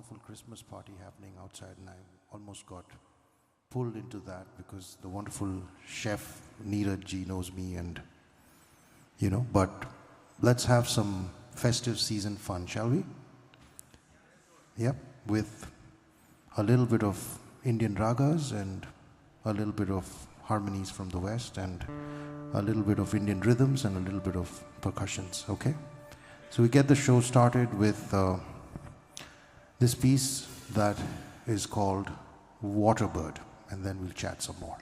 wonderful Christmas party happening outside, and I almost got pulled into that because the wonderful chef Neeraj ji knows me, and but let's have some festive season fun, shall we? Yep, with a little bit of Indian ragas and a little bit of harmonies from the West and a little bit of Indian rhythms and a little bit of percussions, okay? So we get the show started with this piece that is called Waterbird, and then we'll chat some more.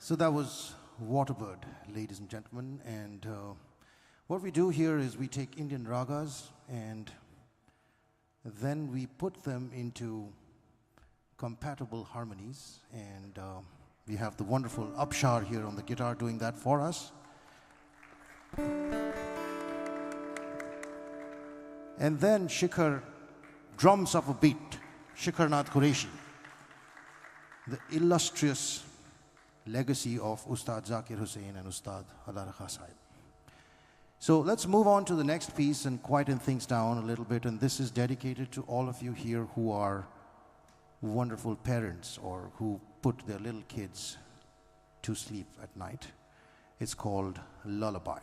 So that was Waterbird, ladies and gentlemen. And what we do here is we take Indian ragas and then we put them into compatible harmonies. And we have the wonderful Upshar here on the guitar doing that for us. And then Shikhar drums up a beat, Shikhar Nath Qureshi, the illustrious legacy of Ustad Zakir Hussain and Ustad Adar Khan Sahib. So let's move on to the next piece and quieten things down a little bit. And this is dedicated to all of you here who are wonderful parents or who put their little kids to sleep at night. It's called Lullaby.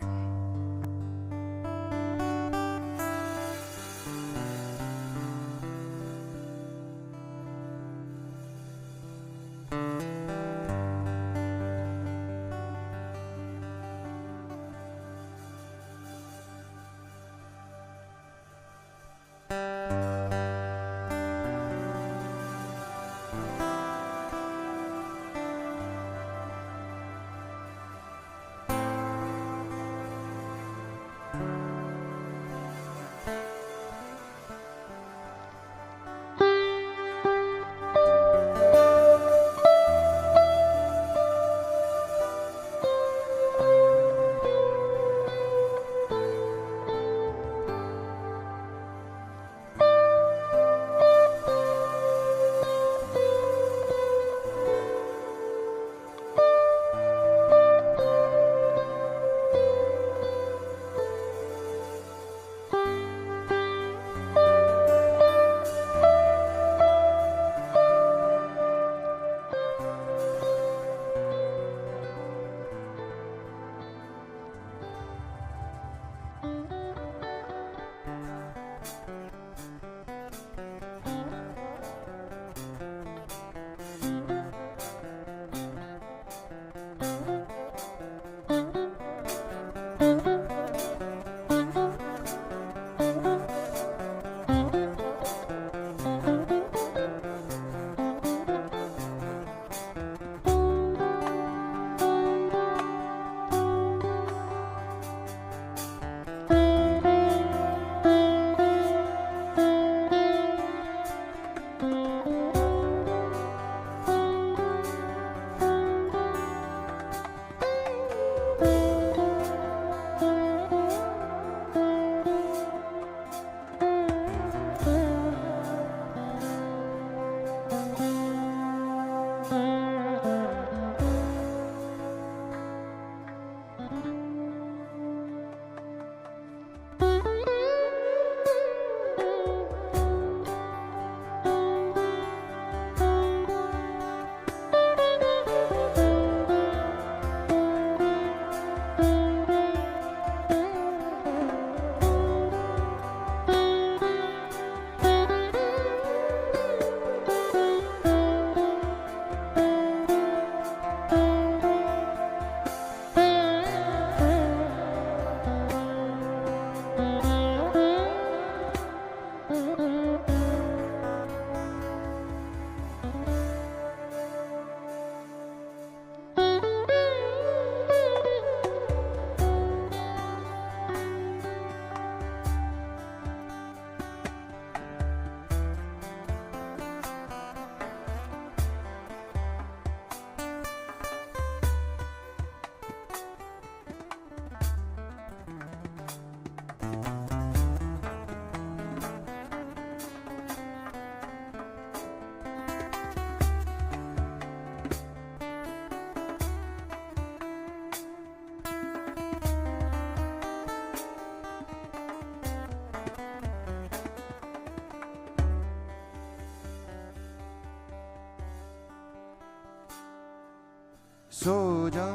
सो जा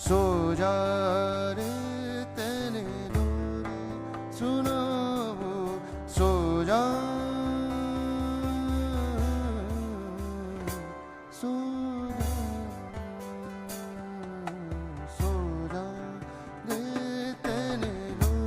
सो जा रे तेने लोरे सुनो सो जा सो जा रे तेने लोरे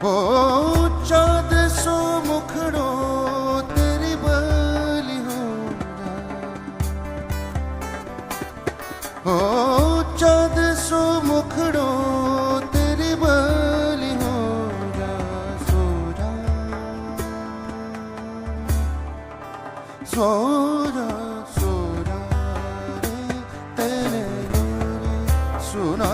ओ चाँद सो मुखड़ो तेरी बाली हो जाए, ओ चाँद सो मुखड़ो तेरी बाली हो जाए, सो जा सो जा सो जा रे तेरे लोरी सुना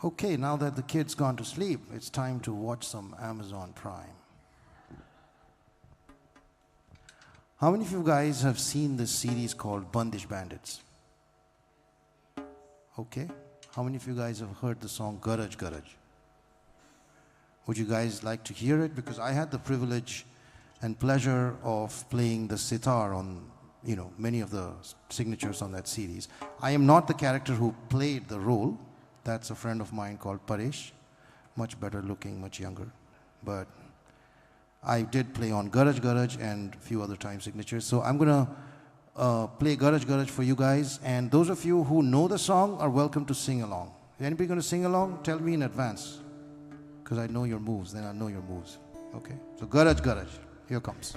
Okay, now that the kid's gone to sleep, it's time to watch some Amazon Prime. How many of you guys have seen this series called Bandits? Okay. How many of you guys have heard the song Garaj Garaj? Would you guys like to hear it? Because I had the privilege and pleasure of playing the sitar on, many of the signatures on that series. I am not the character who played the role. That's a friend of mine called Paresh, much better looking, much younger. But I did play on Garaj Garaj and a few other time signatures. So I'm going to play Garaj Garaj for you guys. And those of you who know the song are welcome to sing along. Is anybody going to sing along? Tell me in advance. Because I know your moves, then I know your moves. Okay? So Garaj Garaj, here comes.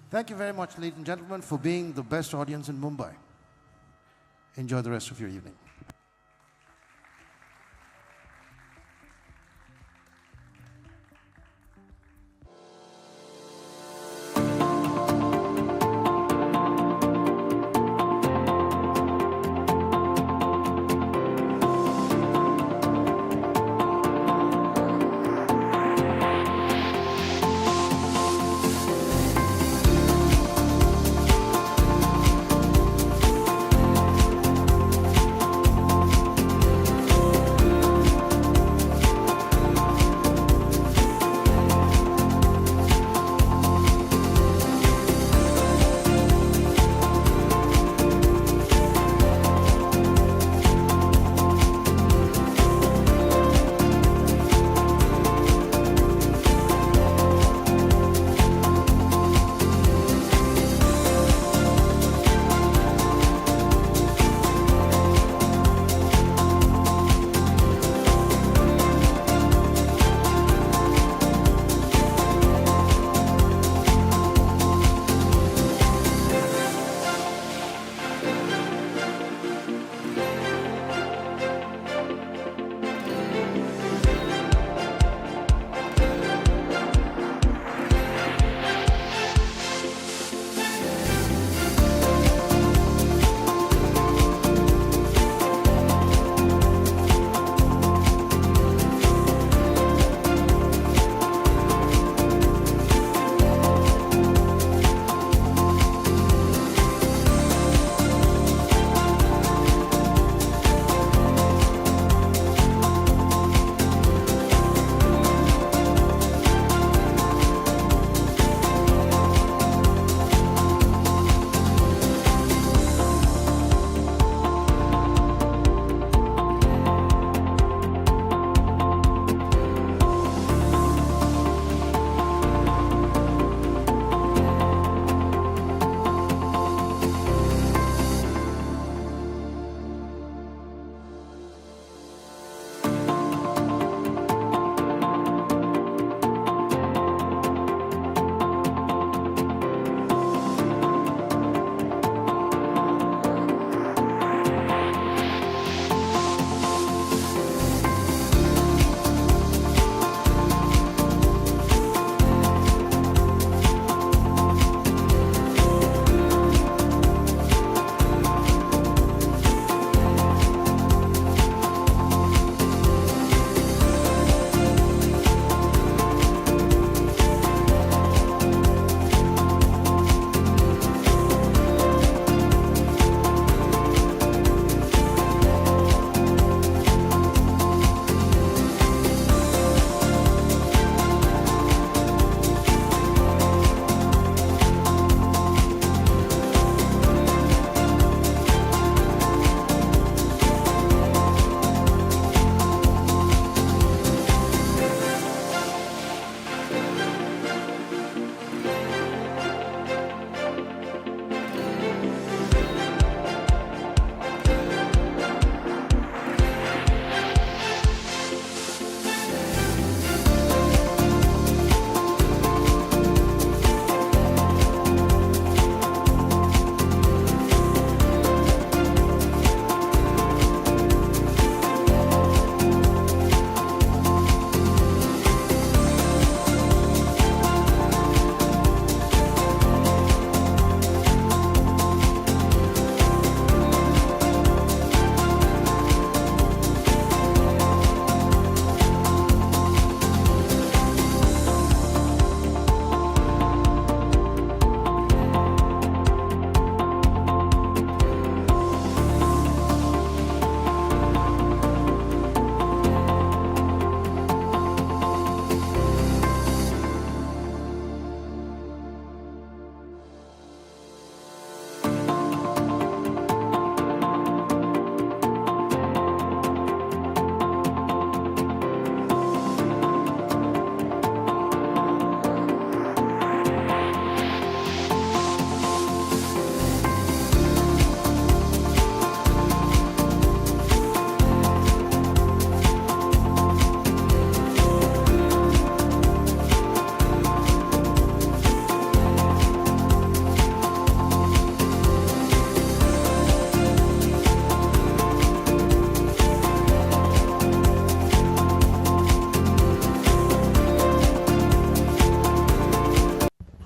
Thank you very much, ladies and gentlemen, for being the best audience in Mumbai. Enjoy the rest of your evening.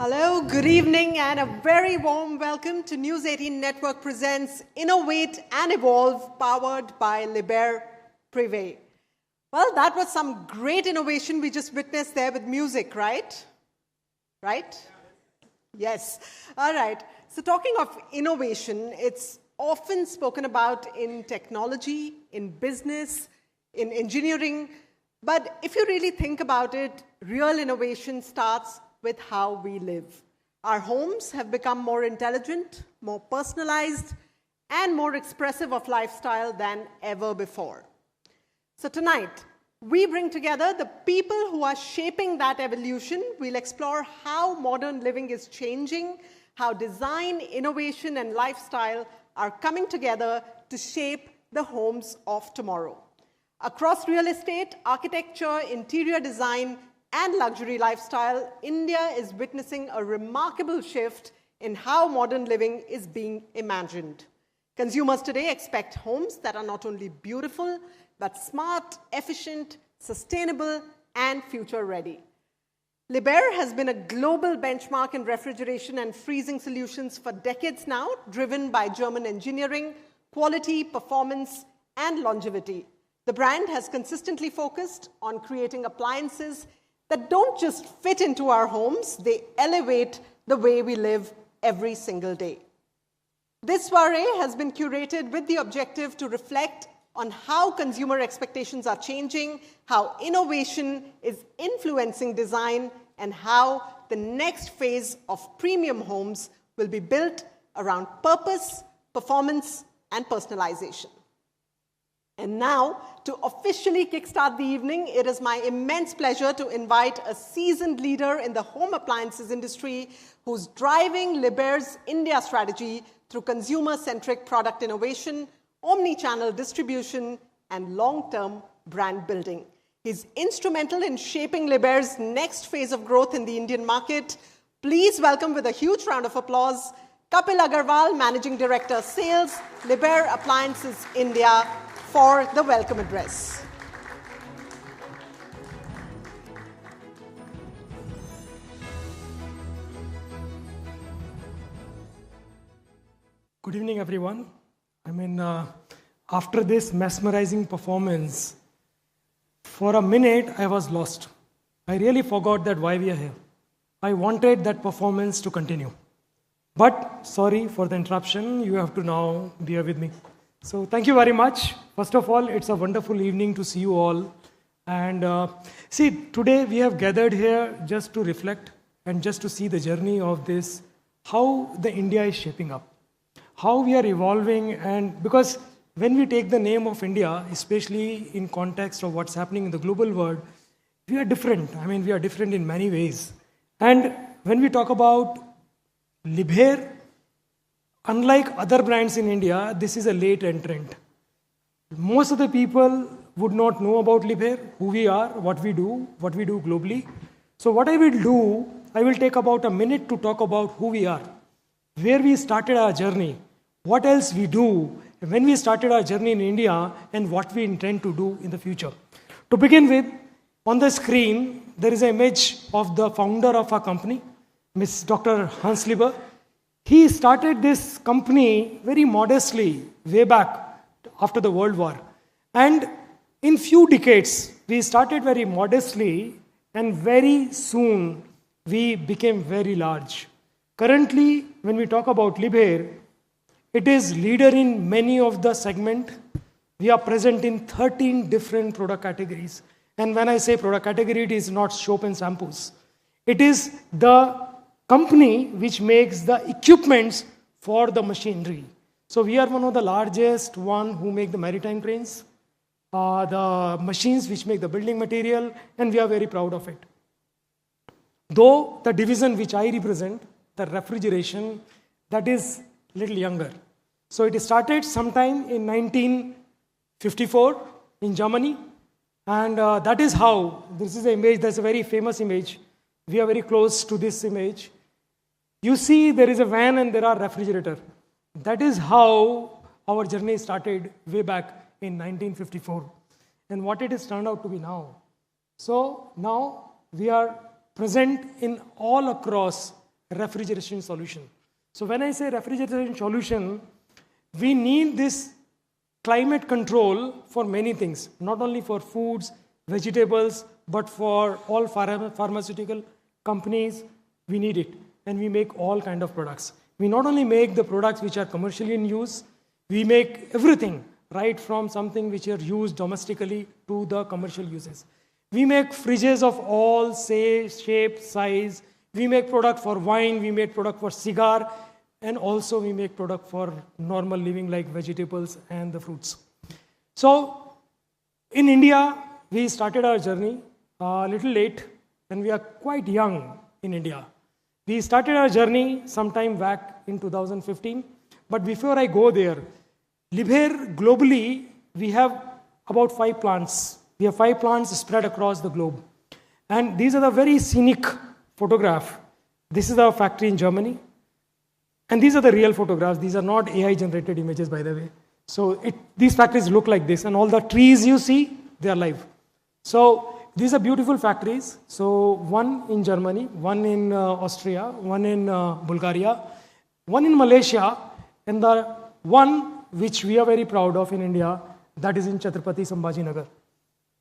Hello, good evening, and a very warm welcome to News18 Network presents Innovate and Evolve, powered by Liebherr, Privé. Well, that was some great innovation we just witnessed there with music, right? Right? Yes. All right. So talking of innovation, it's often spoken about in technology, in business, in engineering. But if you really think about it, real innovation starts with how we live. Our homes have become more intelligent, more personalized, and more expressive of lifestyle than ever before. So tonight, we bring together the people who are shaping that evolution. We'll explore how modern living is changing, how design, innovation, and lifestyle are coming together to shape the homes of tomorrow. Across real estate, architecture, interior design, and luxury lifestyle, India is witnessing a remarkable shift in how modern living is being imagined. Consumers today expect homes that are not only beautiful, but smart, efficient, sustainable, and future-ready. Liebherr has been a global benchmark in refrigeration and freezing solutions for decades now, driven by German engineering, quality, performance, and longevity. The brand has consistently focused on creating appliances that don't just fit into our homes, they elevate the way we live every single day. This soiree has been curated with the objective to reflect on how consumer expectations are changing, how innovation is influencing design, and how the next phase of premium homes will be built around purpose, performance, and personalization. And now, to officially kickstart the evening, it is my immense pleasure to invite a seasoned leader in the home appliances industry who's driving Liebherr's India strategy through consumer-centric product innovation, omni-channel distribution, and long-term brand building. He's instrumental in shaping Liebherr's next phase of growth in the Indian market. Please welcome with a huge round of applause, Kapil Agarwal, Managing Director, Sales, Liebherr Appliances India, for the welcome address. Good evening, everyone. After this mesmerizing performance, for a minute, I was lost. I really forgot that why we are here. I wanted that performance to continue. But, sorry for the interruption, you have to now bear with me. So, thank you very much. First of all, it's a wonderful evening to see you all. And today we have gathered here just to reflect and just to see the journey of this, how the India is shaping up, how we are evolving. And because when we take the name of India, especially in context of what's happening in the global world, we are different. We are different in many ways. And when we talk about Liebherr, unlike other brands in India, this is a late entrant. Most of the people would not know about Liebherr, who we are, what we do globally. So what I will do, I will take about a minute to talk about who we are, where we started our journey, what else we do, when we started our journey in India, and what we intend to do in the future. To begin with, on the screen, there is an image of the founder of our company, Dr. Hans Liebherr. He started this company very modestly way back after the World War. And in few decades, we started very modestly, and very soon we became very large. Currently, when we talk about Liebherr, it is leader in many of the segment. We are present in 13 different product categories. And when I say product category, it is not soap and shampoos. It is the company which makes the equipments for the machinery. So we are one of the largest one who make the maritime cranes, the machines which make the building material, and we are very proud of it. Though the division which I represent, the refrigeration, that is little younger. So it started sometime in 1954 in Germany, and that is how, this is an image, that's a very famous image. We are very close to this image. You see there is a van and there are refrigerator. That is how our journey started way back in 1954 and what it has turned out to be now. So now we are present in all across refrigeration solution. So when I say refrigeration solution, we need this climate control for many things, not only for foods, vegetables, but for all pharmaceutical companies, we need it. And we make all kind of products. We not only make the products which are commercially in use, we make everything, right from something which are used domestically to the commercial uses. We make fridges of all shape, size. We make product for wine, we make product for cigar, and also we make product for normal living like vegetables and the fruits. So in India, we started our journey a little late, and we are quite young in India. We started our journey sometime back in 2015, but before I go there, Liebherr globally, we have about 5 plants. We have 5 plants spread across the globe. And these are the very scenic photograph. This is our factory in Germany. And these are the real photographs. These are not AI-generated images, by the way. So these factories look like this. And all the trees you see, they are live. So these are beautiful factories. So one in Germany, one in Austria, one in Bulgaria, one in Malaysia, and the one which we are very proud of in India, that is in Chhatrapati Sambhajinagar.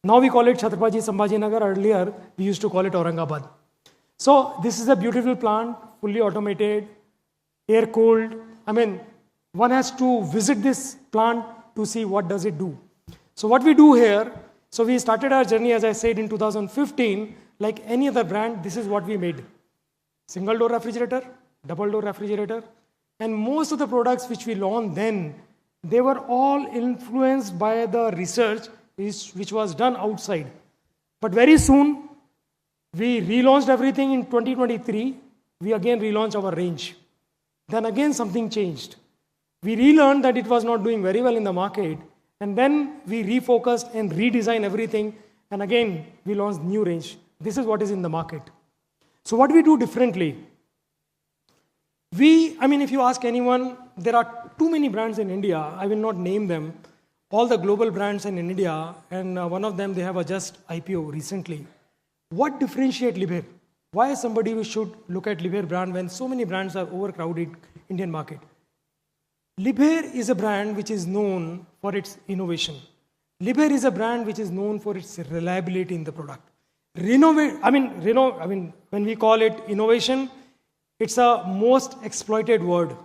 Now we call it Chhatrapati Sambhajinagar. Earlier, we used to call it Aurangabad. So this is a beautiful plant, fully automated, air-cooled. I mean, one has to visit this plant to see what does it do. So what we do here, so we started our journey, as I said, in 2015. Like any other brand, this is what we made. Single-door refrigerator, double-door refrigerator. And most of the products which we launched then, they were all influenced by the research which was done outside. But very soon, we relaunched everything in 2023. We again relaunched our range. Then again something changed. We relearned that it was not doing very well in the market. And then we refocused and redesigned everything. And again, we launched new range. This is what is in the market. So what we do differently? If you ask anyone, there are too many brands in India. I will not name them. All the global brands in India, and one of them, they have a just IPO recently. What differentiates Liebherr? Why somebody should look at Liebherr brand when so many brands are overcrowded Indian market? Liebherr is a brand which is known for its innovation. Liebherr is a brand which is known for its reliability in the product. When we call it innovation, it's a most exploited word.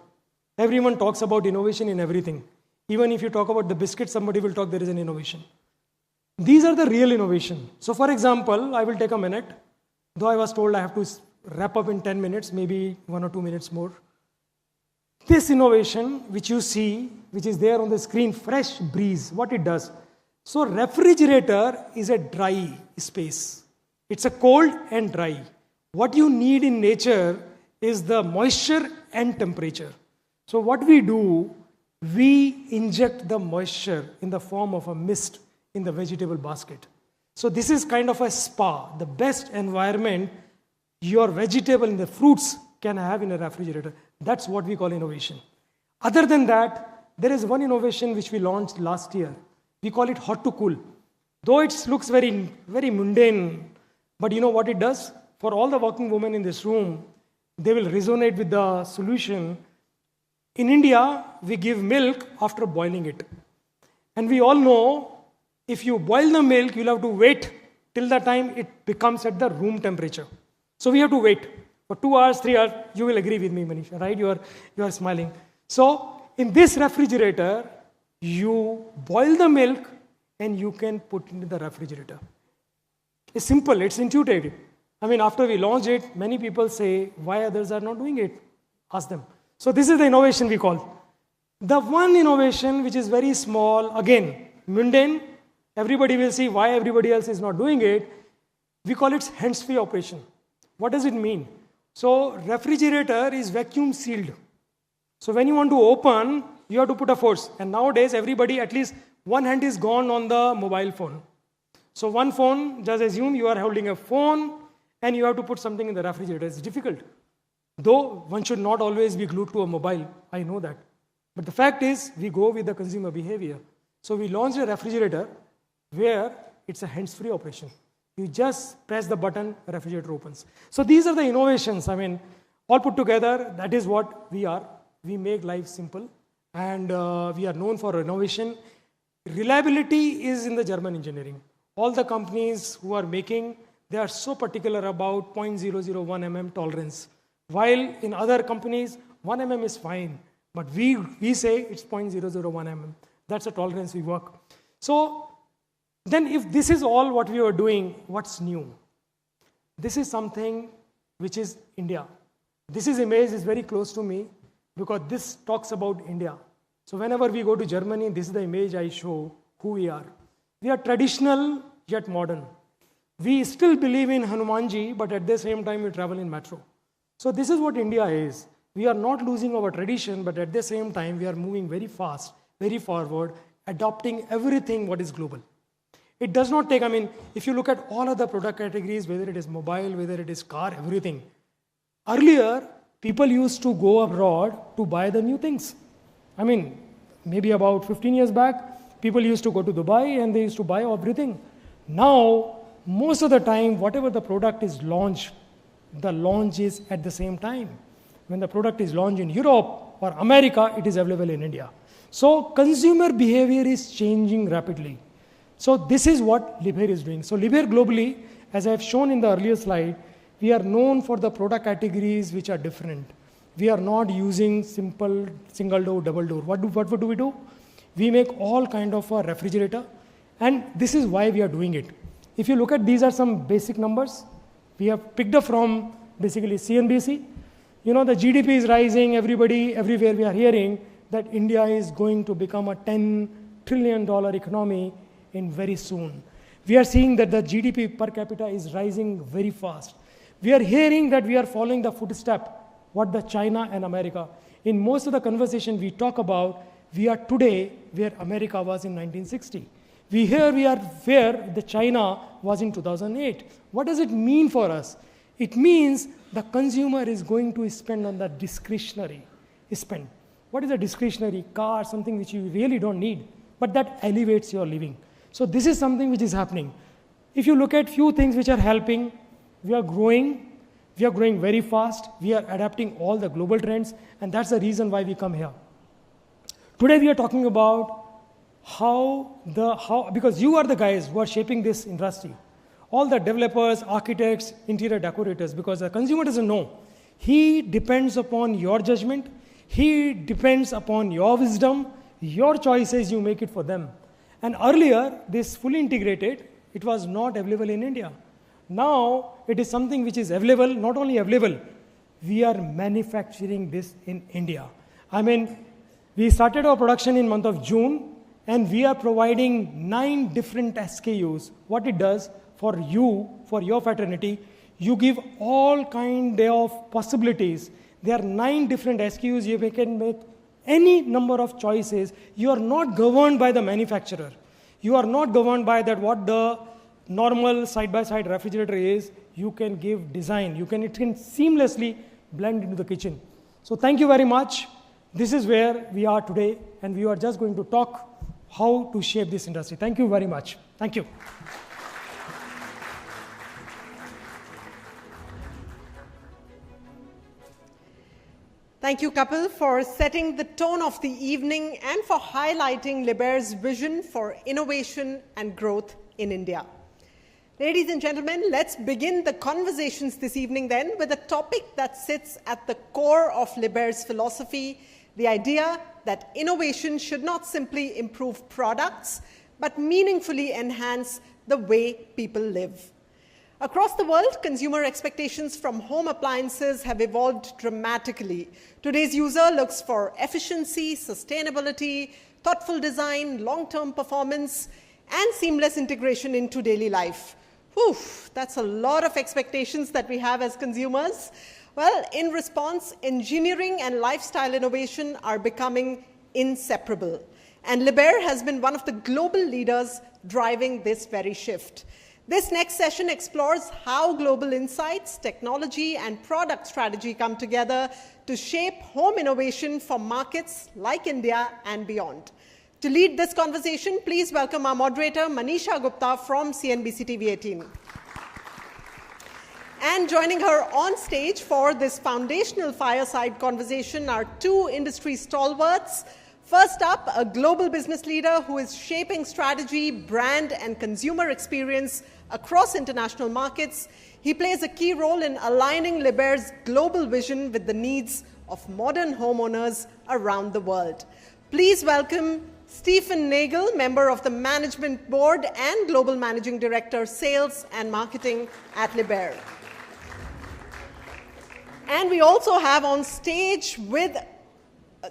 Everyone talks about innovation in everything. Even if you talk about the biscuit, somebody will talk there is an innovation. These are the real innovation. So for example, I will take a minute. Though I was told I have to wrap up in 10 minutes, maybe 1 or 2 minutes more. This innovation, which you see, which is there on the screen, fresh breeze, what it does. So refrigerator is a dry space. It's a cold and dry. What you need in nature is the moisture and temperature. So what we do, we inject the moisture in the form of a mist in the vegetable basket. So this is kind of a spa, the best environment your vegetable and the fruits can have in a refrigerator. That's what we call innovation. Other than that, there is one innovation which we launched last year. We call it hot to cool. Though it looks very, very mundane, but you know what it does? For all the working women in this room, they will resonate with the solution. In India, we give milk after boiling it. And we all know, if you boil the milk, you'll have to wait till the time it becomes at the room temperature. So we have to wait for 2 hours, 3 hours. You will agree with me, Manisha, right? You are smiling. So in this refrigerator, you boil the milk and you can put it in the refrigerator. It's simple, it's intuitive. After we launch it, many people say, why others are not doing it? Ask them. So this is the innovation we call. The one innovation which is very small, again, mundane, everybody will see why everybody else is not doing it. We call it hands-free operation. What does it mean? So refrigerator is vacuum sealed. So when you want to open, you have to put a force. And nowadays, everybody, at least one hand is gone on the mobile phone. So one phone, just assume you are holding a phone and you have to put something in the refrigerator. It's difficult. Though one should not always be glued to a mobile. I know that. But the fact is, we go with the consumer behavior. So we launched a refrigerator where it's a hands-free operation. You just press the button, refrigerator opens. So these are the innovations. All put together, that is what we are. We make life simple, and we are known for innovation. Reliability is in the German engineering. All the companies who are making, they are so particular about 0.001 mm tolerance. While in other companies, 1 mm is fine, but we say it's 0.001 mm. That's the tolerance we work. So then if this is all what we are doing, what's new? This is something which is India. This image is very close to me because this talks about India. So whenever we go to Germany, this is the image I show who we are. We are traditional yet modern. We still believe in Hanumanji, but at the same time we travel in metro. So this is what India is. We are not losing our tradition, but at the same time we are moving very fast, very forward, adopting everything what is global. It does not take, if you look at all other product categories, whether it is mobile, whether it is car, everything. Earlier, people used to go abroad to buy the new things. Maybe about 15 years back, people used to go to Dubai and they used to buy everything. Now, most of the time, whatever the product is launched, the launch is at the same time. When the product is launched in Europe or America, it is available in India. So consumer behavior is changing rapidly. So this is what Liebherr is doing. So Liebherr globally, as I have shown in the earlier slide, we are known for the product categories which are different. We are not using simple single door, double door. What do we do? We make all kind of a refrigerator, and this is why we are doing it. If you look at, these are some basic numbers. We have picked up from basically CNBC. The GDP is rising, everywhere we are hearing that India is going to become a $10 trillion economy in very soon. We are seeing that the GDP per capita is rising very fast. We are hearing that we are following the footstep, what the China and America. In most of the conversation we talk about, we are today where America was in 1960. We are where the China was in 2008. What does it mean for us? It means the consumer is going to spend on the discretionary spend. What is a discretionary? Car, something which you really don't need, but that elevates your living. So this is something which is happening. If you look at few things which are helping, we are growing very fast, we are adapting all the global trends, and that's the reason why we come here. Today we are talking about because you are the guys who are shaping this industry. All the developers, architects, interior decorators, because the consumer doesn't know. He depends upon your judgment, he depends upon your wisdom, your choices, you make it for them. And earlier, this fully integrated, it was not available in India. Now, it is something which is available, not only available, we are manufacturing this in India. We started our production in month of June, and we are providing 9 different SKUs. What it does for you, for your fraternity, you give all kind of possibilities. There are 9 different SKUs. You can make any number of choices. You are not governed by the manufacturer. You are not governed by that what the normal side-by-side refrigerator is. You can give design. It can seamlessly blend into the kitchen. So thank you very much. This is where we are today, and we are just going to talk how to shape this industry. Thank you very much. Thank you. Thank you, Kapil, for setting the tone of the evening and for highlighting Liebherr's vision for innovation and growth in India. Ladies and gentlemen, let's begin the conversations this evening then with a topic that sits at the core of Liebherr's philosophy, the idea that innovation should not simply improve products, but meaningfully enhance the way people live. Across the world, consumer expectations from home appliances have evolved dramatically. Today's user looks for efficiency, sustainability, thoughtful design, long-term performance, and seamless integration into daily life. Whew, that's a lot of expectations that we have as consumers. Well, in response, engineering and lifestyle innovation are becoming inseparable. And Liebherr has been one of the global leaders driving this very shift. This next session explores how global insights, technology, and product strategy come together to shape home innovation for markets like India and beyond. To lead this conversation, please welcome our moderator, Manisha Gupta from CNBC-TV18. And joining her on stage for this foundational fireside conversation are two industry stalwarts. First up, a global business leader who is shaping strategy, brand, and consumer experience across international markets. He plays a key role in aligning Liebherr's global vision with the needs of modern homeowners around the world. Please welcome Stephen Nagel, member of the Management Board and Global Managing Director, Sales and Marketing at Liebherr. And we also have on stage with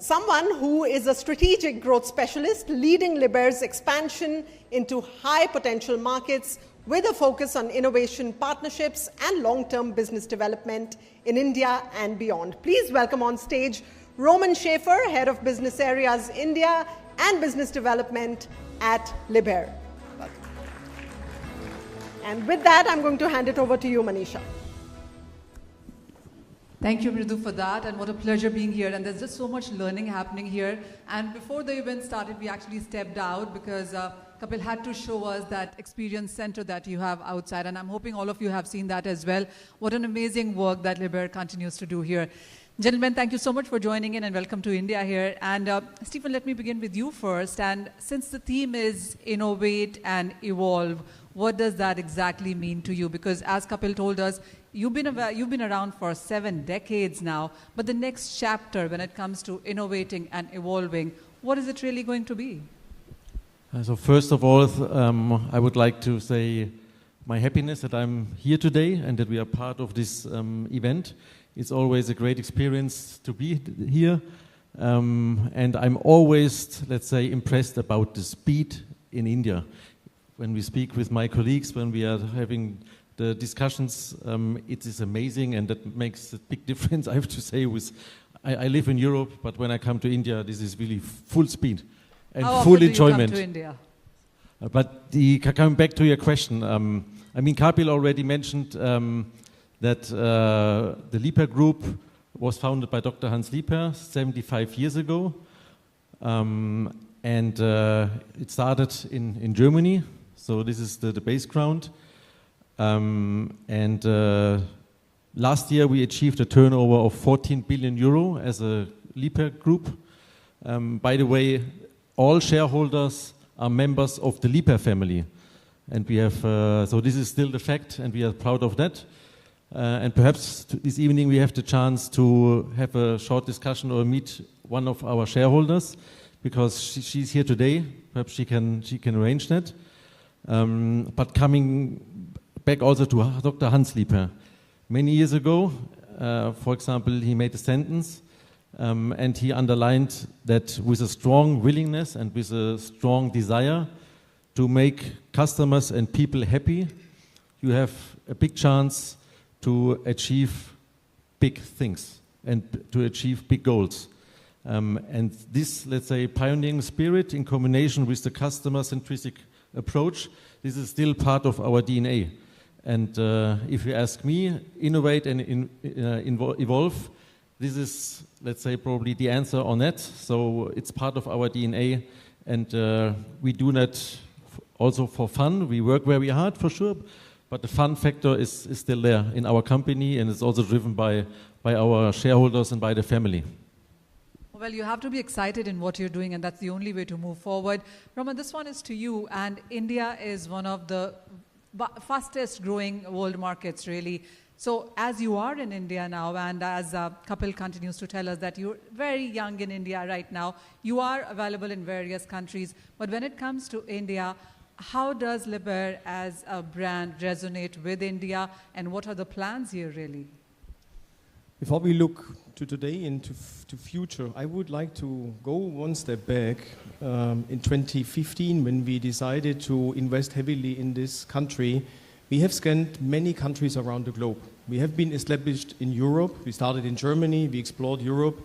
someone who is a strategic growth specialist leading Liebherr's expansion into high potential markets with a focus on innovation partnerships and long-term business development in India and beyond. Please welcome on stage Roman Schaefer, Head of Business Areas India and Business Development at Liebherr. Welcome. And with that, I'm going to hand it over to you, Manisha. Thank you, Mridu, for that, and what a pleasure being here. And there's just so much learning happening here. And before the event started, we actually stepped out because Kapil had to show us that experience center that you have outside. And I'm hoping all of you have seen that as well. What an amazing work that Liebherr continues to do here. Gentlemen, thank you so much for joining in and welcome to India here. And Stephen, let me begin with you first. And since the theme is innovate and evolve, what does that exactly mean to you? Because as Kapil told us, you've been around for 7 decades now, but the next chapter when it comes to innovating and evolving, what is it really going to be? So first of all, I would like to say my happiness that I'm here today and that we are part of this event. It's always a great experience to be here. And I'm always, let's say, impressed about the speed in India. When we speak with my colleagues, when we are having the discussions, it is amazing, and that makes a big difference, I have to say. I live in Europe, but when I come to India, this is really full speed and full enjoyment. How often do you come to India? But coming back to your question, I mean, Kapil already mentioned that the Liebherr Group was founded by Dr. Hans Liebherr 75 years ago, and it started in Germany. So this is the base ground. Last year we achieved a turnover of 14 billion euro as a Liebherr Group. By the way, all shareholders are members of the Liebherr family. And we have, so this is still the fact, and we are proud of that. And perhaps this evening we have the chance to have a short discussion or meet one of our shareholders, because she's here today. Perhaps she can arrange that. But coming back also to Dr. Hans Liebherr. Many years ago, for example, he made a sentence and he underlined that with a strong willingness and with a strong desire to make customers and people happy, you have a big chance to achieve big things and to achieve big goals. And this, let's say, pioneering spirit in combination with the customer-centric approach, this is still part of our DNA. And if you ask me, innovate and evolve, this is, let's say, probably the answer on that. So it's part of our DNA, and we do that also for fun. We work very hard, for sure, but the fun factor is still there in our company, and it's also driven by our shareholders and by the family. Well, you have to be excited in what you're doing, and that's the only way to move forward. Roman, this one is to you, and India is one of the fastest growing world markets, really. So as you are in India now, and as Kapil continues to tell us that you're very young in India right now, you are available in various countries. But when it comes to India, how does Liebherr as a brand resonate with India, and what are the plans here, really? Before we look to today and to future, I would like to go one step back. In 2015, when we decided to invest heavily in this country, we have scanned many countries around the globe. We have been established in Europe. We started in Germany. We explored Europe.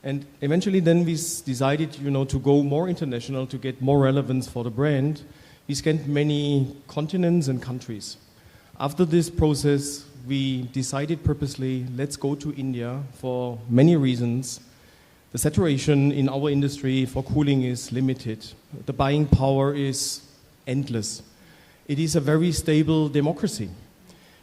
And eventually then we decided, to go more international, to get more relevance for the brand. We scanned many continents and countries. After this process, we decided purposely, let's go to India for many reasons. The saturation in our industry for cooling is limited. The buying power is endless. It is a very stable democracy.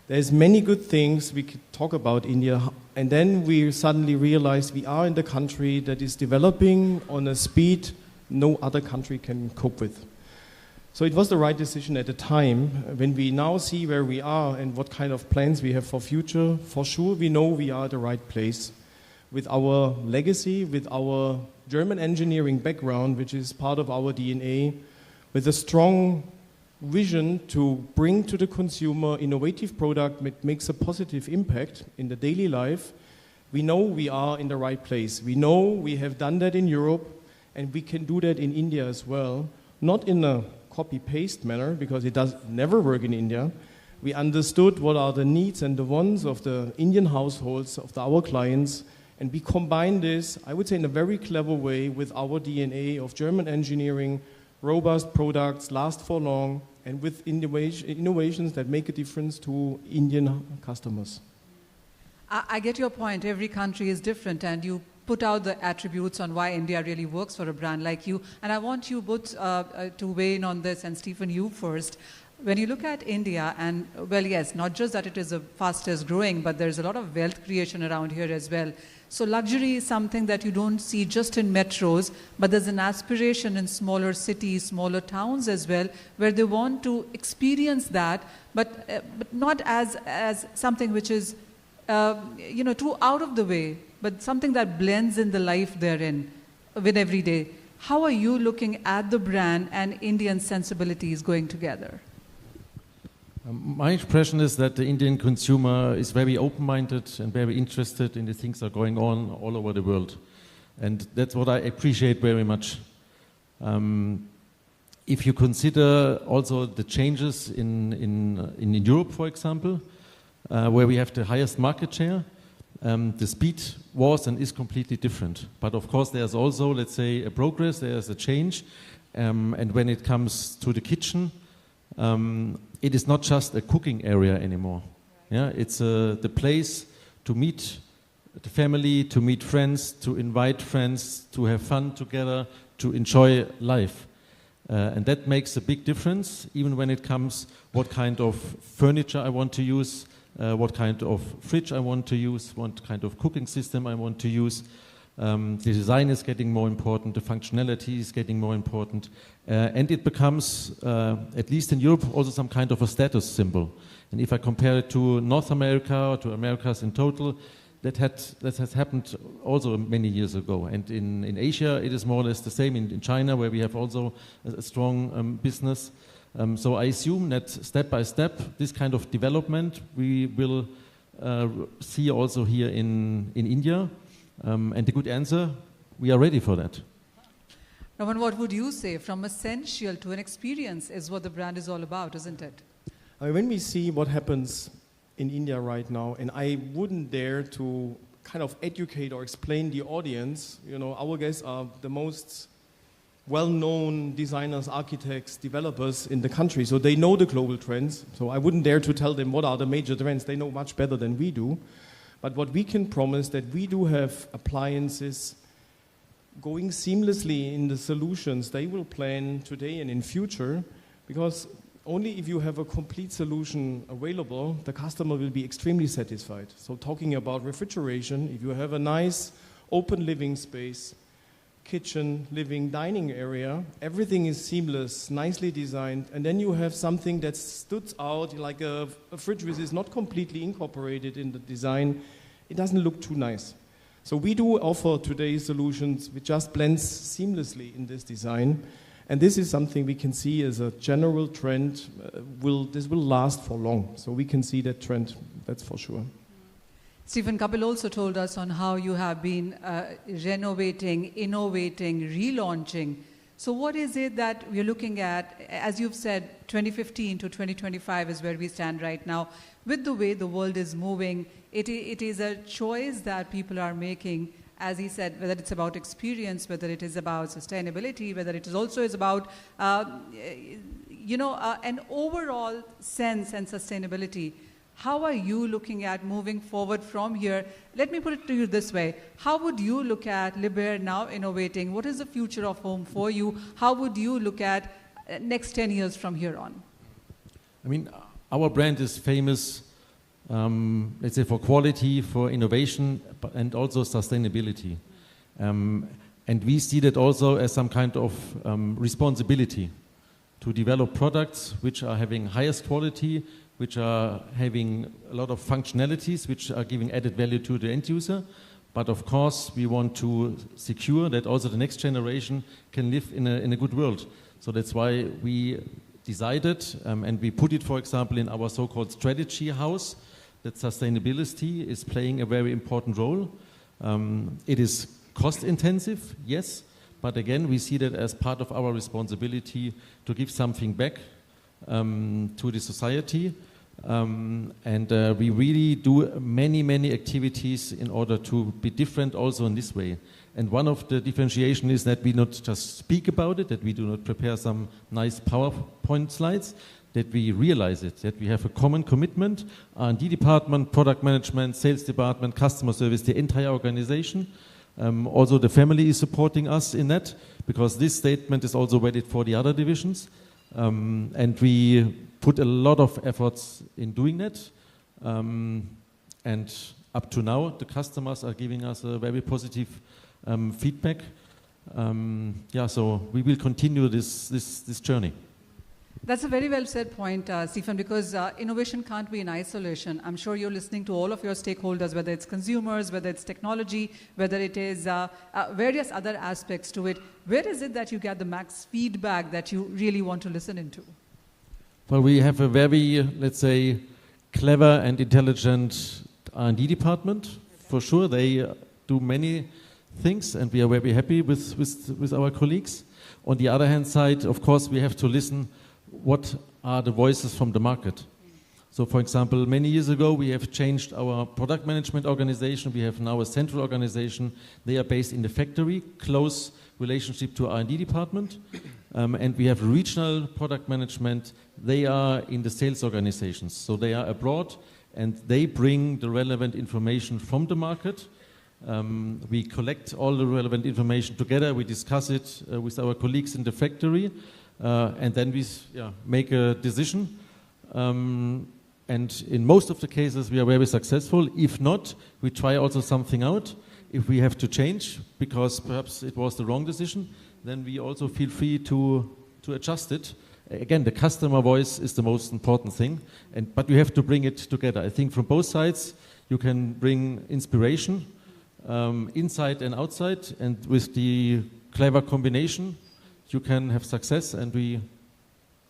There's many good things we could talk about India, and then we suddenly realized we are in the country that is developing on a speed no other country can cope with. So it was the right decision at the time. When we now see where we are and what kind of plans we have for future, for sure we know we are at the right place. With our legacy, with our German engineering background, which is part of our DNA, with a strong vision to bring to the consumer innovative product that makes a positive impact in the daily life, we know we are in the right place. We know we have done that in Europe, and we can do that in India as well. Not in a copy-paste manner, because it does never work in India. We understood what are the needs and the wants of the Indian households, of our clients, and we combine this, I would say, in a very clever way with our DNA of German engineering, robust products, last for long, and with innovations that make a difference to Indian customers. I get your point. Every country is different, and you put out the attributes on why India really works for a brand like you. And I want you both to weigh in on this, and Stephen, you first. When you look at India, and well, yes, not just that it is the fastest growing, but there's a lot of wealth creation around here as well. So luxury is something that you don't see just in metros, but there's an aspiration in smaller cities, smaller towns as well, where they want to experience that, but not as something which is, too out of the way, but something that blends in the life they're in with every day. How are you looking at the brand and Indian sensibilities going together? My impression is that the Indian consumer is very open-minded and very interested in the things that are going on all over the world. And that's what I appreciate very much. If you consider also the changes in Europe, for example, where we have the highest market share, the speed was and is completely different. But of course there's also, let's say, a progress, there's a change. And when it comes to the kitchen, it is not just a cooking area anymore. Yeah, it's the place to meet the family, to meet friends, to invite friends, to have fun together, to enjoy life. And that makes a big difference, even when it comes what kind of furniture I want to use, what kind of fridge I want to use, what kind of cooking system I want to use. The design is getting more important, the functionality is getting more important, and it becomes, at least in Europe, also some kind of a status symbol. And if I compare it to North America or to Americas in total, that has happened also many years ago. And in Asia, it is more or less the same. In China, where we have also a strong business. So I assume that step by step, this kind of development we will see also here in India. And the good answer, we are ready for that. Roman, what would you say? From essential to an experience is what the brand is all about, isn't it? I mean, when we see what happens in India right now, and I wouldn't dare to kind of educate or explain the audience, our guests are the most well-known designers, architects, developers in the country, so they know the global trends. So I wouldn't dare to tell them what are the major trends. They know much better than we do. But what we can promise that we do have appliances going seamlessly in the solutions they will plan today and in future, because only if you have a complete solution available, the customer will be extremely satisfied. So talking about refrigeration, if you have a nice open living space, kitchen, living, dining area, everything is seamless, nicely designed, and then you have something that stood out like a fridge which is not completely incorporated in the design. It doesn't look too nice. So we do offer today solutions which just blends seamlessly in this design, and this is something we can see as a general trend. This will last for long, so we can see that trend, that's for sure. Stephen, Kapil also told us on how you have been renovating, innovating, relaunching. So what is it that we're looking at? As you've said, 2015 to 2025 is where we stand right now. With the way the world is moving, it is a choice that people are making, as he said, whether it's about experience, whether it is about sustainability, whether it is also about, an overall sense and sustainability. How are you looking at moving forward from here? Let me put it to you this way. How would you look at Liebherr now innovating? What is the future of home for you? How would you look at next 10 years from here on? I mean, our brand is famous let's say for quality, for innovation, and also sustainability. And we see that also as some kind of responsibility to develop products which are having highest quality, which are having a lot of functionalities, which are giving added value to the end user. But of course, we want to secure that also the next generation can live in a good world. So that's why we decided, and we put it, for example, in our so-called strategy house, that sustainability is playing a very important role. It is cost intensive, yes, but again, we see that as part of our responsibility to give something back to the society. And we really do many activities in order to be different also in this way. And one of the differentiation is that we not just speak about it, that we do not prepare some nice PowerPoint slides, that we realize it, that we have a common commitment, R&D department, product management, sales department, customer service, the entire organization. Also the family is supporting us in that, because this statement is also valid for the other divisions. And we put a lot of efforts in doing that. And up to now, the customers are giving us a very positive feedback. So we will continue this journey. That's a very well said point, Stephen, because innovation can't be in isolation. I'm sure you're listening to all of your stakeholders, whether it's consumers, whether it's technology, whether it is various other aspects to it. Where is it that you get the max feedback that you really want to listen into? Well, we have a very, let's say, clever and intelligent R&D department. For sure, they do many things, and we are very happy with our colleagues. On the other hand side, of course, we have to listen what are the voices from the market. So, for example, many years ago, we have changed our product management organization. We have now a central organization. They are based in the factory, close relationship to R&D department. And we have regional product management. They are in the sales organizations. So they are abroad, and they bring the relevant information from the market. We collect all the relevant information together. We discuss it with our colleagues in the factory. And then we make a decision. And in most of the cases, we are very successful. If not, we try also something out. If we have to change, because perhaps it was the wrong decision, then we also feel free to adjust it. Again, the customer voice is the most important thing, but you have to bring it together. I think from both sides, you can bring inspiration, inside and outside, and with the clever combination, you can have success, and we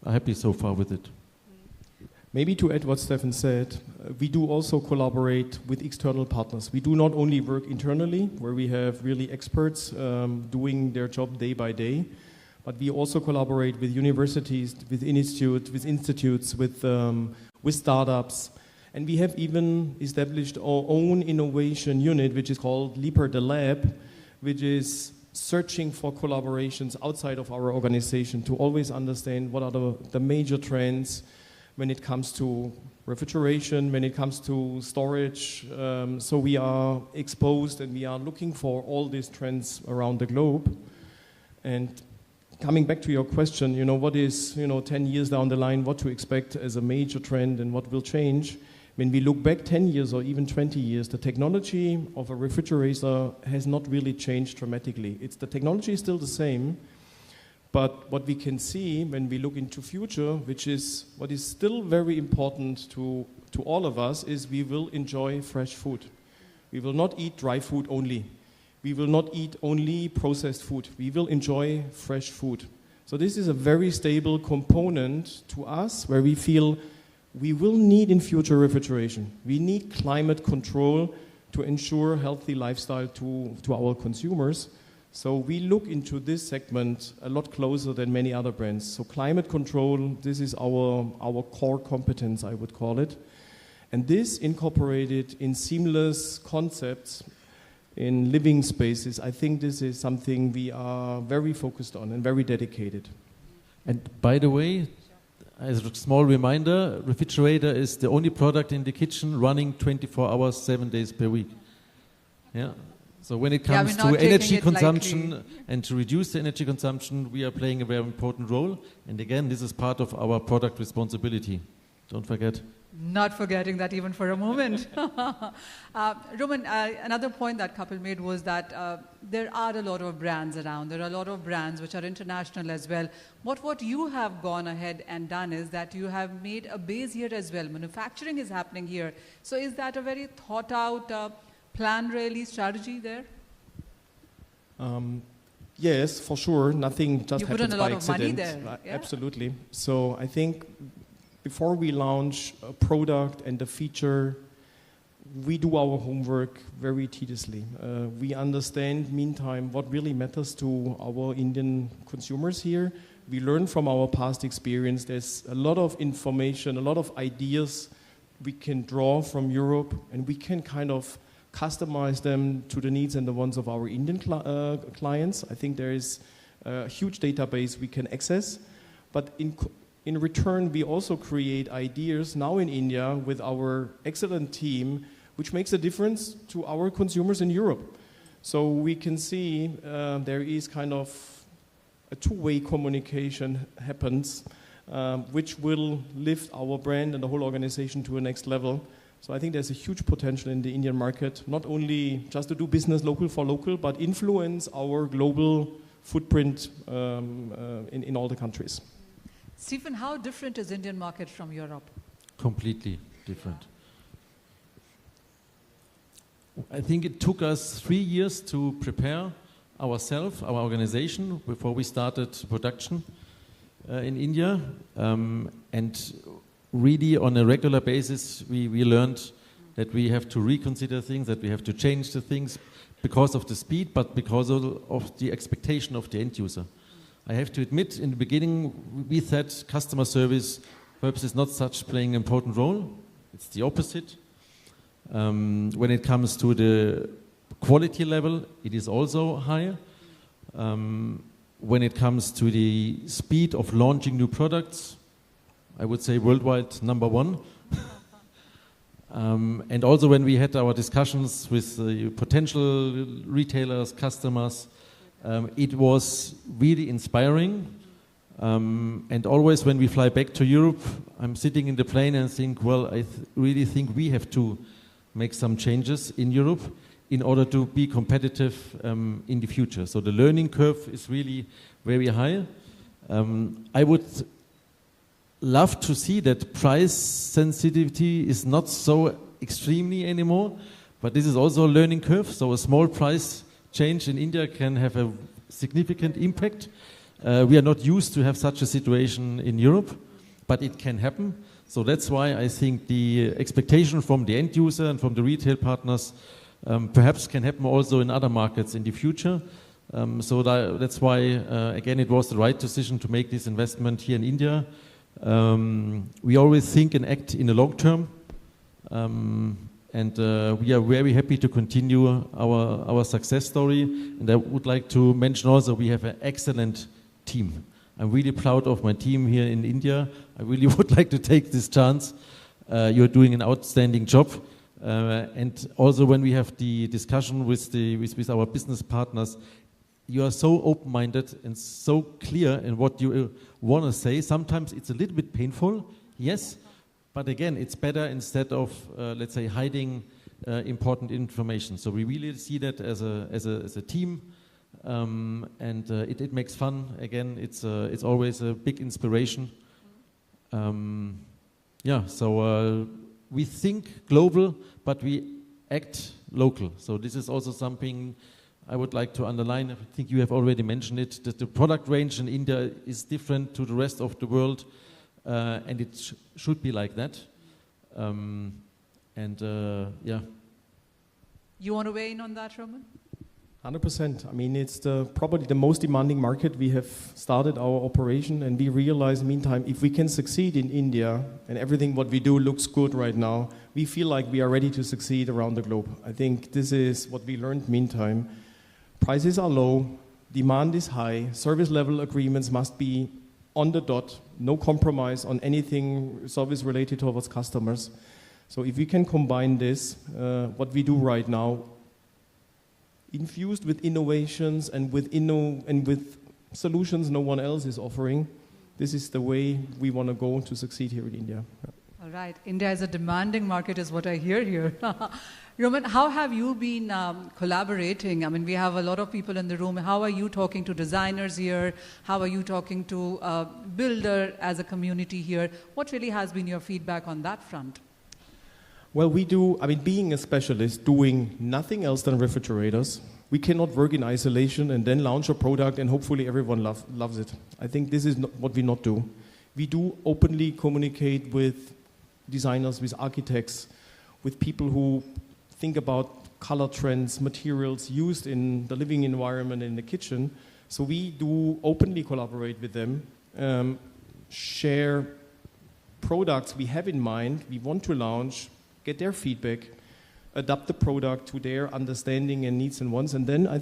are happy so far with it. Maybe to add what Stefan said, we do also collaborate with external partners. We do not only work internally, where we have really experts doing their job day by day, but we also collaborate with universities, with institutes, with startups. And we have even established our own innovation unit, which is called Liebherr the Lab, which is searching for collaborations outside of our organization to always understand what are the major trends when it comes to refrigeration, when it comes to storage. So we are exposed, and we are looking for all these trends around the globe. And coming back to your question, what is, 10 years down the line, what to expect as a major trend and what will change? When we look back 10 years or even 20 years, the technology of a refrigerator has not really changed dramatically. The technology is still the same, but what we can see when we look into future, which is what is still very important to all of us, is we will enjoy fresh food. We will not eat dry food only. We will not eat only processed food. We will enjoy fresh food. So this is a very stable component to us, where we feel we will need in future refrigeration. We need climate control to ensure healthy lifestyle to our consumers. So we look into this segment a lot closer than many other brands. So climate control, this is our core competence, I would call it. And this incorporated in seamless concepts, in living spaces, I think this is something we are very focused on and very dedicated. And by the way, as a small reminder, refrigerator is the only product in the kitchen running 24 hours, 7 days per week. Yeah. So when it comes to energy consumption and to reduce the energy consumption, we are playing a very important role. And again, this is part of our product responsibility. Don't forget. Not forgetting that even for a moment. Roman, another point that Kapil made was that there are a lot of brands around. There are a lot of brands which are international as well. What you have gone ahead and done is that you have made a base here as well. Manufacturing is happening here. So is that a very thought out plan, really, strategy there? Yes, for sure. Nothing just you put in happens a lot by of accident. money there. Yeah. Absolutely. So I think before we launch a product and a feature, we do our homework very tediously. We understand, meantime, what really matters to our Indian consumers here. We learn from our past experience. There's a lot of information, a lot of ideas we can draw from Europe, and we can kind of customize them to the needs and the wants of our Indian clients. I think there is a huge database we can access, but in return, we also create ideas now in India with our excellent team, which makes a difference to our consumers in Europe. So we can see there is kind of a two-way communication happens, which will lift our brand and the whole organization to a next level. So I think there's a huge potential in the Indian market, not only just to do business local for local, but influence our global footprint in all the countries. Stephen, how different is Indian market from Europe? Completely different. I think it took us 3 years to prepare ourselves, our organization, before we started production in India. And really on a regular basis, we learned that we have to reconsider things, that we have to change the things because of the speed, but because of the expectation of the end user. I have to admit, in the beginning, we thought customer service perhaps is not such playing an important role. It's the opposite. When it comes to the quality level, it is also higher. When it comes to the speed of launching new products, I would say worldwide number one. And also when we had our discussions with potential retailers, customers, it was really inspiring. And always when we fly back to Europe, I'm sitting in the plane and think, well, I really think we have to make some changes in Europe in order to be competitive in the future. So the learning curve is really very high. I would love to see that price sensitivity is not so extremely anymore, but this is also a learning curve. So a small price change in India can have a significant impact. We are not used to have such a situation in Europe, but it can happen. So that's why I think the expectation from the end user and from the retail partners perhaps can happen also in other markets in the future. So that's why, again, it was the right decision to make this investment here in India. We always think and act in the long term. And we are very happy to continue our success story. And I would like to mention also we have an excellent team. I'm really proud of my team here in India. I really would like to take this chance. You're doing an outstanding job. And also when we have the discussion with our business partners, you are so open-minded and so clear in what you want to say. Sometimes it's a little bit painful, yes. But again, it's better instead of, let's say, hiding important information. So we really see that as a team, and it makes fun. Again, it's always a big inspiration. So we think global, but we act local. So this is also something I would like to underline. I think you have already mentioned it, that the product range in India is different to the rest of the world. And it should be like that. You want to weigh in on that, Roman? 100%. I mean, it's probably the most demanding market. We have started our operation, and we realize, meantime, if we can succeed in India, and everything what we do looks good right now, we feel like we are ready to succeed around the globe. I think this is what we learned, meantime. Prices are low, demand is high, service level agreements must be on the dot, no compromise on anything service related towards customers. So if we can combine this, what we do right now, infused with innovations and with solutions no one else is offering, this is the way we want to go to succeed here in India. All right. India is a demanding market is what I hear here. Roman, how have you been collaborating? I mean, we have a lot of people in the room. How are you talking to designers here? How are you talking to builder as a community here? What really has been your feedback on that front? Well, we do, I mean, being a specialist, doing nothing else than refrigerators, we cannot work in isolation and then launch a product and hopefully everyone loves it. I think this is what we not do. We do openly communicate with designers, with architects, with people who think about color trends, materials used in the living environment, in the kitchen. So we do openly collaborate with them, share products we have in mind, we want to launch, get their feedback, adapt the product to their understanding and needs and wants. And then I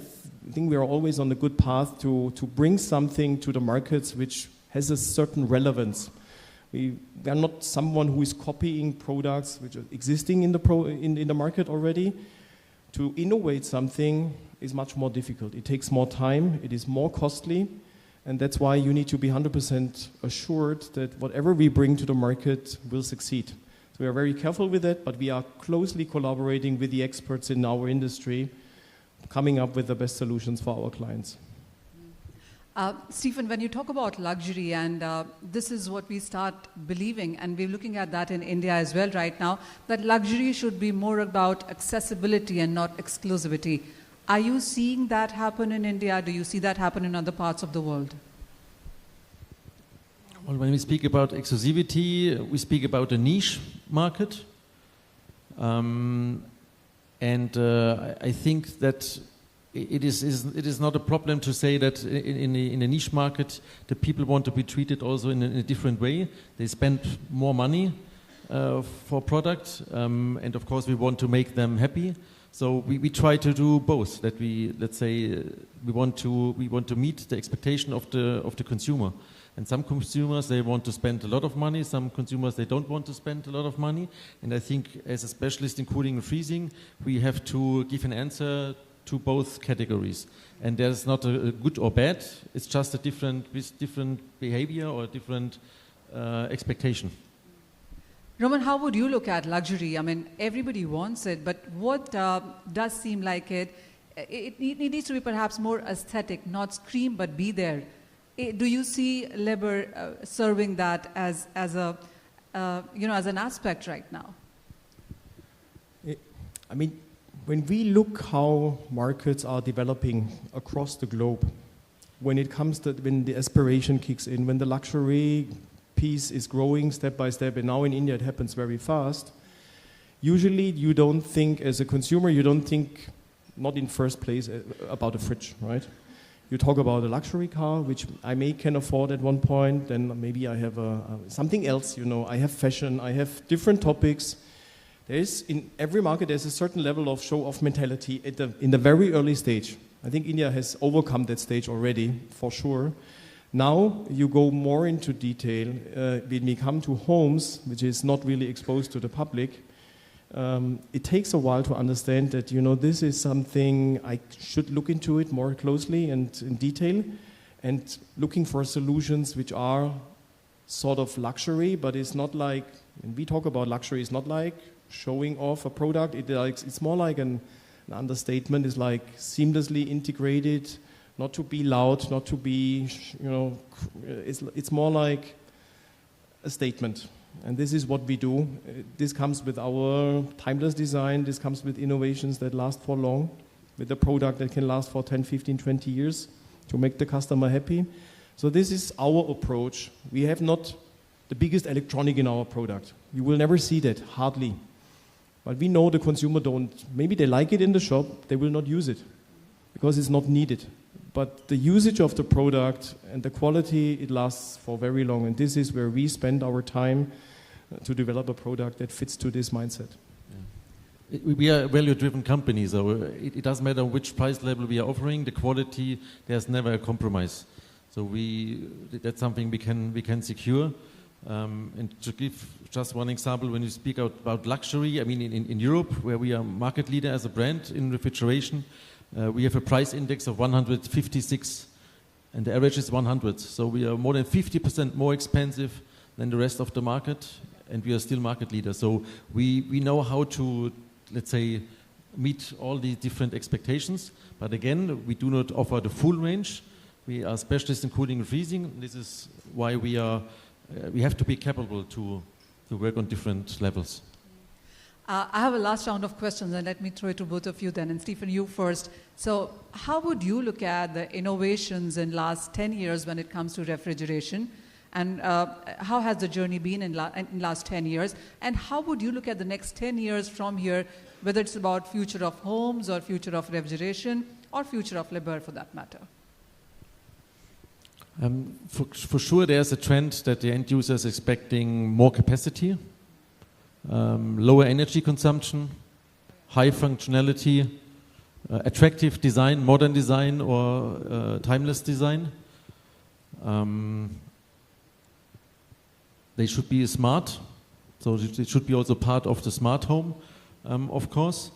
think we are always on a good path to bring something to the markets which has a certain relevance. We are not someone who is copying products which are existing in the market already. To innovate something is much more difficult. It takes more time, it is more costly, and that's why you need to be 100% assured that whatever we bring to the market will succeed. So we are very careful with that, but we are closely collaborating with the experts in our industry, coming up with the best solutions for our clients. Stephen, when you talk about luxury, and this is what we start believing, and we're looking at that in India as well right now, that luxury should be more about accessibility and not exclusivity. Are you seeing that happen in India? Do you see that happen in other parts of the world? Well, when we speak about exclusivity, we speak about a niche market. I think that it is not a problem to say that in a niche market, the people want to be treated also in a different way. They spend more money for product, and of course we want to make them happy. So we try to do both. That we want to meet the expectation of the consumer. And some consumers, they want to spend a lot of money. Some consumers, they don't want to spend a lot of money. And I think as a specialist in cooling and freezing, we have to give an answer to both categories. And there's not a good or bad. It's just a different behavior or a different expectation. Roman, how would you look at luxury? I mean, everybody wants it, but what does seem like it needs to be perhaps more aesthetic, not scream, but be there. Do you see Liebherr serving that as an aspect right now? I mean, when we look how markets are developing across the globe, when it comes to when the aspiration kicks in, when the luxury piece is growing step by step, and now in India it happens very fast, usually you don't think, as a consumer, you don't think, not in first place, about a fridge, right? You talk about a luxury car, which I can afford at one point, then maybe I have something else, I have fashion, I have different topics. In every market, there's a certain level of show-off mentality in the very early stage. I think India has overcome that stage already, for sure. Now you go more into detail. When we come to homes, which is not really exposed to the public, it takes a while to understand that, this is something I should look into it more closely and in detail, and looking for solutions which are sort of luxury, but it's not like, when we talk about luxury, it's not like showing off a product. It's more like an understatement. It's like seamlessly integrated, not to be loud, not to be, it's more like a statement. And this is what we do. This comes with our timeless design. This comes with innovations that last for long, with a product that can last for 10, 15, 20 years to make the customer happy. So this is our approach. We have not the biggest electronic in our product. You will never see that, hardly. But we know the consumer maybe they like it in the shop, they will not use it because it's not needed. But the usage of the product and the quality, it lasts for very long. And this is where we spend our time to develop a product that fits to this mindset. Yeah. We are a value-driven company, so it doesn't matter which price level we are offering. The quality, there's never a compromise. So that's something we can secure. And to give just one example, when you speak about luxury, I mean in Europe, where we are market leader as a brand in refrigeration, we have a price index of 156, and the average is 100. So we are more than 50% more expensive than the rest of the market. and we are still market leader. So we know how to, let's say, meet all the different expectations. But again, we do not offer the full range. We are specialists in cooling and freezing. This is why we have to be capable to work on different levels. I have a last round of questions, and let me throw it to both of you then. And Stephen, you first. So how would you look at the innovations in last 10 years when it comes to refrigeration? And how has the journey been in last 10 years? And how would you look at the next 10 years from here, whether it's about future of homes or future of refrigeration or future of Liebherr for that matter? For sure, there's a trend that the end user is expecting more capacity, lower energy consumption, high functionality, attractive design, modern design, or timeless design. They should be smart, so it should be also part of the smart home, of course.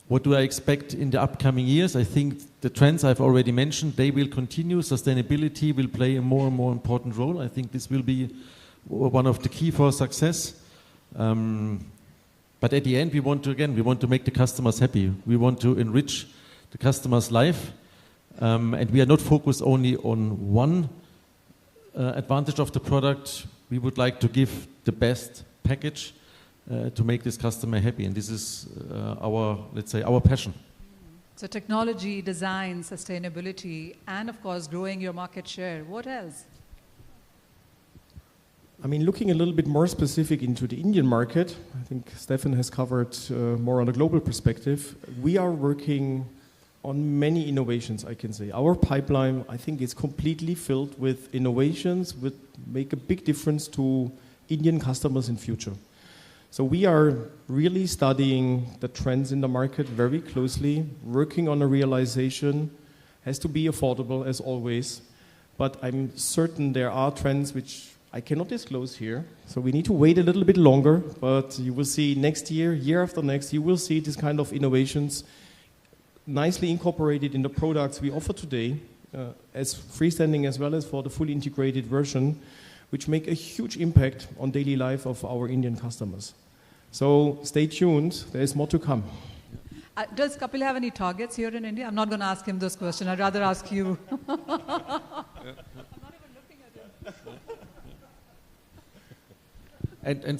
What do I expect in the upcoming years? I think the trends I've already mentioned, they will continue. Sustainability will play a more and more important role. I think this will be one of the key for success. But at the end, we want to make the customers happy. We want to enrich the customer's life. And we are not focused only on one advantage of the product. We would like to give the best package to make this customer happy, and this is our passion. So technology, design, sustainability, and of course growing your market share. What else? I mean, looking a little bit more specific into the Indian market, I think Stefan has covered more on a global perspective. We are working on many innovations, I can say. Our pipeline, I think, is completely filled with innovations which make a big difference to Indian customers in future. So we are really studying the trends in the market very closely, working on a realization. Has to be affordable as always, but I'm certain there are trends which I cannot disclose here. So we need to wait a little bit longer, but you will see next year, year after next, you will see this kind of innovations nicely incorporated in the products we offer today, as freestanding as well as for the fully integrated version, which make a huge impact on daily life of our Indian customers. So stay tuned, there is more to come. Does Kapil have any targets here in India? I'm not going to ask him this question, I'd rather ask you. I'm not even looking at him. And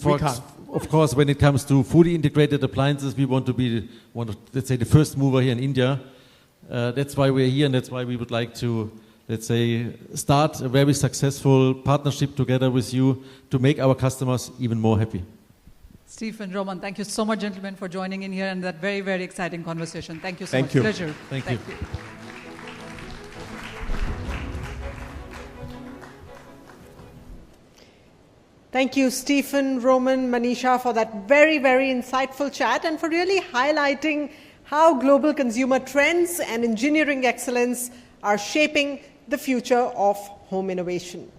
of course, when it comes to fully integrated appliances, we want to be the first mover here in India. That's why we're here, and that's why we would like to, start a very successful partnership together with you to make our customers even more happy. Stephen, Roman, thank you so much, gentlemen, for joining in here and that very, very exciting conversation. Thank you so much. Pleasure. Thank you. Thank you, Stephen, Roman, Manisha, for that very, very insightful chat and for really highlighting how global consumer trends and engineering excellence are shaping the future of home innovation.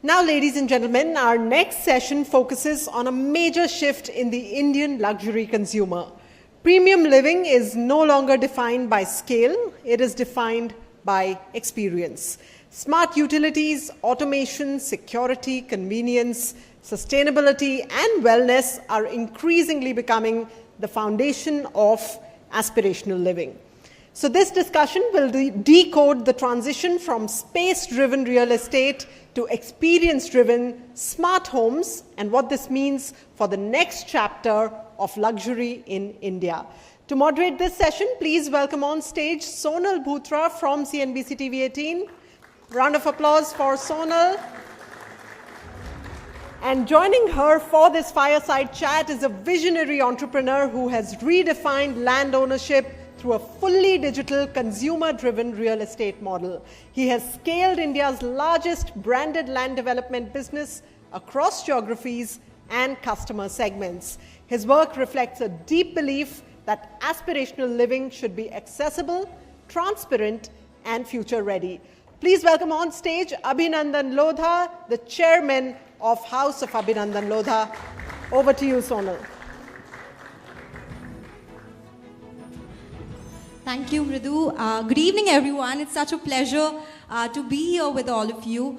Now, ladies and gentlemen, our next session focuses on a major shift in the Indian luxury consumer. Premium living is no longer defined by scale, it is defined by experience. Smart utilities, automation, security, convenience, sustainability, and wellness are increasingly becoming the foundation of aspirational living. So this discussion will decode the transition from space-driven real estate to experience-driven smart homes and what this means for the next chapter of luxury in India. To moderate this session, please welcome on stage Sonal Bhutra from CNBC-TV18. Round of applause for Sonal. And joining her for this fireside chat is a visionary entrepreneur who has redefined land ownership through a fully digital, consumer-driven real estate model. He has scaled India's largest branded land development business across geographies and customer segments. His work reflects a deep belief that aspirational living should be accessible, transparent, and future-ready. Please welcome on stage Abhinandan Lodha, the chairman of House of Abhinandan Lodha. Over to you, Sonal. Thank you, Mridu. Good evening, everyone. It's such a pleasure to be here with all of you.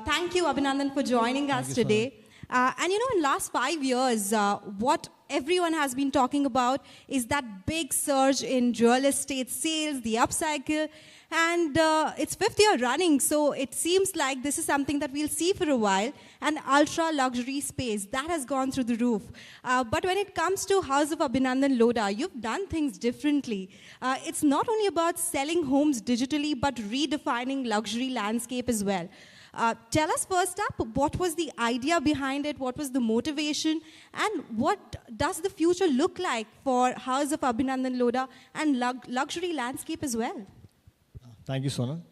Thank you, Abhinandan, for joining us today. And you know, in last 5 years, what everyone has been talking about is that big surge in real estate sales, the upcycle, and it's 5th year running, so it seems like this is something that we'll see for a while, an ultra-luxury space that has gone through the roof. But when it comes to House of Abhinandan Lodha, you've done things differently. It's not only about selling homes digitally, but redefining luxury landscape as well. Tell us first up, what was the idea behind it, what was the motivation, and what does the future look like for House of Abhinandan Lodha and luxury landscape as well? Thank you, Sonal.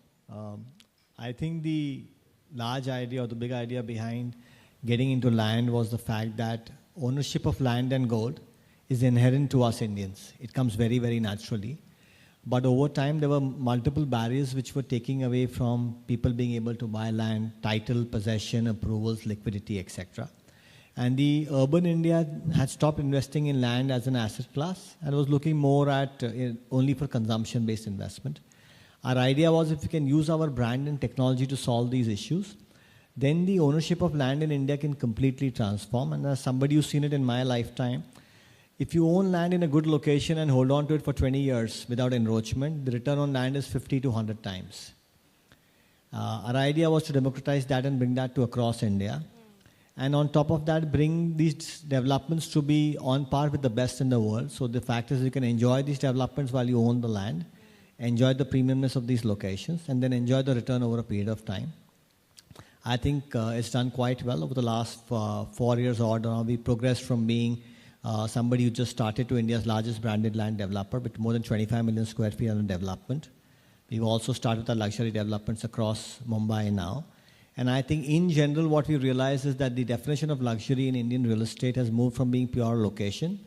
I think the large idea or the big idea behind getting into land was the fact that ownership of land and gold is inherent to us Indians. It comes very, very naturally. But over time, there were multiple barriers which were taking away from people being able to buy land, title, possession, approvals, liquidity, etc. And the urban India had stopped investing in land as an asset class and was looking more at only for consumption-based investment. Our idea was if we can use our brand and technology to solve these issues, then the ownership of land in India can completely transform. And as somebody who's seen it in my lifetime, if you own land in a good location and hold on to it for 20 years without encroachment, the return on land is 50 to 100 times. Our idea was to democratize that and bring that to across India. And on top of that, bring these developments to be on par with the best in the world. So the fact is you can enjoy these developments while you own the land, enjoy the premiumness of these locations, and then enjoy the return over a period of time. I think it's done quite well over the last 4 years or now. We progressed from being somebody who just started to India's largest branded land developer with more than 25 million square feet under development. We've also started our luxury developments across Mumbai now. And I think in general what we realize is that the definition of luxury in Indian real estate has moved from being pure location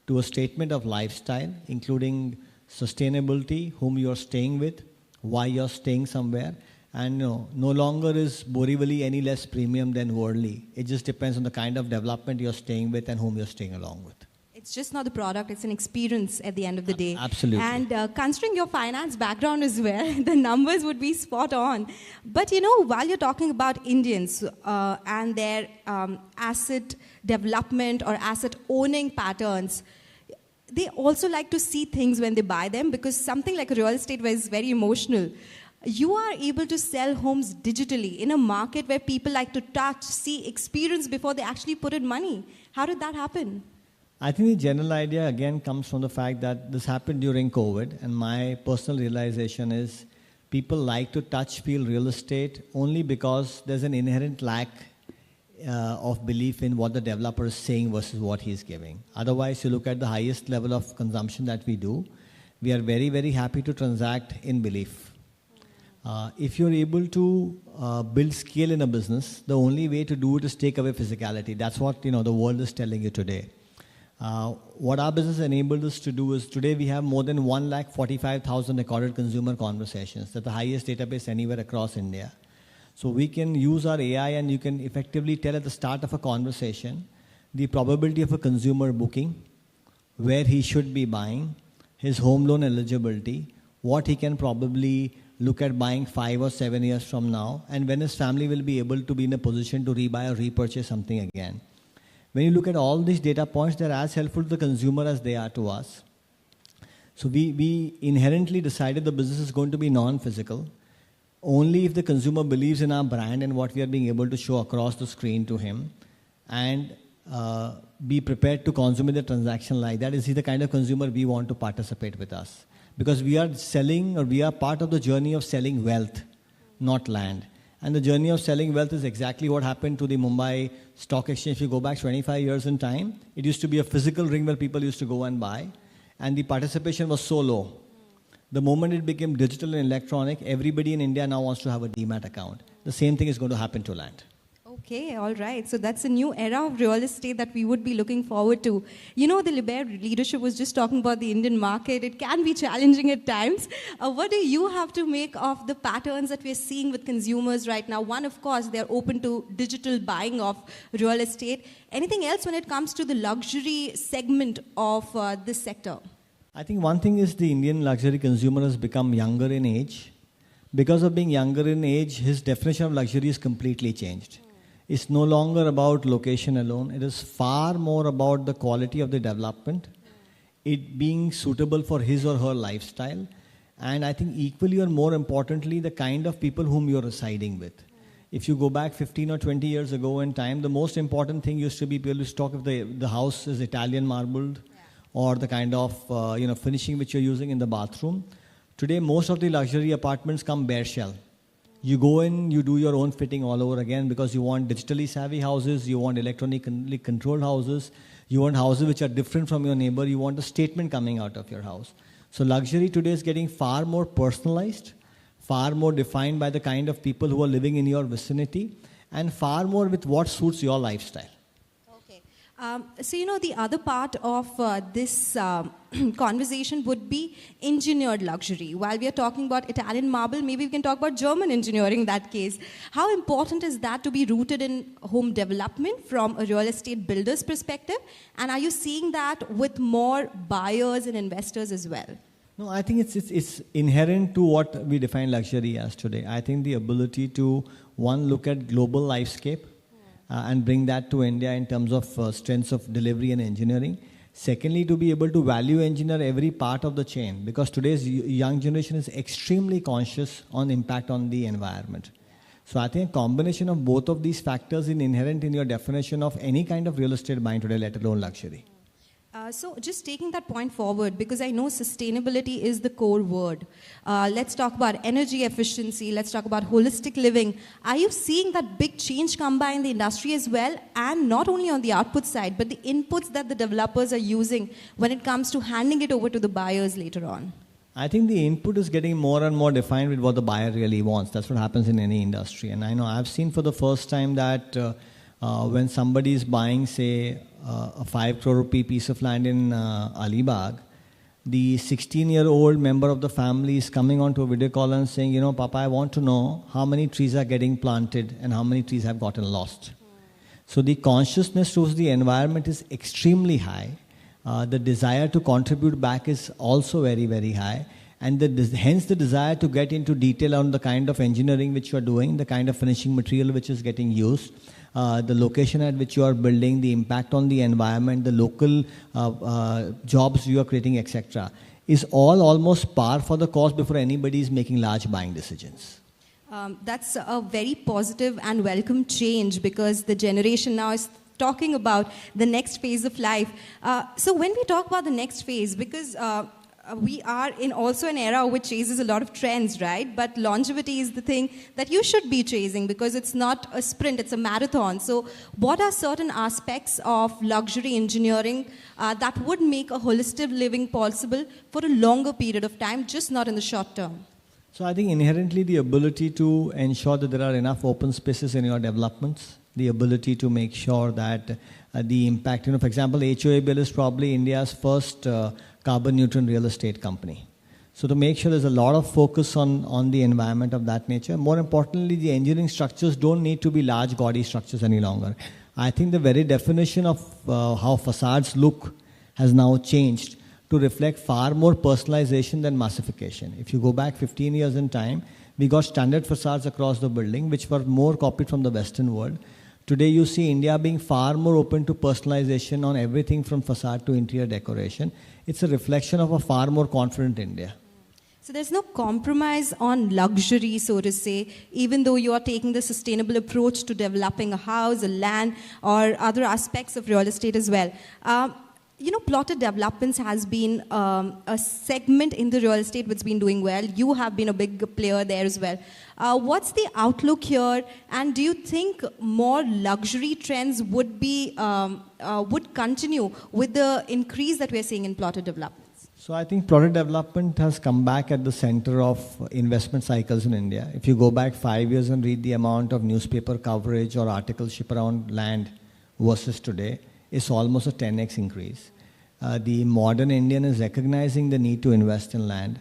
to a statement of lifestyle, including sustainability, whom you're staying with, why you're staying somewhere, and no longer is Borivali any less premium than Worli. It just depends on the kind of development you're staying with and whom you're staying along with. It's just not the product, it's an experience at the end of the day. Absolutely. And considering your finance background as well, the numbers would be spot on. But you know, while you're talking about Indians and their asset development or asset owning patterns, they also like to see things when they buy them, because something like real estate is very emotional. You are able to sell homes digitally in a market where people like to touch, see, experience before they actually put in money. How did that happen? I think the general idea again comes from the fact that this happened during COVID, and my personal realization is people like to touch, feel real estate only because there's an inherent lack of belief in what the developer is saying versus what he's giving. Otherwise, you look at the highest level of consumption that we do, we are very, very happy to transact in belief. If you're able to build scale in a business, the only way to do it is take away physicality. That's what the world is telling you today. What our business enabled us to do is today we have more than 145,000 recorded consumer conversations. That's the highest database anywhere across India. So we can use our AI and you can effectively tell at the start of a conversation the probability of a consumer booking, where he should be buying, his home loan eligibility, what he can probably look at buying 5 or 7 years from now, and when his family will be able to be in a position to rebuy or repurchase something again. When you look at all these data points, they're as helpful to the consumer as they are to us. So we inherently decided the business is going to be non-physical. Only if the consumer believes in our brand and what we are being able to show across the screen to him, and be prepared to consummate the transaction like that, is he the kind of consumer we want to participate with us. Because we are selling, or we are part of the journey of selling wealth, not land. And the journey of selling wealth is exactly what happened to the Mumbai Stock Exchange. If you go back 25 years in time, it used to be a physical ring where people used to go and buy, and the participation was so low. The moment it became digital and electronic, everybody in India now wants to have a demat account. The same thing is going to happen to land. Okay, all right. So that's a new era of real estate that we would be looking forward to. You know, the Liebherr leadership was just talking about the Indian market. It can be challenging at times. What do you have to make of the patterns that we're seeing with consumers right now? One, of course, they're open to digital buying of real estate. Anything else when it comes to the luxury segment of this sector? I think one thing is the Indian luxury consumer has become younger in age, because of being younger in age, his definition of luxury is completely changed. It's no longer about location alone. It is far more about the quality of the development, it being suitable for his or her lifestyle, and I think equally or more importantly, the kind of people whom you're residing with. If you go back 15 or 20 years ago in time, the most important thing used to be people used to talk if the house is Italian marbled or the kind of finishing which you're using in the bathroom. Today, most of the luxury apartments come bare shell. You go in, you do your own fitting all over again because you want digitally savvy houses, you want electronically controlled houses, you want houses which are different from your neighbor, you want a statement coming out of your house. So luxury today is getting far more personalized, far more defined by the kind of people who are living in your vicinity, and far more with what suits your lifestyle. Okay. So, the other part of this conversation would be engineered luxury. While we are talking about Italian marble, maybe we can talk about German engineering in that case. How important is that to be rooted in home development from a real estate builder's perspective? And are you seeing that with more buyers and investors as well? No, I think it's inherent to what we define luxury as today. I think the ability to, one, look at global lifescape and bring that to India in terms of strengths of delivery and engineering. Secondly, to be able to value engineer every part of the chain, because today's young generation is extremely conscious on impact on the environment. So I think a combination of both of these factors is inherent in your definition of any kind of real estate buying today, let alone luxury. So just taking that point forward, because I know sustainability is the core word. Let's talk about energy efficiency. Let's talk about holistic living. Are you seeing that big change come by in the industry as well? And not only on the output side, but the inputs that the developers are using when it comes to handing it over to the buyers later on? I think the input is getting more and more defined with what the buyer really wants. That's what happens in any industry. And I know I've seen for the first time that when somebody is buying, say, a 5 crore rupee piece of land in Alibag, the 16-year-old member of the family is coming onto a video call and saying, Papa, I want to know how many trees are getting planted and how many trees have gotten lost. So the consciousness towards the environment is extremely high. The desire to contribute back is also very, very high. And hence the desire to get into detail on the kind of engineering which you are doing, the kind of finishing material which is getting used, the location at which you are building, the impact on the environment, the local jobs you are creating, etc., is all almost par for the course before anybody is making large buying decisions. That's a very positive and welcome change, because the generation now is talking about the next phase of life. So when we talk about the next phase, because we are in also an era which chases a lot of trends, right? But longevity is the thing that you should be chasing, because it's not a sprint, it's a marathon. So what are certain aspects of luxury engineering that would make a holistic living possible for a longer period of time, just not in the short term? So I think inherently the ability to ensure that there are enough open spaces in your developments, the ability to make sure that the impact, for example, HOABL is probably India's first carbon neutral real estate company. So to make sure there's a lot of focus on the environment of that nature. More importantly, the engineering structures don't need to be large, gaudy structures any longer. I think the very definition of how facades look has now changed to reflect far more personalization than massification. If you go back 15 years in time, we got standard facades across the building, which were more copied from the Western world. Today you see India being far more open to personalization on everything from facade to interior decoration. It's a reflection of a far more confident India. So there's no compromise on luxury, so to say, even though you are taking the sustainable approach to developing a house, a land, or other aspects of real estate as well. Plotted developments has been a segment in the real estate which has been doing well. You have been a big player there as well. What's the outlook here? And do you think more luxury trends would continue with the increase that we're seeing in plotted developments? So I think plotted development has come back at the center of investment cycles in India. If you go back 5 years and read the amount of newspaper coverage or articleship around land versus today, it's almost a 10x increase. The modern Indian is recognizing the need to invest in land.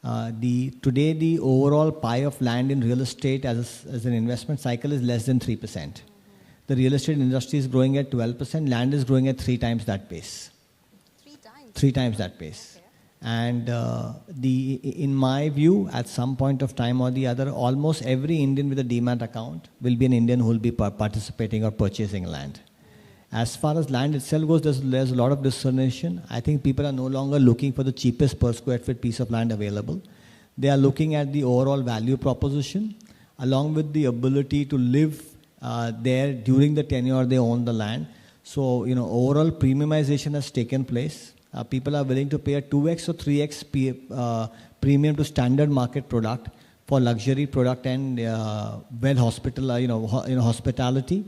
Today, the overall pie of land in real estate as an investment cycle is less than 3%. The real estate industry is growing at 12%. Land is growing at 3 times that pace. 3 times? 3 times that pace. Okay. And in my view, at some point of time or the other, almost every Indian with a demat account will be an Indian who will be participating or purchasing land. As far as land itself goes, there's a lot of discernment. I think people are no longer looking for the cheapest per square foot piece of land available. They are looking at the overall value proposition, along with the ability to live there during the tenure they own the land. So, overall premiumization has taken place. People are willing to pay a 2x or 3x premium to standard market product for luxury product and hospitality.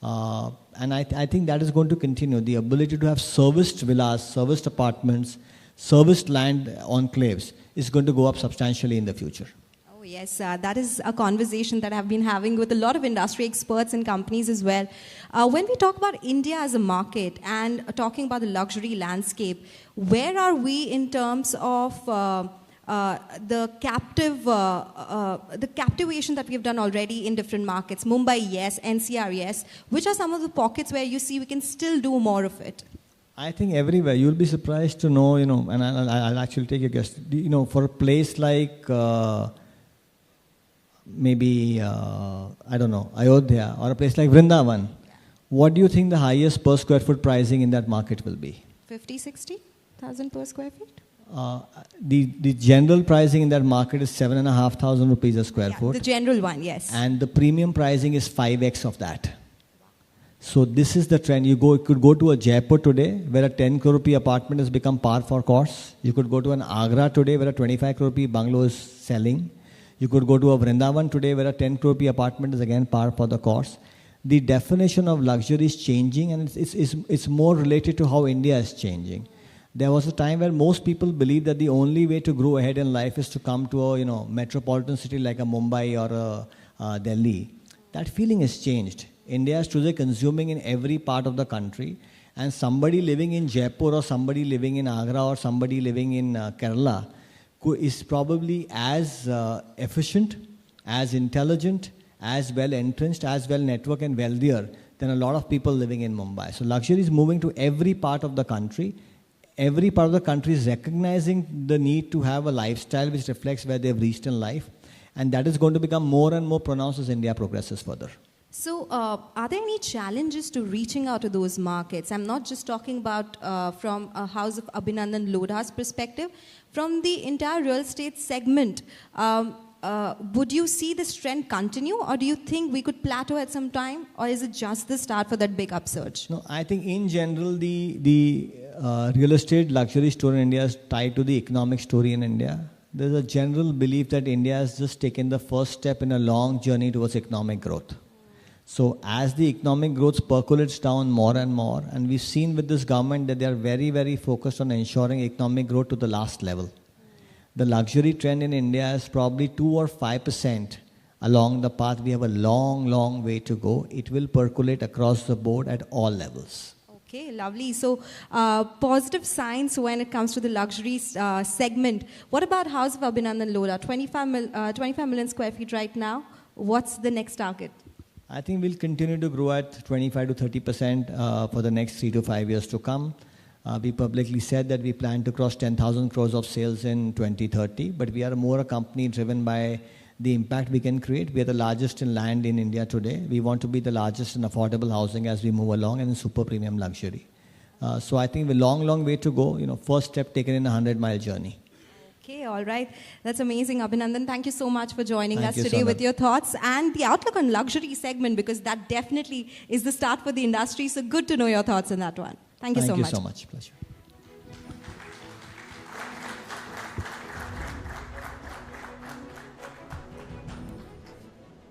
And I think that is going to continue. The ability to have serviced villas, serviced apartments, serviced land enclaves is going to go up substantially in the future. Oh yes, that is a conversation that I've been having with a lot of industry experts and companies as well. When we talk about India as a market and talking about the luxury landscape, where are we in terms of the captivation that we've done already in different markets? Mumbai, yes. NCR, yes. Which are some of the pockets where you see we can still do more of it? I think everywhere. You'll be surprised to know, and I'll actually take a guess. For a place like maybe, Ayodhya, or a place like Vrindavan, what do you think the highest per square foot pricing in that market will be? 50, 60,000 per square feet? The general pricing in that market is 7,500 rupees a square foot. The general one, yes. And the premium pricing is 5x of that. So this is the trend. You could go to a Jaipur today where a 10 crore rupee apartment has become par for course. You could go to an Agra today where a 25 crore rupee bungalow is selling. You could go to a Vrindavan today where a 10 crore rupee apartment is again par for the course. The definition of luxury is changing, and it's more related to how India is changing. There was a time where most people believed that the only way to grow ahead in life is to come to a metropolitan city like a Mumbai or a Delhi. That feeling has changed. India is today consuming in every part of the country, and somebody living in Jaipur or somebody living in Agra or somebody living in Kerala is probably as efficient, as intelligent, as well entrenched, as well networked and wealthier than a lot of people living in Mumbai. So luxury is moving to every part of the country. Every part of the country is recognizing the need to have a lifestyle which reflects where they've reached in life, and that is going to become more and more pronounced as India progresses further. So are there any challenges to reaching out to those markets? I'm not just talking about from a House of Abhinandan Lodha's perspective. From the entire real estate segment, would you see this trend continue, or do you think we could plateau at some time, or is it just the start for that big upsurge? No, I think in general the real estate luxury story in India is tied to the economic story in India. There's a general belief that India has just taken the first step in a long journey towards economic growth. So as the economic growth percolates down more and more, and we've seen with this government that they are very, very focused on ensuring economic growth to the last level. The luxury trend in India is probably 2 or 5% along the path. We have a long, long way to go. It will percolate across the board at all levels. Okay, lovely. So positive signs when it comes to the luxury segment. What about House of Abhinandan Lodha? 25 million square feet right now. What's the next target? I think we'll continue to grow at 25 to 30% for the next 3 to 5 years to come. We publicly said that we plan to cross 10,000 crores of sales in 2030, but we are more a company driven by the impact we can create. We are the largest in land in India today. We want to be the largest in affordable housing as we move along, and in super premium luxury. So I think a long, long way to go. First step taken in a 100-mile journey. Okay, all right. That's amazing, Abhinandan. Thank you so much for joining us Thank you, today Sonal, with your thoughts and the outlook on luxury segment, because that definitely is the start for the industry. So good to know your thoughts on that one. Thank you so much. Thank you so much. Pleasure.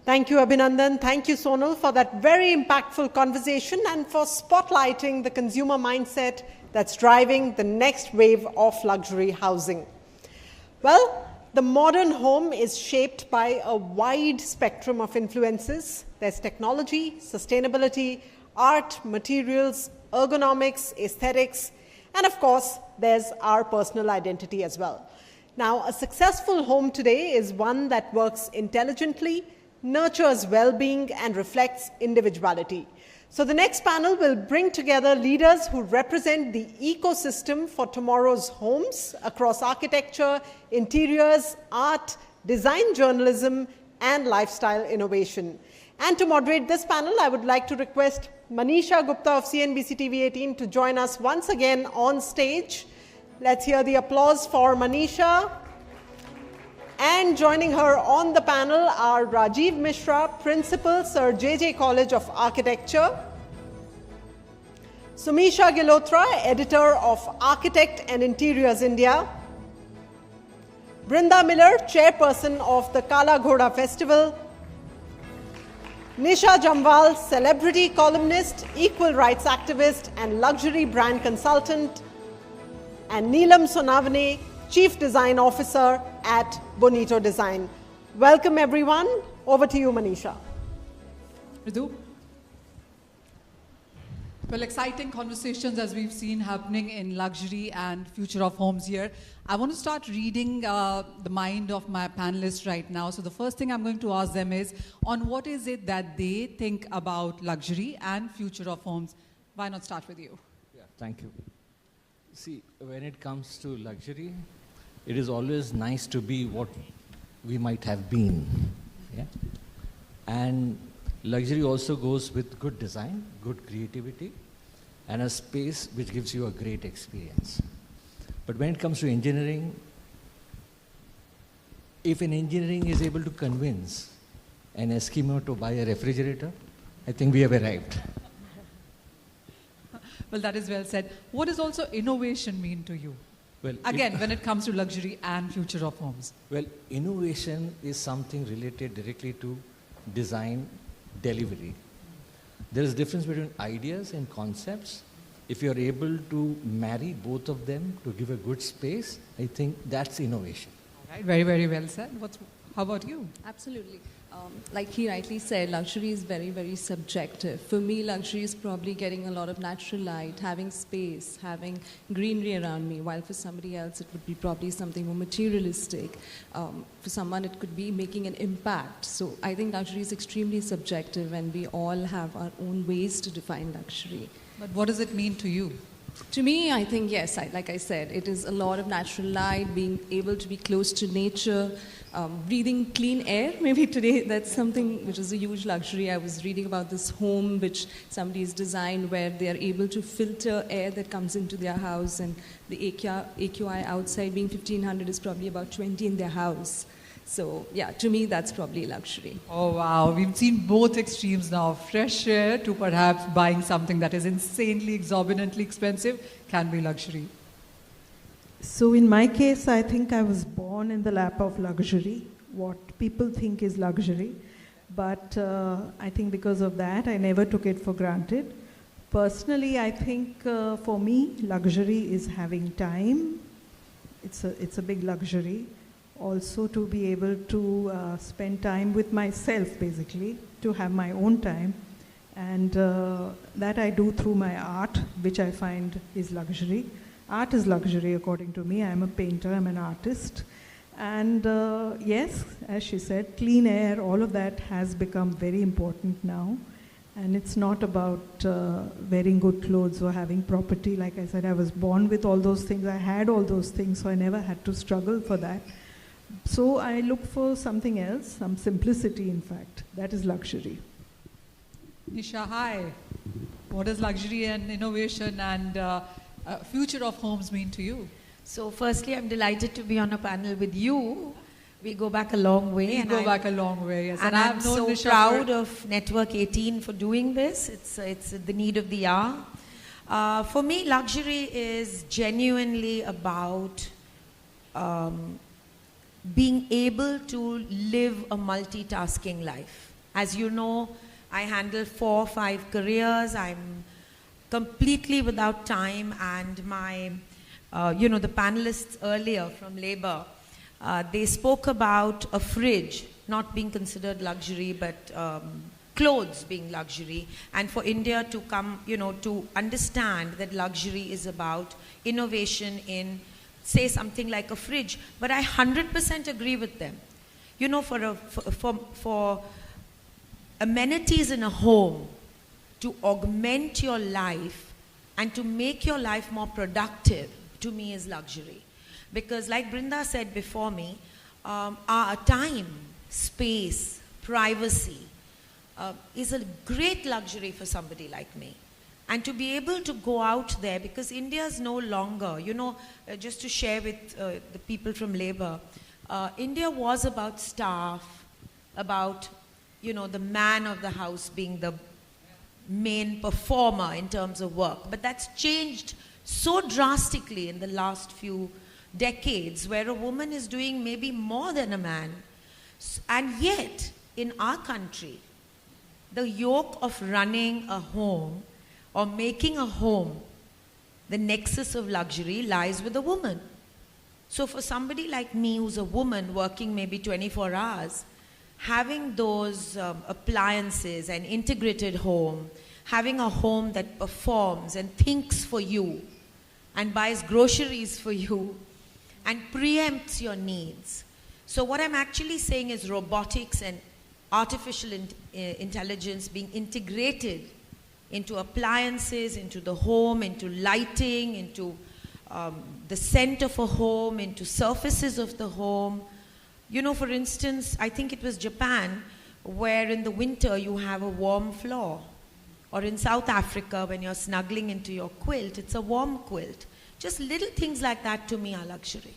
Thank you, Abhinandan. Thank you, Sonal, for that very impactful conversation and for spotlighting the consumer mindset that's driving the next wave of luxury housing. Well, the modern home is shaped by a wide spectrum of influences. There's technology, sustainability, art, materials, ergonomics, aesthetics, and of course, there's our personal identity as well. Now, a successful home today is one that works intelligently, nurtures well-being, and reflects individuality. So the next panel will bring together leaders who represent the ecosystem for tomorrow's homes across architecture, interiors, art, design journalism, and lifestyle innovation. And to moderate this panel, I would like to request Manisha Gupta of CNBC-TV18 to join us once again on stage. Let's hear the applause for Manisha. And joining her on the panel are Rajiv Mishra, Principal, Sir J.J. College of Architecture; Sumisha Gilotra, Editor of Architect and Interiors India; Brinda Miller, Chairperson of the Kala Ghoda Festival; Nisha Jamwal, Celebrity Columnist, Equal Rights Activist and Luxury Brand Consultant; and Neelam Sonavane, Chief Design Officer at Bonito Design. Welcome everyone. Over to you, Manisha. Ritu? Well, exciting conversations as we've seen happening in luxury and future of homes here. I want to start reading the mind of my panelists right now. So the first thing I'm going to ask them is, on what is it that they think about luxury and future of homes? Why not start with you? Yeah, thank you. See, when it comes to luxury, it is always nice to be what we might have been. Yeah? And luxury also goes with good design, good creativity, and a space which gives you a great experience. But when it comes to engineering, if an engineering is able to convince an Eskimo to buy a refrigerator, I think we have arrived. Well, that is well said. What does also innovation mean to you? Well, Again, when it comes to luxury and future of homes. Well, innovation is something related directly to design delivery. There is a difference between ideas and concepts. If you're able to marry both of them to give a good space, I think that's innovation. Right, very, very well said. How about you? Absolutely. Like he rightly said, luxury is very, very subjective. For me, luxury is probably getting a lot of natural light, having space, having greenery around me, while for somebody else it would be probably something more materialistic. For someone it could be making an impact. So I think luxury is extremely subjective, and we all have our own ways to define luxury. But what does it mean to you? To me, I think, yes, like I said, it is a lot of natural light, being able to be close to nature, breathing clean air. Maybe today that's something which is a huge luxury. I was reading about this home which somebody has designed where they are able to filter air that comes into their house, and the AQI outside being 1500 is probably about 20 in their house. So yeah, to me that's probably luxury. Oh wow, we've seen both extremes now. Fresh air to perhaps buying something that is insanely, exorbitantly expensive can be luxury. So in my case, I think I was born in the lap of luxury, what people think is luxury. But I think because of that, I never took it for granted. Personally, I think for me, luxury is having time. It's a big luxury. Also to be able to spend time with myself, basically, to have my own time. And that I do through my art, which I find is luxury. Art is luxury, according to me. I'm a painter, I'm an artist. And yes, as she said, clean air, all of that has become very important now. And it's not about wearing good clothes or having property. Like I said, I was born with all those things. I had all those things, so I never had to struggle for that. So I look for something else, some simplicity, in fact. That is luxury. Nisha, hi. What does luxury and innovation and future of homes mean to you? So firstly, I'm delighted to be on a panel with you. We go back a long way. We go back a long way, yes. And I'm so proud of Network 18 for doing this. It's the need of the hour. For me, luxury is genuinely about being able to live a multitasking life. As you know, I handle 4 or 5 careers. I'm completely without time, and my, the panelists earlier from Labour, they spoke about a fridge not being considered luxury, but clothes being luxury. And for India to come, to understand that luxury is about innovation in, say, something like a fridge. But I 100% agree with them. For amenities in a home to augment your life and to make your life more productive, to me is luxury. Because like Brinda said before me, our time, space, privacy is a great luxury for somebody like me. And to be able to go out there, because India is no longer, just to share with the people from labor, India was about staff, about, the man of the house being the main performer in terms of work. But that's changed so drastically in the last few decades, where a woman is doing maybe more than a man. And yet, in our country, the yoke of running a home or making a home, the nexus of luxury lies with a woman. So for somebody like me who's a woman working maybe 24 hours, having those appliances, an integrated home, having a home that performs and thinks for you and buys groceries for you and preempts your needs. So what I'm actually saying is robotics and artificial intelligence being integrated into appliances, into the home, into lighting, into the scent of a home, into surfaces of the home. For instance, I think it was Japan, where in the winter you have a warm floor. Or in South Africa, when you're snuggling into your quilt, it's a warm quilt. Just little things like that to me are luxury.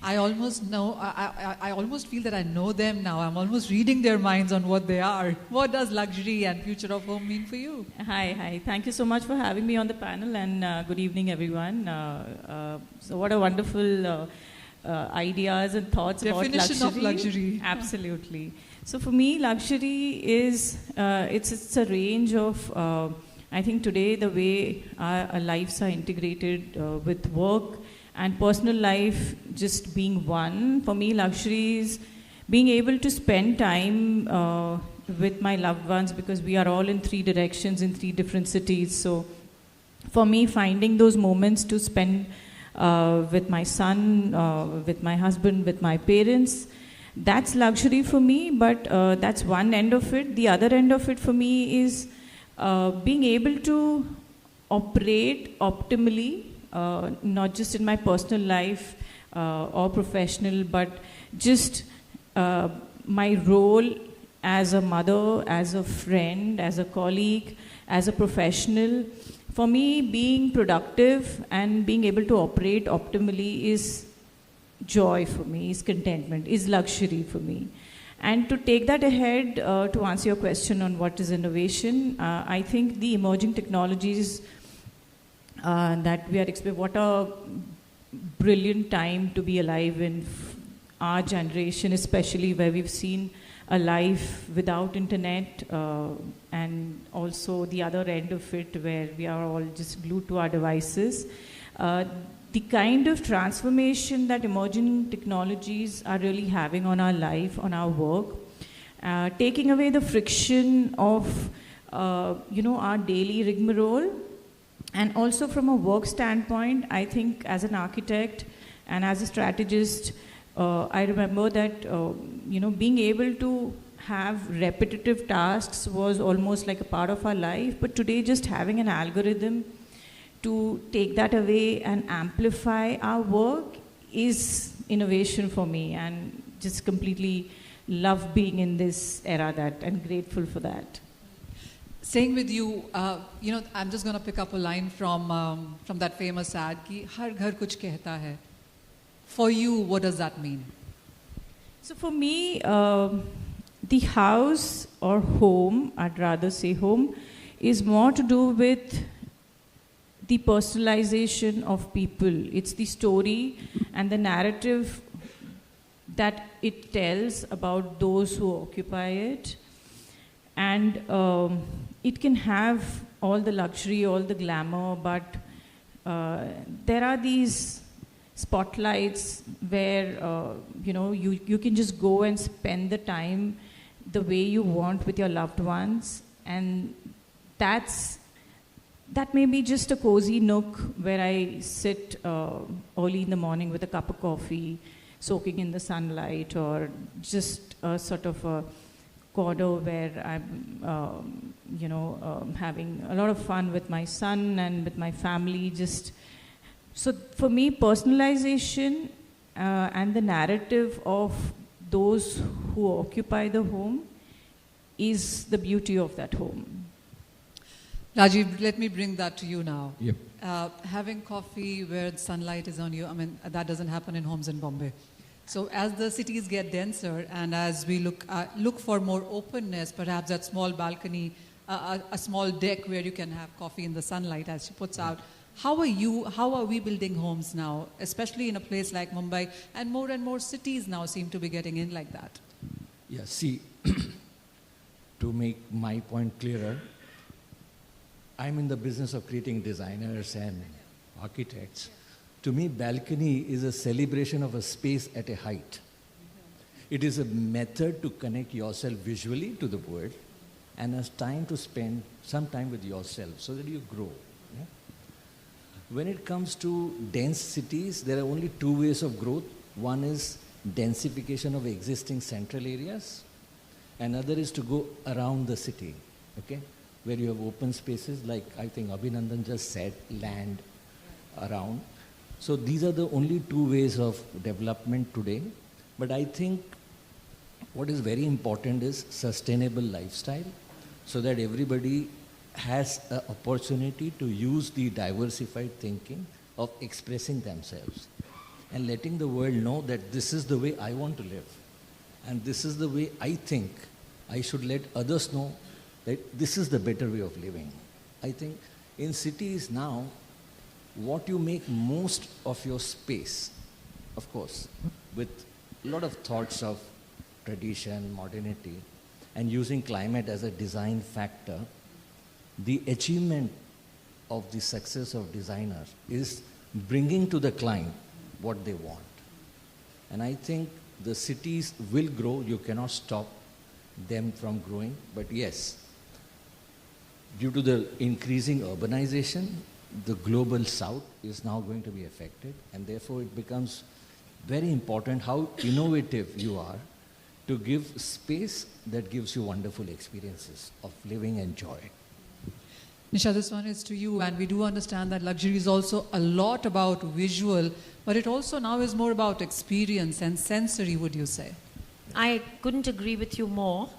I almost know, I almost feel that I know them now. I'm almost reading their minds on what they are. What does luxury and future of home mean for you? Hi. Thank you so much for having me on the panel, and good evening, everyone. So what a wonderful ideas and thoughts Definition about luxury. of luxury. Absolutely. So for me, luxury is, it's a range of, I think today the way our lives are integrated with work and personal life just being one. For me, luxury is being able to spend time with my loved ones, because we are all in 3 directions in 3 different cities. So for me, finding those moments to spend with my son, with my husband, with my parents, that's luxury for me, but that's one end of it. The other end of it for me is being able to operate optimally, not just in my personal life or professional, but just my role as a mother, as a friend, as a colleague, as a professional. For me, being productive and being able to operate optimally is joy for me, is contentment, is luxury for me. And to take that ahead, to answer your question on what is innovation, I think the emerging technologies that we are experiencing, what a brilliant time to be alive in our generation, especially where we've seen a life without internet, and also the other end of it where we are all just glued to our devices. The kind of transformation that emerging technologies are really having on our life, on our work, taking away the friction of our daily rigmarole. And also from a work standpoint, I think as an architect and as a strategist, I remember that being able to have repetitive tasks was almost like a part of our life. But today, just having an algorithm to take that away and amplify our work is innovation for me, and just completely love being in this era and grateful for that. Staying with you, I'm just going to pick up a line from that famous ad, ki har ghar kuch kehta hai. For you, what does that mean? So for me, the house or home, I'd rather say home, is more to do with the personalization of people. It's the story and the narrative that it tells about those who occupy it. And it can have all the luxury, all the glamour, but there are these spotlights where you can just go and spend the time the way you want with your loved ones, and that may be just a cozy nook where I sit early in the morning with a cup of coffee, soaking in the sunlight, or just a sort of a corner where I'm, having a lot of fun with my son and with my family. So for me, personalization and the narrative of those who occupy the home is the beauty of that home. Rajiv, let me bring that to you now. Yep. Having coffee where the sunlight is on you, that doesn't happen in homes in Bombay. So as the cities get denser and as we look for more openness, perhaps that small balcony, a small deck where you can have coffee in the sunlight, as she puts out, how are we building homes now, especially in a place like Mumbai, and more cities now seem to be getting in like that? Yeah, see, to make my point clearer, I'm in the business of creating designers and architects. To me, balcony is a celebration of a space at a height. It is a method to connect yourself visually to the world and as time to spend some time with yourself so that you grow. Yeah? When it comes to dense cities, there are only two ways of growth. One is densification of existing central areas. Another is to go around the city, okay? Where you have open spaces like I think Abhinandan just said, land around. So these are the only two ways of development today. But I think what is very important is sustainable lifestyle so that everybody has an opportunity to use the diversified thinking of expressing themselves and letting the world know that this is the way I want to live and this is the way I think I should let others know that this is the better way of living. I think in cities now, what you make most of your space, of course, with a lot of thoughts of tradition, modernity, and using climate as a design factor, the achievement of the success of designers is bringing to the client what they want. And I think the cities will grow. You cannot stop them from growing. But yes, due to the increasing urbanization, the global south is now going to be affected, and therefore it becomes very important how innovative you are to give space that gives you wonderful experiences of living and joy. Nisha, this one is to you, and we do understand that luxury is also a lot about visual, but it also now is more about experience and sensory, would you say? I couldn't agree with you more.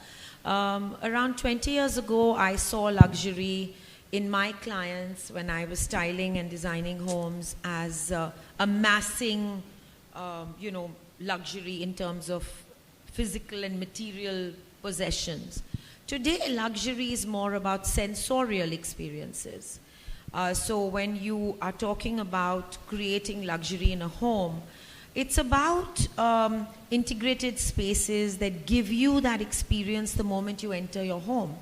Around 20 years ago, I saw luxury in my clients when I was styling and designing homes as amassing, luxury in terms of physical and material possessions. Today, luxury is more about sensorial experiences. So when you are talking about creating luxury in a home, it's about integrated spaces that give you that experience the moment you enter your home.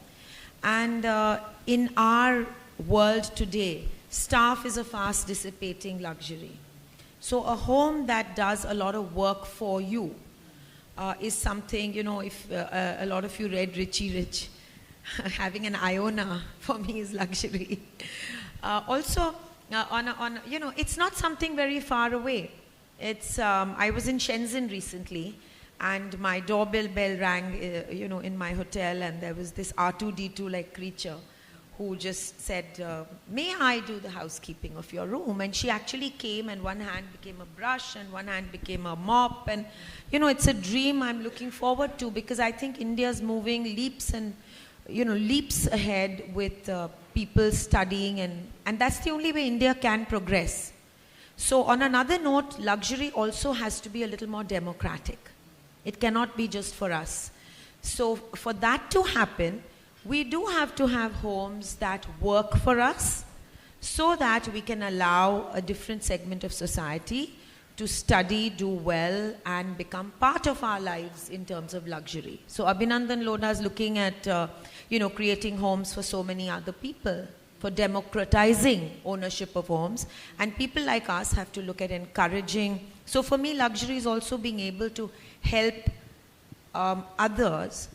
And in our world today, staff is a fast dissipating luxury. So a home that does a lot of work for you is something, if a lot of you read Richie Rich, having an Iona for me is luxury. Also, it's not something very far away. It's, I was in Shenzhen recently, and my doorbell bell rang, in my hotel, and there was this R2D2-like creature who just said, may I do the housekeeping of your room? And she actually came, and one hand became a brush, and one hand became a mop. And, it's a dream I'm looking forward to, because I think India's moving leaps ahead with people studying, and that's the only way India can progress. So on another note, luxury also has to be a little more democratic. It cannot be just for us. So for that to happen, we do have to have homes that work for us so that we can allow a different segment of society to study, do well, and become part of our lives in terms of luxury. So Abhinandan Lodha is looking at, creating homes for so many other people, for democratizing ownership of homes. And people like us have to look at encouraging. So for me, luxury is also being able to help others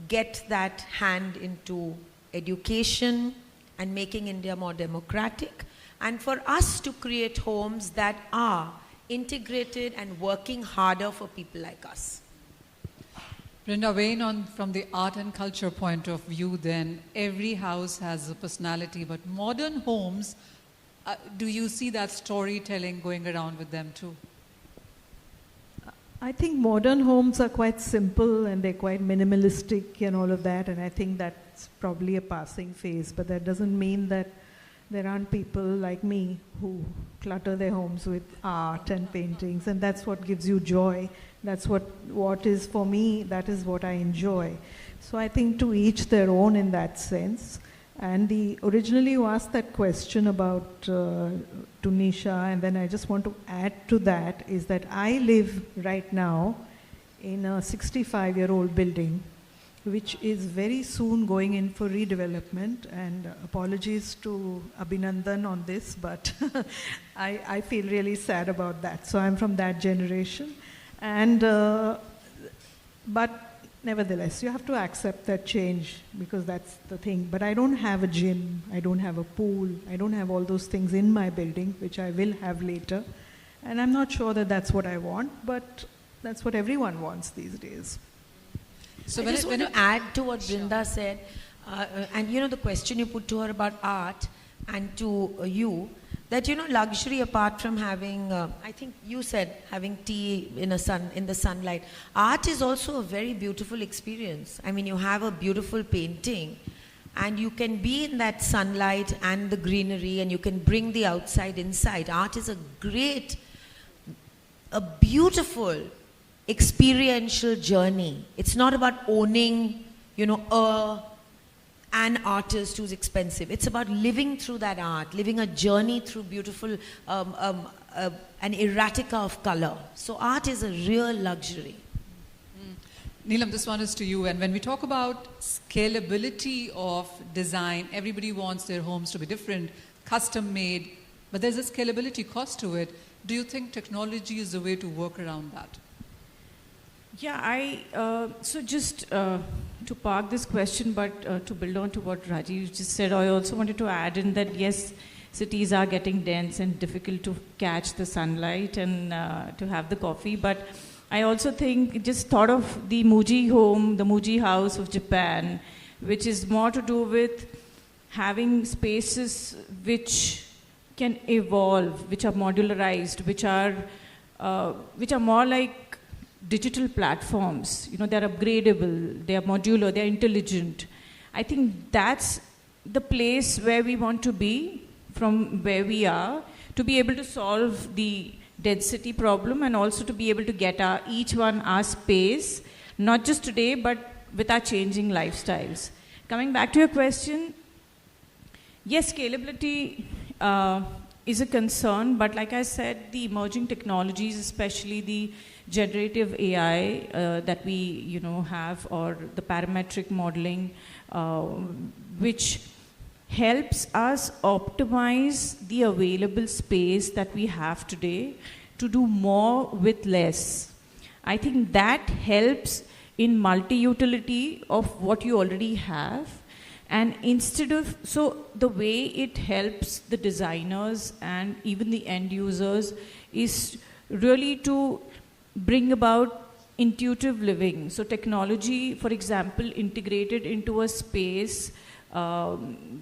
get that hand into education and making India more democratic. And for us to create homes that are integrated and working harder for people like us. Brenda, weighing on from the art and culture point of view, then every house has a personality, but modern homes, do you see that storytelling going around with them too? I think modern homes are quite simple and they're quite minimalistic and all of that, and I think that's probably a passing phase, but that doesn't mean that there aren't people like me who clutter their homes with art and paintings, and that's what gives you joy. That's what is for me, that is what I enjoy. So I think to each their own in that sense. And originally you asked that question about Tunisia, and then I just want to add to that is that I live right now in a 65-year-old building, which is very soon going in for redevelopment. And apologies to Abhinandan on this, but I feel really sad about that. So I'm from that generation. And, but nevertheless, you have to accept that change because that's the thing. But I don't have a gym, I don't have a pool, I don't have all those things in my building, which I will have later. And I'm not sure that that's what I want, but that's what everyone wants these days. So I just want to add to what Brinda said, and you know the question you put to her about art and to you, that you know luxury apart from having, I think you said having tea in the sunlight, art is also a very beautiful experience. I mean you have a beautiful painting and you can be in that sunlight and the greenery and you can bring the outside inside. Art is a beautiful experiential journey. It's not about owning, you know, an artist who's expensive. It's about living through that art, living a journey through beautiful, an erratica of color. So art is a real luxury. Neelam, this one is to you. And when we talk about scalability of design, everybody wants their homes to be different, custom made, but there's a scalability cost to it. Do you think technology is the way to work around that? Yeah, so just to park this question, but to build on to what Rajiv just said, I also wanted to add in that yes, cities are getting dense and difficult to catch the sunlight and to have the coffee, but I also think, just thought of the Muji home, the Muji house of Japan, which is more to do with having spaces which can evolve, which are modularized, which are more like digital platforms. You know, they're upgradable, they're modular, they're intelligent. I think that's the place where we want to be from where we are, to be able to solve the density problem and also to be able to get each one our space, not just today, but with our changing lifestyles. Coming back to your question, yes, scalability is a concern, but like I said, the emerging technologies, especially the generative AI that we have, or the parametric modeling, which helps us optimize the available space that we have today to do more with less. I think that helps in multi-utility of what you already have. And instead of, so the way it helps the designers and even the end users is really to bring about intuitive living. So technology, for example, integrated into a space,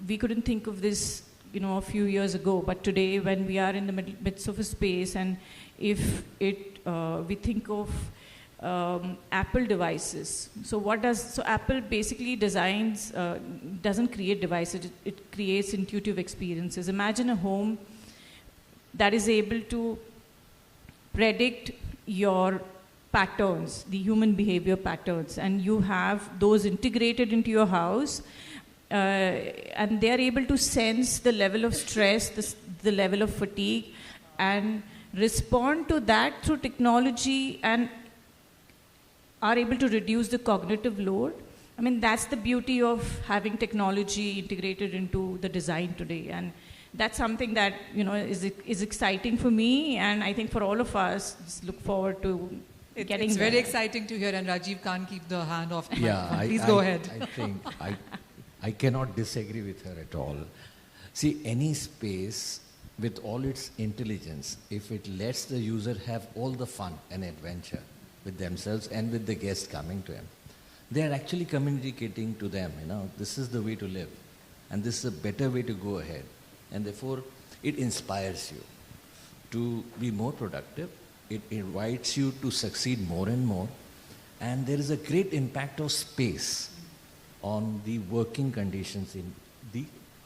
we couldn't think of this, a few years ago, but today when we are in the midst of a space, and if we think of Apple devices. So Apple basically designs, doesn't create devices, it creates intuitive experiences. Imagine a home that is able to predict your patterns, the human behavior patterns, and you have those integrated into your house, and they are able to sense the level of stress, the level of fatigue, and respond to that through technology, and are able to reduce the cognitive load. I mean, that's the beauty of having technology integrated into the design today. And that's something that, is exciting for me, and I think for all of us. Just look forward to getting It's there. very exciting to hear, and Rajiv can't keep the hand off the Yeah, microphone. Please go ahead. I think I cannot disagree with her at all. See, any space with all its intelligence, if it lets the user have all the fun and adventure with themselves and with the guest coming to him, they are actually communicating to them, this is the way to live, and this is a better way to go ahead. And therefore, it inspires you to be more productive. It invites you to succeed more and more. And there is a great impact of space on the working conditions in the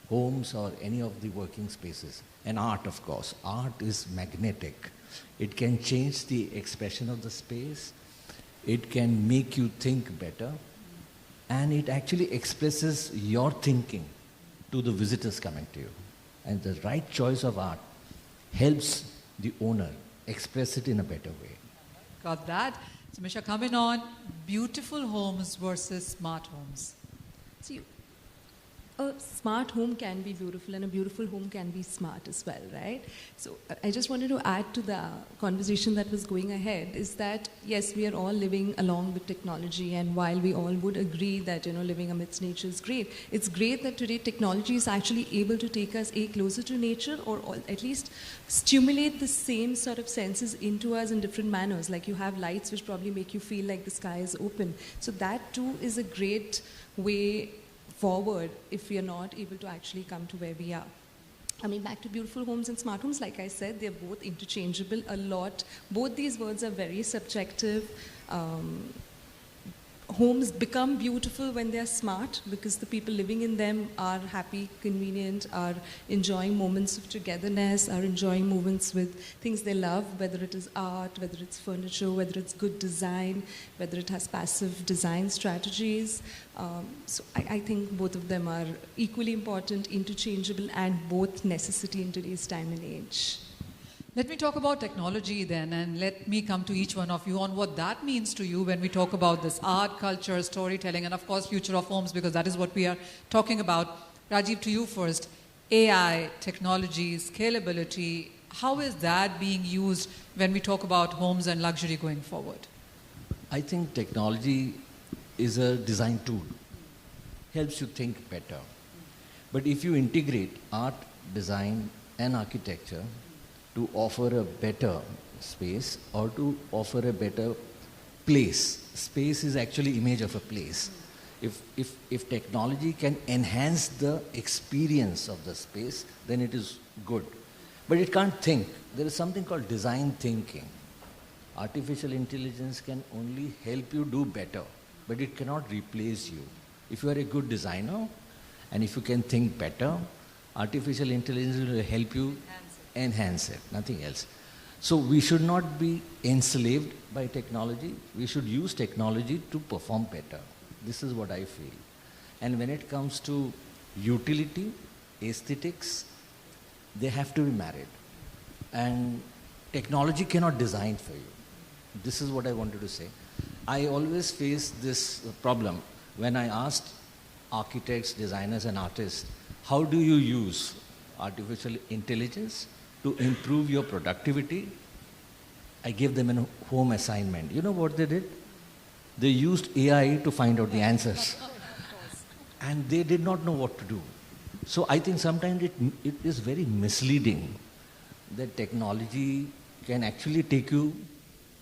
homes or any of the working spaces. And art, of course. Art is magnetic. It can change the expression of the space. It can make you think better. And it actually expresses your thinking to the visitors coming to you. And the right choice of art helps the owner express it in a better way. Got that. So, Misha, coming on, beautiful homes versus smart homes. See, a smart home can be beautiful and a beautiful home can be smart as well, right? So I just wanted to add to the conversation that was going ahead is that, yes, we are all living along with technology, and while we all would agree that, living amidst nature is great, it's great that today technology is actually able to take us closer to nature, or at least stimulate the same sort of senses into us in different manners. Like you have lights which probably make you feel like the sky is open. So that too is a great way forward if we are not able to actually come to where we are. Coming back to beautiful homes and smart homes, like I said, they're both interchangeable a lot. Both these words are very subjective. Homes become beautiful when they're smart because the people living in them are happy, convenient, are enjoying moments of togetherness, are enjoying moments with things they love, whether it is art, whether it's furniture, whether it's good design, whether it has passive design strategies. So I think both of them are equally important, interchangeable, and both necessity in today's time and age. Let me talk about technology then, and let me come to each one of you on what that means to you when we talk about this art, culture, storytelling, and of course future of homes, because that is what we are talking about. Rajiv, to you first. AI, technology, scalability, how is that being used when we talk about homes and luxury going forward? I think technology is a design tool. Helps you think better. But if you integrate art, design, and architecture to offer a better space or to offer a better place. Space is actually image of a place. If technology can enhance the experience of the space, then it is good. But it can't think. There is something called design thinking. Artificial intelligence can only help you do better, but it cannot replace you. If you are a good designer and if you can think better, artificial intelligence will help you enhance it, nothing else. So we should not be enslaved by technology. We should use technology to perform better. This is what I feel. And when it comes to utility, aesthetics, they have to be married. And technology cannot design for you. This is what I wanted to say. I always face this problem when I asked architects, designers, and artists, how do you use artificial intelligence to improve your productivity? I gave them a home assignment. You know what they did? They used AI to find out the answers. And they did not know what to do. So I think sometimes it is very misleading that technology can actually take you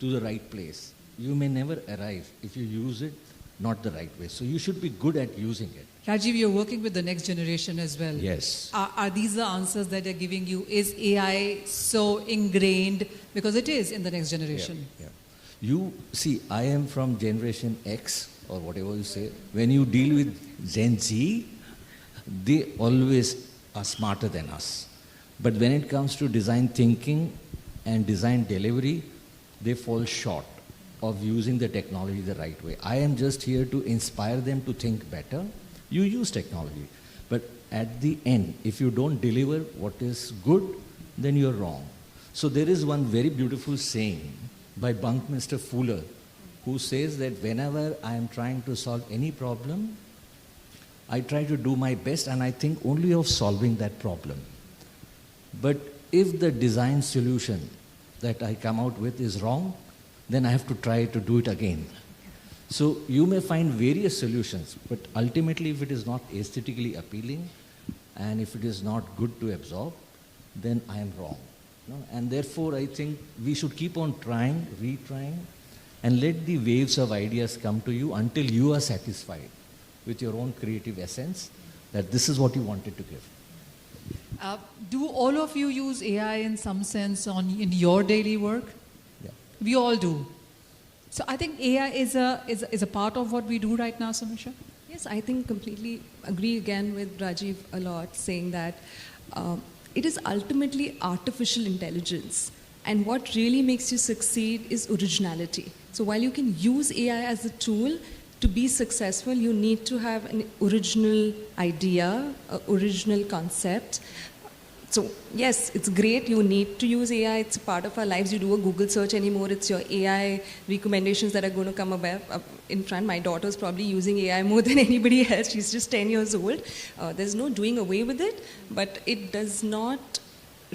to the right place. You may never arrive if you use it not the right way. So you should be good at using it. Rajiv, you're working with the next generation as well. Yes. Are these the answers that they're giving you? Is AI so ingrained? Because it is in the next generation. Yeah. You see, I am from Generation X or whatever you say. When you deal with Gen Z, they always are smarter than us. But when it comes to design thinking and design delivery, they fall short of using the technology the right way. I am just here to inspire them to think better. You use technology. But at the end, if you don't deliver what is good, then you're wrong. So there is one very beautiful saying by Buckminster Fuller, who says that whenever I am trying to solve any problem, I try to do my best and I think only of solving that problem. But if the design solution that I come out with is wrong, then I have to try to do it again. So you may find various solutions, but ultimately if it is not aesthetically appealing and if it is not good to absorb, then I am wrong. And therefore I think we should keep on trying, retrying, and let the waves of ideas come to you until you are satisfied with your own creative essence that this is what you wanted to give. Do all of you use AI in some sense in your daily work? Yeah. We all do. So I think AI is a part of what we do right now, Samisha. Yes, I think completely agree again with Rajiv a lot, saying that it is ultimately artificial intelligence. And what really makes you succeed is originality. So while you can use AI as a tool to be successful, you need to have an original idea, an original concept. So yes, it's great. You need to use AI. It's a part of our lives. You do a Google search anymore. It's your AI recommendations that are going to come up in front. My daughter's probably using AI more than anybody else. She's just 10 years old. There's no doing away with it, but it does not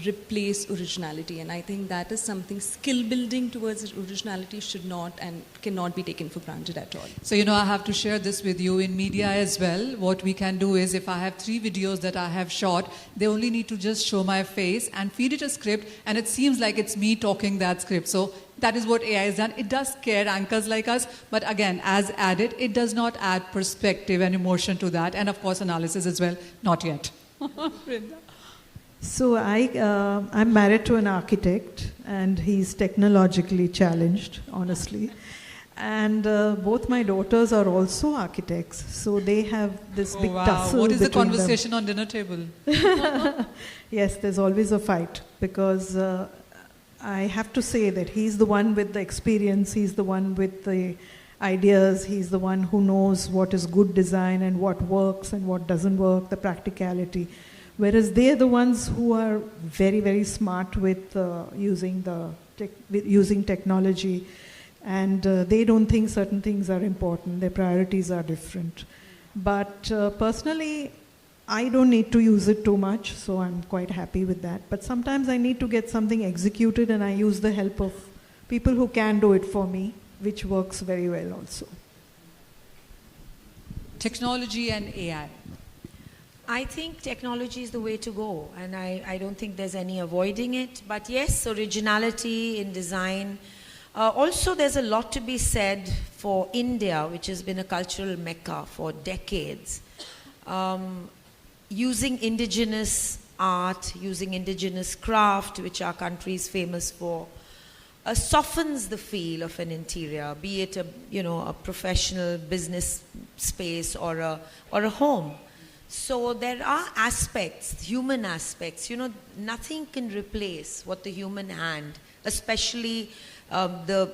replace originality. And I think that is something, skill building towards originality should not and cannot be taken for granted at all. So, I have to share this with you in media as well. What we can do is, if I have 3 videos that I have shot, they only need to just show my face and feed it a script, and it seems like it's me talking that script. So that is what AI has done. It does scare anchors like us, but again, as added, it does not add perspective and emotion to that, and of course analysis as well, not yet. So I'm married to an architect, and he's technologically challenged, honestly. And both my daughters are also architects, so they have this big tussle. What is the between conversation on dinner table? Yes, there's always a fight, because I have to say that he's the one with the experience, he's the one with the ideas, he's the one who knows what is good design and what works and what doesn't work, the practicality. Whereas they're the ones who are very, very smart with using technology, and they don't think certain things are important. Their priorities are different. But personally, I don't need to use it too much, so I'm quite happy with that. But sometimes I need to get something executed, and I use the help of people who can do it for me, which works very well also. Technology and AI. I think technology is the way to go, and I don't think there's any avoiding it. But yes, originality in design. Also, there's a lot to be said for India, which has been a cultural mecca for decades. Using indigenous art, using indigenous craft, which our country is famous for, softens the feel of an interior, be it a professional business space or a home. So there are aspects, human aspects, nothing can replace what the human hand, especially the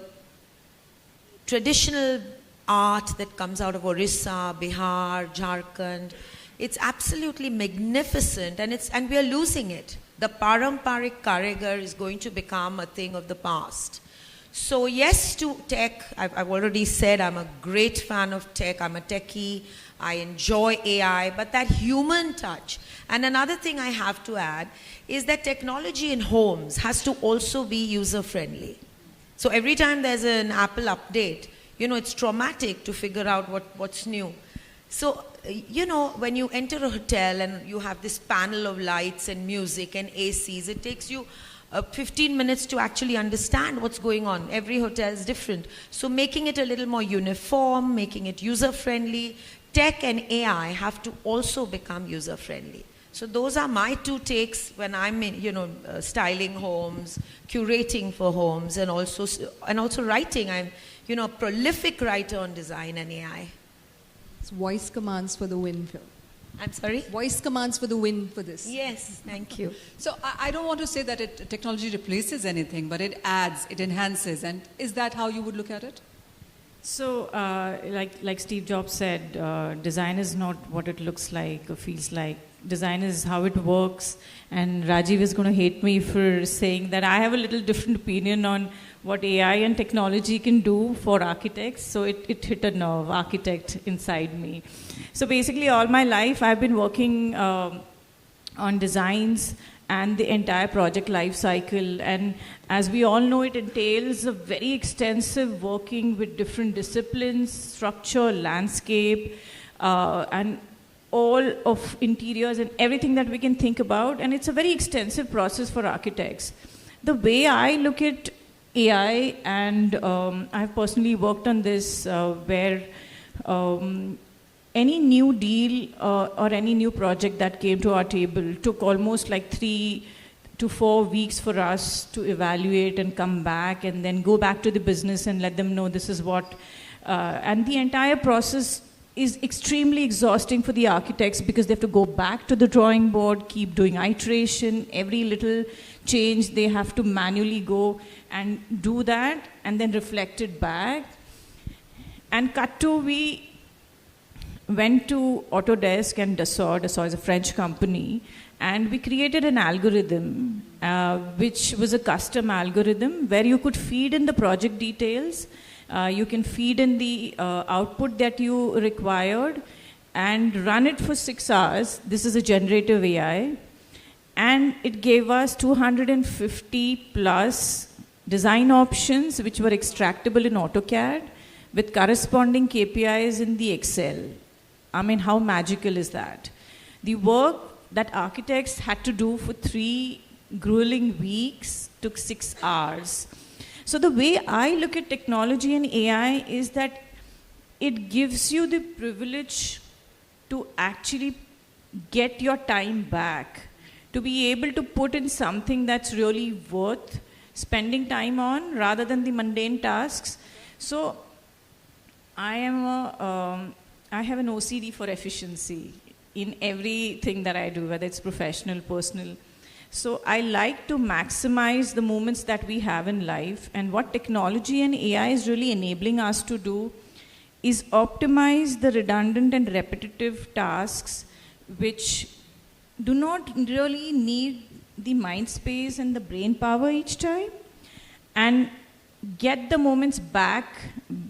traditional art that comes out of Orissa, Bihar, Jharkhand. It's absolutely magnificent, and we are losing it. The Paramparik Karigar is going to become a thing of the past. So yes to tech. I've already said I'm a great fan of tech. I'm a techie. I enjoy AI, but that human touch. And another thing I have to add is that technology in homes has to also be user-friendly. So every time there's an Apple update, it's traumatic to figure out what's new. So, when you enter a hotel and you have this panel of lights and music and ACs, it takes you 15 minutes to actually understand what's going on. Every hotel is different. So making it a little more uniform, making it user-friendly. Tech and AI have to also become user-friendly. So those are my 2 takes when I'm in, styling homes, curating for homes, and also writing. I'm, a prolific writer on design and AI. It's voice commands for the win, Phil. I'm sorry? Voice commands for the win for this. Yes, thank you. So I don't want to say that technology replaces anything, but it adds, it enhances. And is that how you would look at it? So, like Steve Jobs said, design is not what it looks like or feels like. Design is how it works. And Rajiv is going to hate me for saying that I have a little different opinion on what AI and technology can do for architects. So it hit a nerve, architect inside me. So basically all my life I've been working on designs and the entire project life cycle. And as we all know, it entails a very extensive working with different disciplines, structure, landscape, and all of interiors and everything that we can think about. And it's a very extensive process for architects. The way I look at AI, and I've personally worked on this where any new deal or any new project that came to our table took almost like 3 to 4 weeks for us to evaluate and come back and then go back to the business and let them know this is what, and the entire process is extremely exhausting for the architects because they have to go back to the drawing board, keep doing iteration, every little change they have to manually go and do that and then reflect it back. And cut to, we went to Autodesk and Dassault is a French company, and we created an algorithm which was a custom algorithm where you could feed in the project details, you can feed in the output that you required and run it for 6 hours. This is a generative AI. And it gave us 250 plus design options which were extractable in AutoCAD with corresponding KPIs in the Excel. I mean, how magical is that? The work that architects had to do for 3 grueling weeks took 6 hours. So the way I look at technology and AI is that it gives you the privilege to actually get your time back, to be able to put in something that's really worth spending time on rather than the mundane tasks. So I have an OCD for efficiency in everything that I do, whether it's professional, personal. So I like to maximize the moments that we have in life, and what technology and AI is really enabling us to do is optimize the redundant and repetitive tasks which do not really need the mind space and the brain power each time, and get the moments back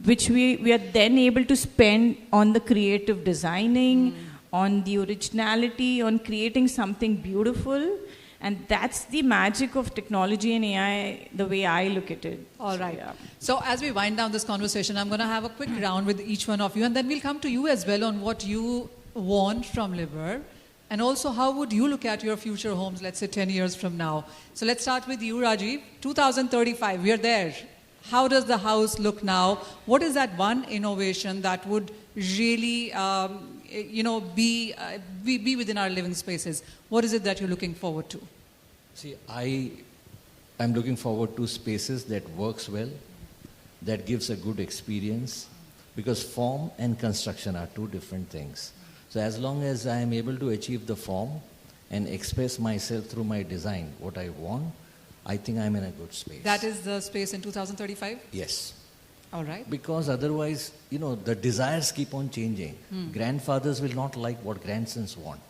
which we are then able to spend on the creative designing, on the originality, on creating something beautiful. And that's the magic of technology and AI, the way I look at it. All right. So as we wind down this conversation, I'm going to have a quick round with each one of you, and then we'll come to you as well on what you want from Liebherr, and also how would you look at your future homes, let's say 10 years from now. So let's start with you, Rajiv. 2035, we're there. How does the house look now? What is that one innovation that would really be within our living spaces? What is it that you're looking forward to? See, I'm looking forward to spaces that works well, that gives a good experience, because form and construction are 2 different things. So as long as I am able to achieve the form and express myself through my design, what I want, I think I'm in a good space. That is the space in 2035? Yes. All right. Because otherwise, the desires keep on changing. Grandfathers will not like what grandsons want.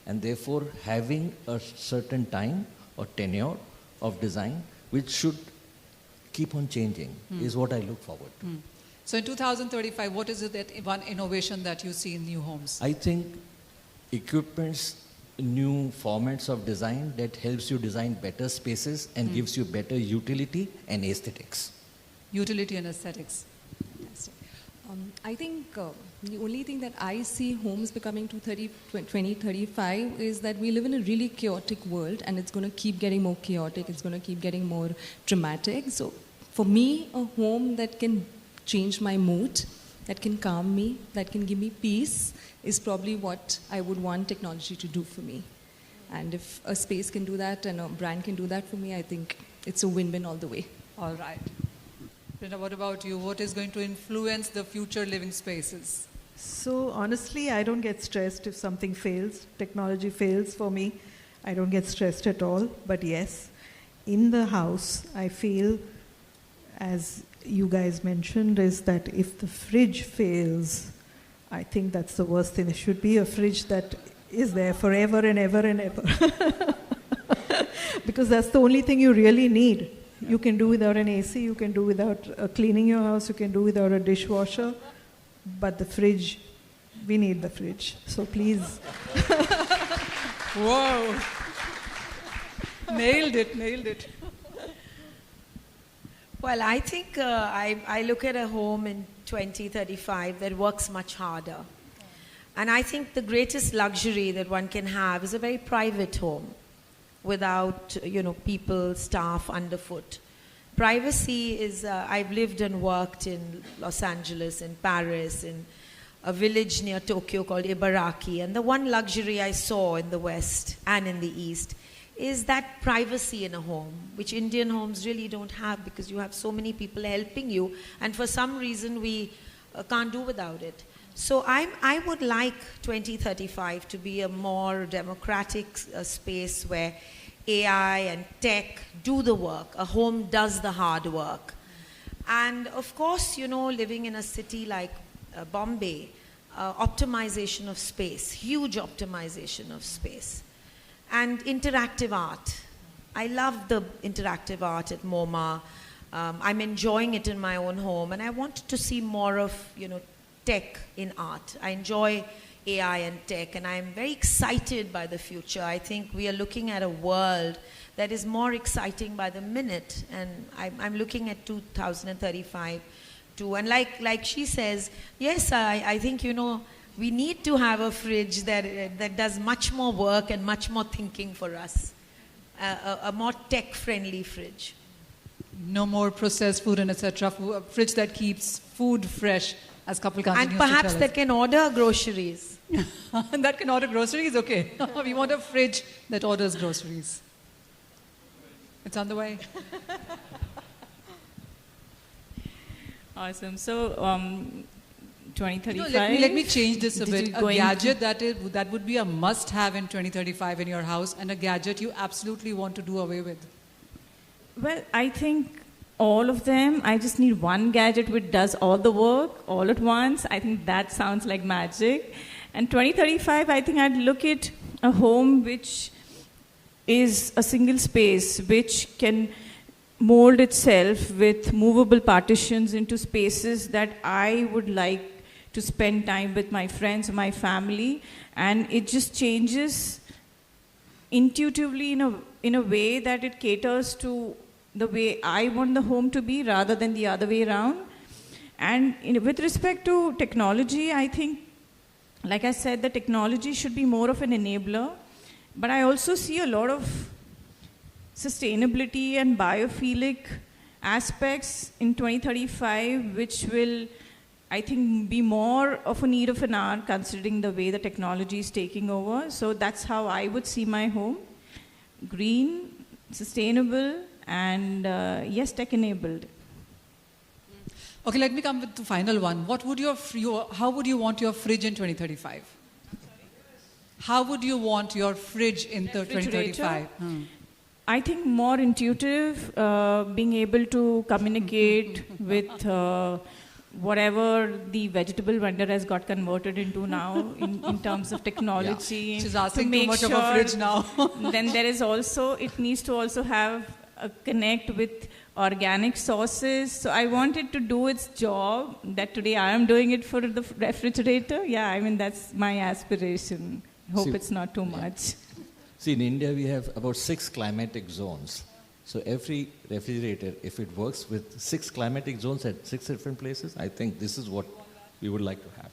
And therefore, having a certain time or tenure of design, which should keep on changing, is what I look forward to. So in 2035, what is it that one innovation that you see in new homes? I think equipments, new formats of design that helps you design better spaces and gives you better utility and aesthetics. Utility and aesthetics. Fantastic. I think the only thing that I see homes becoming 2035 is that we live in a really chaotic world, and it's going to keep getting more chaotic, it's going to keep getting more dramatic. So for me, a home that can change my mood, that can calm me, that can give me peace, is probably what I would want technology to do for me. And if a space can do that and a brand can do that for me, I think it's a win-win all the way. All right. Brenda, what about you? What is going to influence the future living spaces? So honestly, I don't get stressed if something fails. Technology fails for me. I don't get stressed at all. But yes, in the house, I feel, as you guys mentioned, is that if the fridge fails, I think that's the worst thing. There should be a fridge that is there forever and ever and ever. Because that's the only thing you really need. You can do without an AC, you can do without cleaning your house, you can do without a dishwasher. But the fridge, we need the fridge. So please. Whoa. Nailed it. Well, I think I look at a home in 2035 that works much harder. And I think the greatest luxury that one can have is a very private home without, people, staff underfoot. privacy is, I've lived and worked in Los Angeles, in Paris, in a village near Tokyo called Ibaraki. And the one luxury I saw in the West and in the East is that privacy in a home, which Indian homes really don't have because you have so many people helping you. And for some reason, we can't do without it. So I would like 2035 to be a more democratic space where AI and tech do the work. A home does the hard work. And of course, you know, living in a city like Bombay, optimization of space, huge optimization of space. And interactive art. I love the interactive art at MoMA. I'm enjoying it in my own home, and I want to see more of, you know, tech in art. I enjoy AI and tech, and I'm very excited by the future. I think we are looking at a world that is more exciting by the minute, and I'm looking at 2035 too. And like she says, yes, I think, you know, we need to have a fridge that does much more work and much more thinking for us. A more tech-friendly fridge. No more processed food and etc. A fridge that keeps food fresh, as couple continues and perhaps that can order groceries. And that can order groceries? Okay. We want a fridge that orders groceries. It's on the way. Awesome. So, 2035. No, let me change this a bit. A gadget that would be a must-have in 2035 in your house, and a gadget you absolutely want to do away with. Well, I think all of them. I just need one gadget which does all the work all at once. I think that sounds like magic. And 2035, I think I'd look at a home which is a single space, which can mold itself with movable partitions into spaces that I would like to spend time with my friends or my family. And it just changes intuitively in a way that it caters to the way I want the home to be rather than the other way around. And with respect to technology, I think, like I said, the technology should be more of an enabler. But I also see a lot of sustainability and biophilic aspects in 2035, which will, I think, be more of a need of an hour considering the way the technology is taking over. So that's how I would see my home. Green, sustainable, and yes, tech-enabled. Okay, let me come with the final one. How would you want your fridge in 2035? How would you want your fridge in 2035? I think more intuitive, being able to communicate with whatever the vegetable vendor has got converted into now in terms of technology. Yeah. She's asking to too much of a fridge now. Then there is also, it needs to also have a connect with organic sources. So I want it to do its job, that today I am doing it for the refrigerator. Yeah, I mean, that's my aspiration. Hope it's not too much. See, in India, we have about 6 climatic zones. So every refrigerator, if it works with 6 climatic zones at 6 different places, I think this is what we would like to have.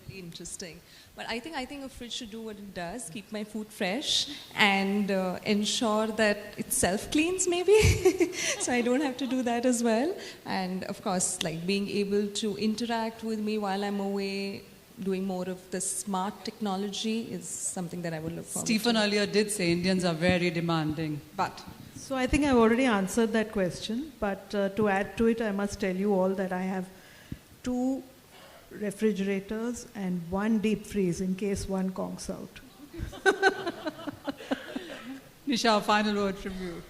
Really interesting. But I think a fridge should do what it does, keep my food fresh and ensure that it self-cleans maybe. So I don't have to do that as well. And of course, like being able to interact with me while I'm away, doing more of the smart technology is something that I would look forward to. Stephen earlier did say Indians are very demanding, but... So I think I've already answered that question, but to add to it, I must tell you all that I have 2 refrigerators and 1 deep freeze in case one conks out. Nisha, final word from you.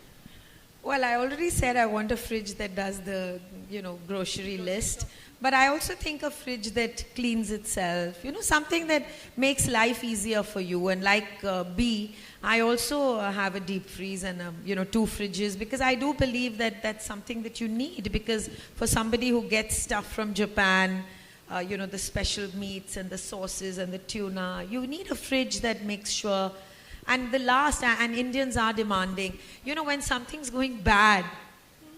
Well, I already said I want a fridge that does the, grocery list. But I also think a fridge that cleans itself, something that makes life easier for you. And like B, I also have a deep freeze and, 2 fridges, because I do believe that that's something that you need, because for somebody who gets stuff from Japan, the special meats and the sauces and the tuna, you need a fridge that makes sure. And the last, and Indians are demanding, when something's going bad,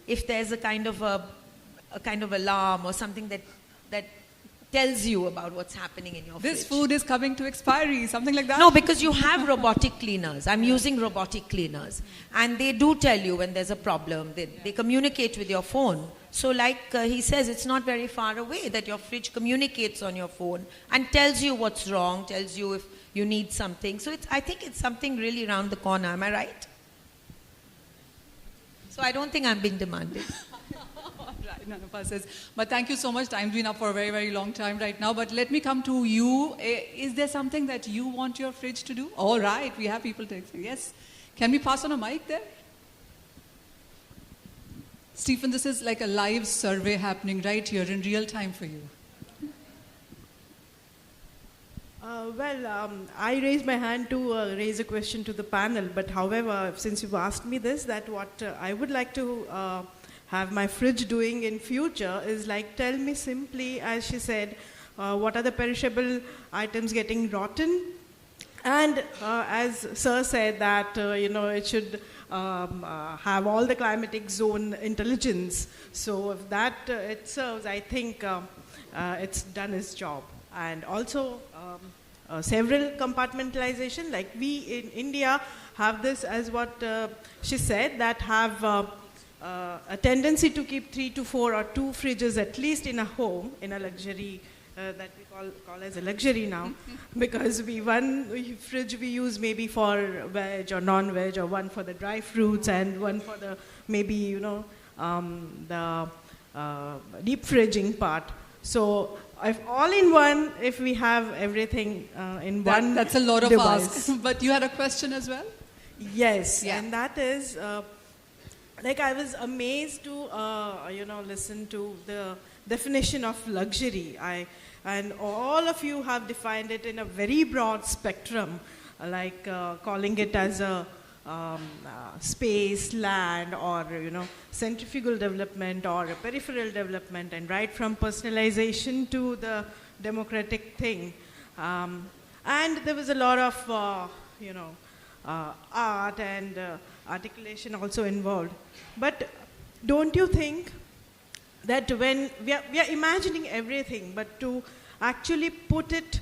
if there's a kind of alarm or something that tells you about what's happening in your fridge. This food is coming to expiry, something like that? No, because you have robotic cleaners. I'm using robotic cleaners. And they do tell you when there's a problem. They communicate with your phone. So like he says, it's not very far away that your fridge communicates on your phone and tells you what's wrong, tells you if you need something. So I think it's something really around the corner. Am I right? So I don't think I'm being demanded. Right, none of us is. But thank you so much. Time's been up for a very, very long time right now. But let me come to you. Is there something that you want your fridge to do? All right, we have people texting. Yes. Can we pass on a mic there? Stephen, this is like a live survey happening right here in real time for you. I raised my hand to raise a question to the panel, but however, since you've asked me this, that what I would like to have my fridge doing in future is like, tell me simply, as she said, what are the perishable items getting rotten? And as Sir said that, it should have all the climatic zone intelligence. So if that it serves, I think it's done its job. And also several compartmentalization, like we in India have this as what she said, that have a tendency to keep 3 to 4 or 2 fridges at least in a home, in a luxury that we call as a luxury now, because one fridge we use maybe for veg or non-veg, or one for the dry fruits and one for the maybe the deep fridging part. So if all in one, if we have everything in one that's a lot of device. ask. But you had a question as well? Yes, yeah. And that is, like I was amazed to, listen to the definition of luxury. And all of you have defined it in a very broad spectrum, like calling it as a space, land, or centrifugal development, or a peripheral development, and right from personalization to the democratic thing. And there was a lot of art and articulation also involved. But don't you think that when we are imagining everything, but to actually put it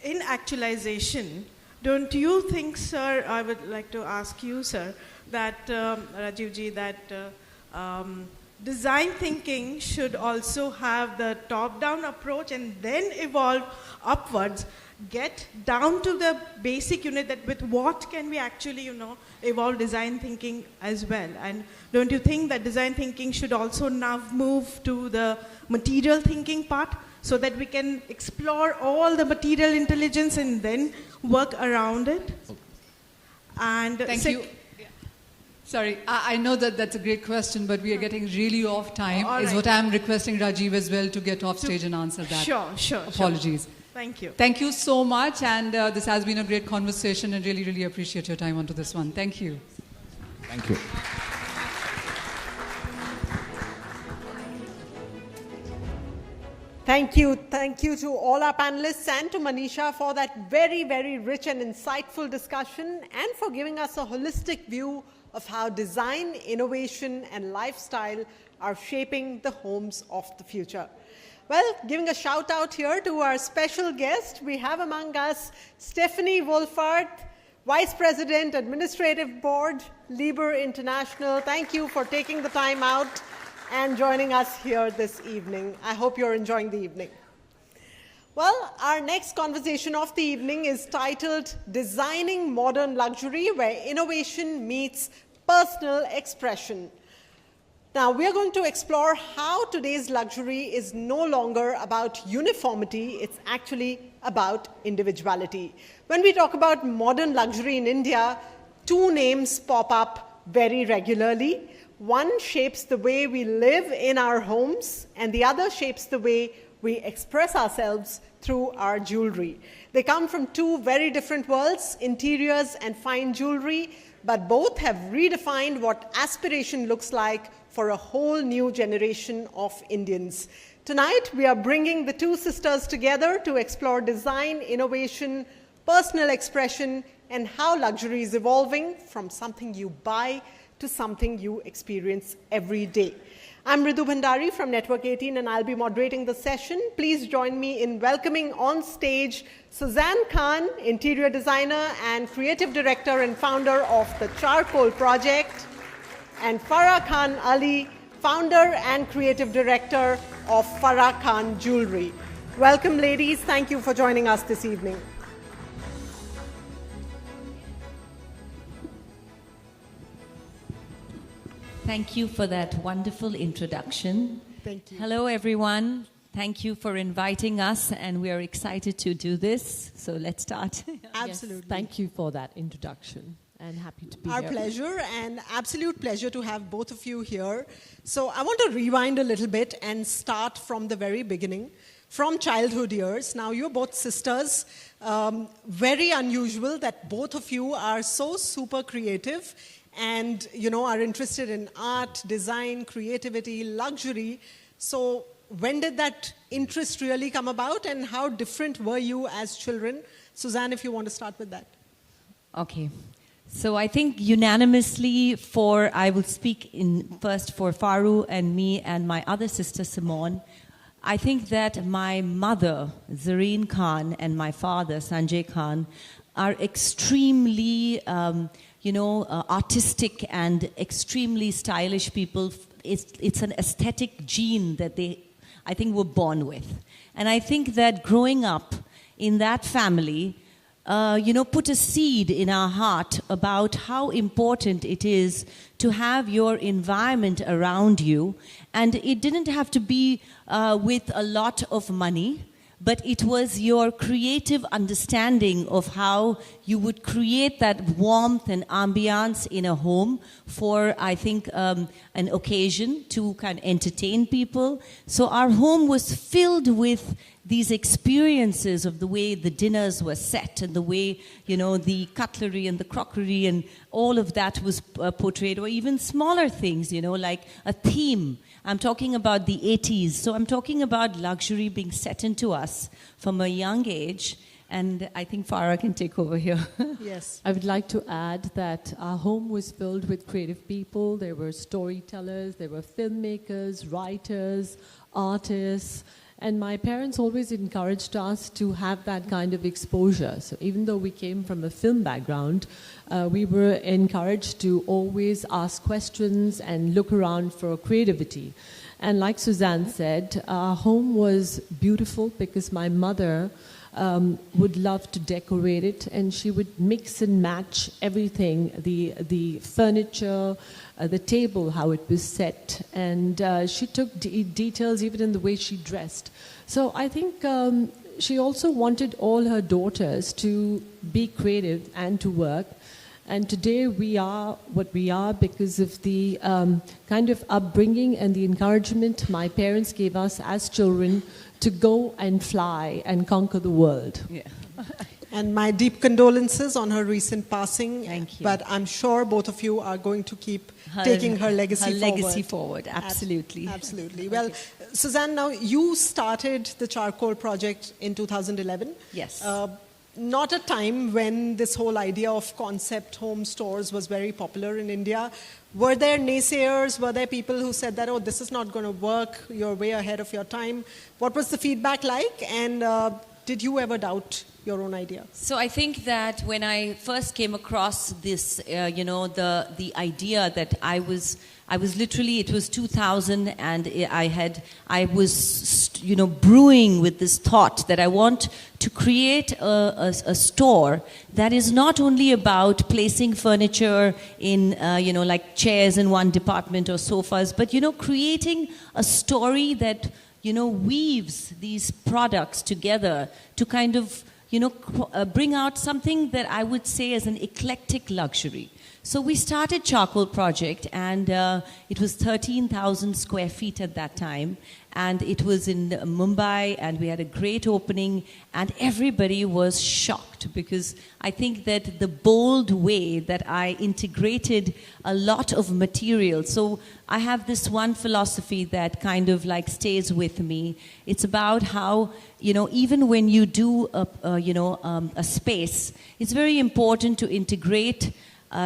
in actualization, don't you think, sir, I would like to ask you, sir, that, Rajivji, that design thinking should also have the top-down approach and then evolve upwards, get down to the basic unit, that with what can we actually, evolve design thinking as well? And don't you think that design thinking should also now move to the material thinking part, so that we can explore all the material intelligence and then work around it? And thank you. Yeah. Sorry, I know that that's a great question, but we are getting really off time. All is right. what I'm requesting Rajiv as well to get off stage and answer that. Sure. Apologies. Sure. Thank you. Thank you so much, and this has been a great conversation, and really, really appreciate your time onto this one. Thank you. Thank you. Thank you. Thank you to all our panelists and to Manisha for that very, very rich and insightful discussion, and for giving us a holistic view of how design, innovation, and lifestyle are shaping the homes of the future. Well, giving a shout out here to our special guest, we have among us Stephanie Wolfart, Vice President, Administrative Board, Liebherr International. Thank you for taking the time out and joining us here this evening. I hope you're enjoying the evening. Well, our next conversation of the evening is titled Designing Modern Luxury, where innovation meets personal expression. Now, we are going to explore how today's luxury is no longer about uniformity, it's actually about individuality. When we talk about modern luxury in India, two names pop up very regularly. One shapes the way we live in our homes, and the other shapes the way we express ourselves through our jewelry. They come from two very different worlds, interiors and fine jewelry, but both have redefined what aspiration looks like for a whole new generation of Indians. Tonight, we are bringing the two sisters together to explore design, innovation, personal expression, and how luxury is evolving from something you buy to something you experience every day. I'm Ritu Bhandari from Network 18 and I'll be moderating the session. Please join me in welcoming on stage Suzanne Khan, interior designer and creative director and founder of the Charcoal Project, and Farah Khan Ali, founder and creative director of Farah Khan Jewelry. Welcome, ladies. Thank you for joining us this evening. Thank you for that wonderful introduction. Thank you. Hello, everyone. Thank you for inviting us, and we are excited to do this. So let's start. Absolutely. Yes, thank you for that introduction, and happy to be here. Our pleasure, and absolute pleasure to have both of you here. So I want to rewind a little bit and start from the very beginning, from childhood years. Now, you're both sisters. Very unusual that both of you are so super creative and, you know, are interested in art, design, creativity, luxury. So when did that interest really come about, and how different were you as children? Suzanne, if you want to start with that. Okay. So I think unanimously I will speak first for Faru and me and my other sister Simone. I think that my mother, Zareen Khan, and my father, Sanjay Khan, are extremely artistic and extremely stylish people. It's an aesthetic gene that they, I think, were born with. And I think that growing up in that family, put a seed in our heart about how important it is to have your environment around you. And it didn't have to be with a lot of money, but it was your creative understanding of how you would create that warmth and ambiance in a home for, I think, an occasion to kind of entertain people. So our home was filled with these experiences of the way the dinners were set and the way, the cutlery and the crockery and all of that was portrayed, or even smaller things, like a theme. I'm talking about the 80s. So I'm talking about luxury being set into us from a young age. And I think Farah can take over here. Yes. I would like to add that our home was filled with creative people. There were storytellers, there were filmmakers, writers, artists. And my parents always encouraged us to have that kind of exposure. So even though we came from a film background, we were encouraged to always ask questions and look around for creativity. And like Suzanne said, our home was beautiful because my mother would love to decorate it, and she would mix and match everything, the furniture, the table, how it was set, and she took details even in the way she dressed. So I think she also wanted all her daughters to be creative and to work. And today we are what we are because of the kind of upbringing and the encouragement my parents gave us as children to go and fly and conquer the world. Yeah. And my deep condolences on her recent passing. Thank you. But I'm sure both of you are going to keep taking her legacy forward. Absolutely. Absolutely. Well, Suzanne, now you started the Charcoal Project in 2011. Yes. Not a time when this whole idea of concept home stores was very popular in India. Were there naysayers? Were there people who said that, oh, this is not going to work, you're way ahead of your time? What was the feedback like? And did you ever doubt your own idea? So I think that when I first came across this, the idea that I was literally, it was 2000, and I was brewing with this thought that I want to create a store that is not only about placing furniture in, like chairs in one department or sofas, but, creating a story that, weaves these products together to kind of, bring out something that I would say is an eclectic luxury. So we started Charcoal Project, and it was 13,000 square feet at that time, and it was in Mumbai, and we had a great opening, and everybody was shocked because I think that the bold way that I integrated a lot of material. So I have this one philosophy that kind of like stays with me. It's about how, even when you do a space, it's very important to integrate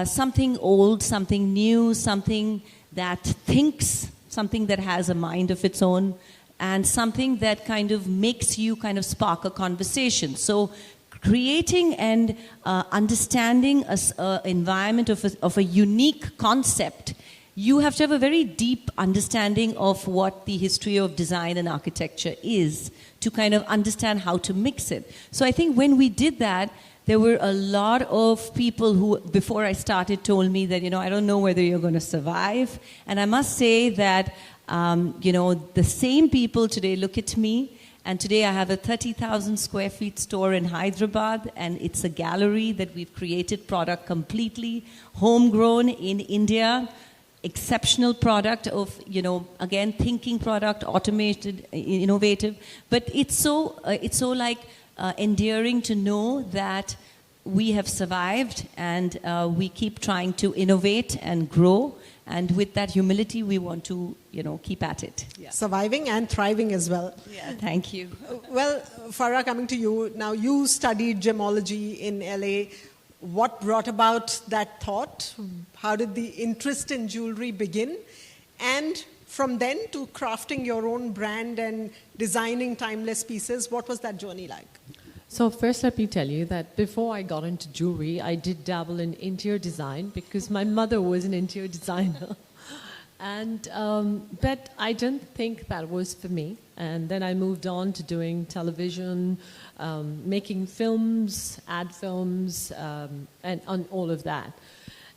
something old, something new, something that thinks, something that has a mind of its own, and something that kind of makes you kind of spark a conversation. So creating and understanding an environment of a unique concept, you have to have a very deep understanding of what the history of design and architecture is to kind of understand how to mix it. So I think when we did that, there were a lot of people who, before I started, told me that, I don't know whether you're going to survive. And I must say that, the same people today look at me. And today I have a 30,000 square feet store in Hyderabad, and it's a gallery that we've created product completely homegrown in India. Exceptional product of, again, thinking product, automated, innovative. But it's so like endearing to know that we have survived and we keep trying to innovate and grow. And with that humility, we want to, keep at it. Yeah. Surviving and thriving as well. Yeah, thank you. Well, Farah, coming to you. Now, you studied gemology in LA. What brought about that thought? How did the interest in jewelry begin? And from then to crafting your own brand and designing timeless pieces, what was that journey like? So first let me tell you that before I got into jewelry, I did dabble in interior design because my mother was an interior designer. And but I didn't think that was for me. And then I moved on to doing television, making films, ad films, and on all of that.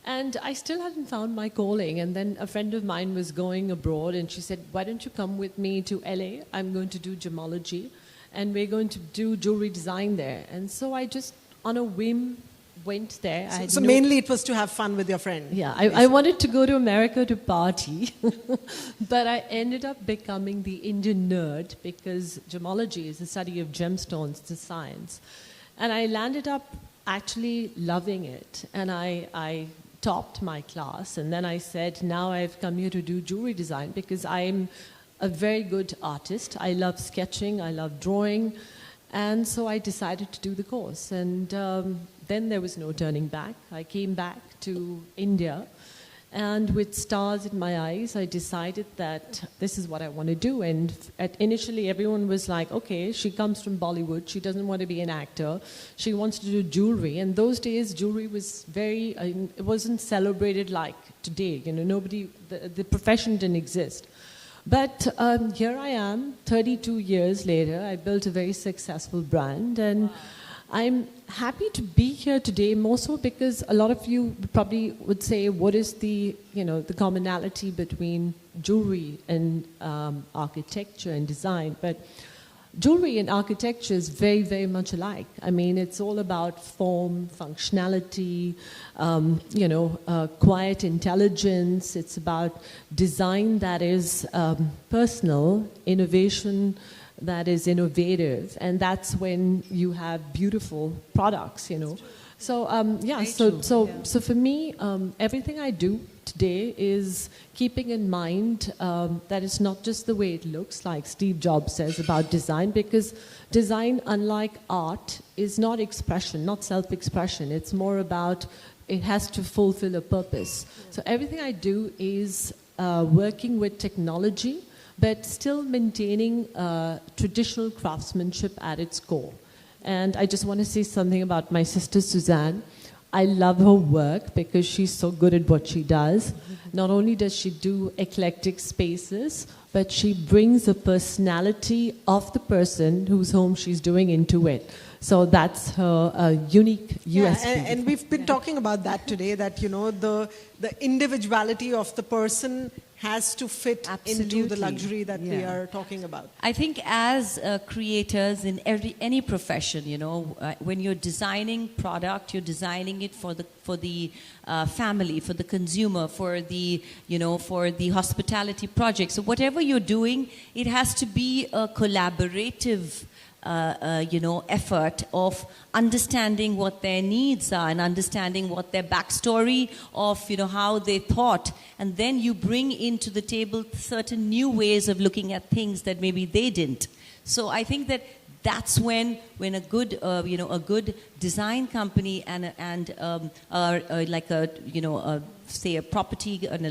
And I still hadn't found my calling. And then a friend of mine was going abroad, and she said, "Why don't you come with me to LA? I'm going to do gemology, and we're going to do jewelry design there." And so I just, on a whim, went there. So mainly it was to have fun with your friend. Yeah, I wanted to go to America to party, but I ended up becoming the Indian nerd because gemology is the study of gemstones, it's a science. And I landed up actually loving it, and I topped my class, and then I said, now I've come here to do jewelry design because I'm a very good artist. I love sketching, I love drawing, and so I decided to do the course. And then there was no turning back. I came back to India, and with stars in my eyes, I decided that this is what I want to do. And initially, everyone was like, okay, she comes from Bollywood. She doesn't want to be an actor. She wants to do jewelry. And those days, jewelry was it wasn't celebrated like today. Nobody, the profession didn't exist. But here I am, 32 years later. I built a very successful brand, and I'm happy to be here today, more so because a lot of you probably would say, what is the commonality between jewelry and architecture and design? But jewelry and architecture is very, very much alike. I mean, it's all about form, functionality, quiet intelligence. It's about design that is personal, innovation that is innovative, and that's when you have beautiful products, So so for me, everything I do today is keeping in mind that it's not just the way it looks, like Steve Jobs says about design, because design, unlike art, is not expression, not self-expression. It's more about it has to fulfill a purpose. So everything I do is working with technology, but still maintaining traditional craftsmanship at its core. And I just want to say something about my sister Suzanne. I love her work because she's so good at what she does. Not only does she do eclectic spaces, but she brings the personality of the person whose home she's doing into it. So that's her unique USP. And we've been talking about that today, that, the individuality of the person has to fit into the luxury that we are talking about. I think as creators in any profession, when you're designing product, you're designing it for the family, for the consumer, for the hospitality project. So whatever you're doing, it has to be a collaborative effort of understanding what their needs are and understanding what their backstory of, how they thought. And then you bring into the table certain new ways of looking at things that maybe they didn't. So I think that that's when a good a good design company and like a say a property and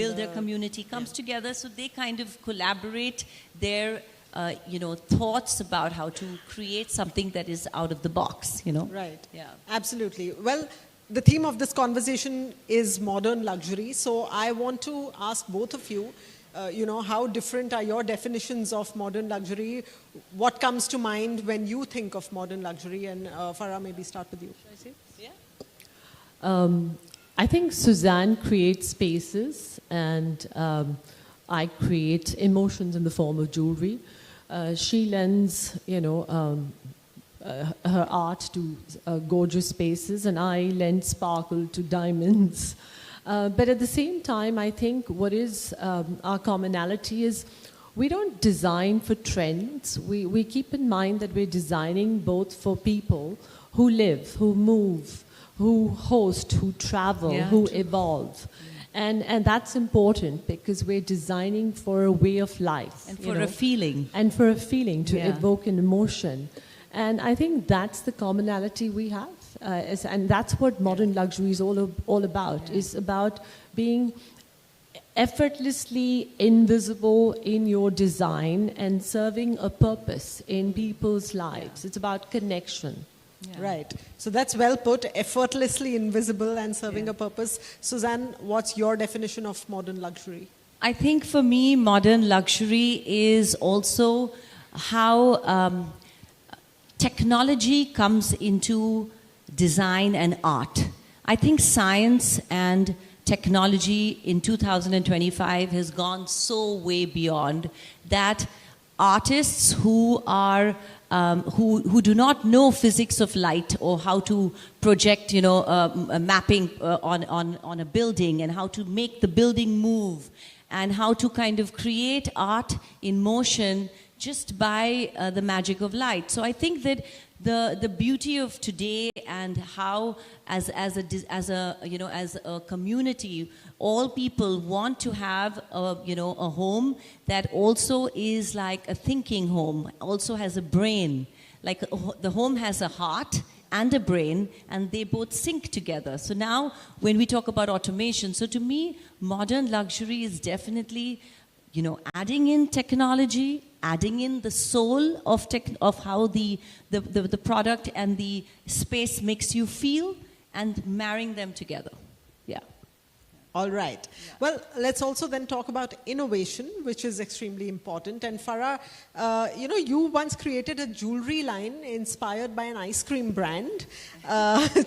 builder community comes together, so they kind of collaborate their thoughts about how to create something that is out of the box, Right. Yeah. Absolutely. Well, the theme of this conversation is modern luxury. So I want to ask both of you, how different are your definitions of modern luxury? What comes to mind when you think of modern luxury? And Farah, maybe start with you. Should I say? Yeah. I think Suzanne creates spaces, and I create emotions in the form of jewelry. She lends, her art to gorgeous spaces, and I lend sparkle to diamonds. But at the same time, I think what is our commonality is we don't design for trends. We keep in mind that we're designing both for people who live, who move, who host, who travel, who evolve. And that's important because we're designing for a way of life. And for a feeling. And for a feeling, to evoke an emotion. And I think that's the commonality we have. And that's what modern luxury is all about. It's about being effortlessly invisible in your design and serving a purpose in people's lives. It's about connection. Yeah. Right. So that's well put, effortlessly invisible and serving a purpose. Suzanne, what's your definition of modern luxury? I think for me, modern luxury is also how technology comes into design and art. I think science and technology in 2025 has gone so way beyond that artists who are who do not know physics of light or how to project, a mapping on a building and how to make the building move and how to kind of create art in motion just by the magic of light. So I think that the beauty of today and how as a community, all people want to have a home that also is like a thinking home, also has a brain. Like the home has a heart and a brain, and they both sync together. So now when we talk about automation, so to me, modern luxury is definitely adding in technology, adding in the soul of how the product and the space makes you feel, and marrying them together. Yeah. All right. Yeah. Well, let's also then talk about innovation, which is extremely important. And Farah, you once created a jewelry line inspired by an ice cream brand,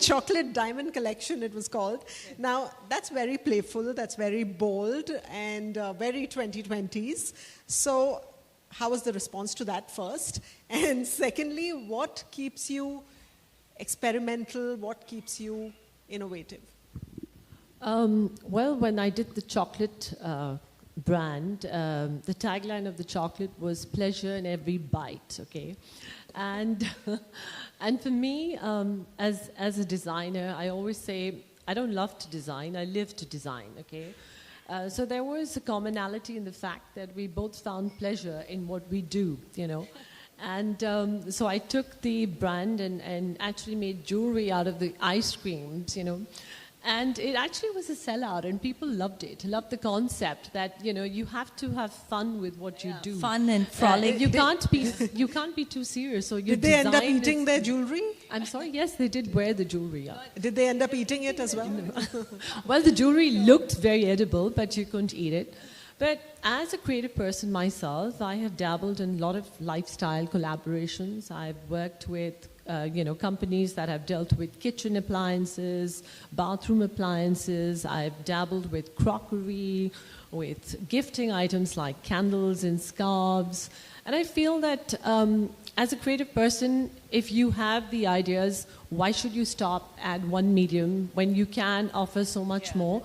Chocolate Diamond Collection it was called. Now, that's very playful, that's very bold, and very 2020s. So, how was the response to that first? And secondly, what keeps you experimental? What keeps you innovative? Well, when I did the chocolate brand, the tagline of the chocolate was pleasure in every bite, okay? And for me, as a designer, I always say, I don't love to design, I live to design, okay? So there was a commonality in the fact that we both found pleasure in what we do, And so I took the brand and actually made jewelry out of the ice creams, And it actually was a sellout, and people loved it. Loved the concept that you have to have fun with what you do. Fun and frolic. You can't be too serious. So did they end up eating their jewelry? I'm sorry. Yes, they did wear the jewelry. Yeah. Did they end up eating it as well? Well, the jewelry looked very edible, but you couldn't eat it. But as a creative person myself, I have dabbled in a lot of lifestyle collaborations. I've worked with companies that have dealt with kitchen appliances, bathroom appliances. I've dabbled with crockery, with gifting items like candles and scarves. And I feel that as a creative person, if you have the ideas, why should you stop at one medium when you can offer so much more?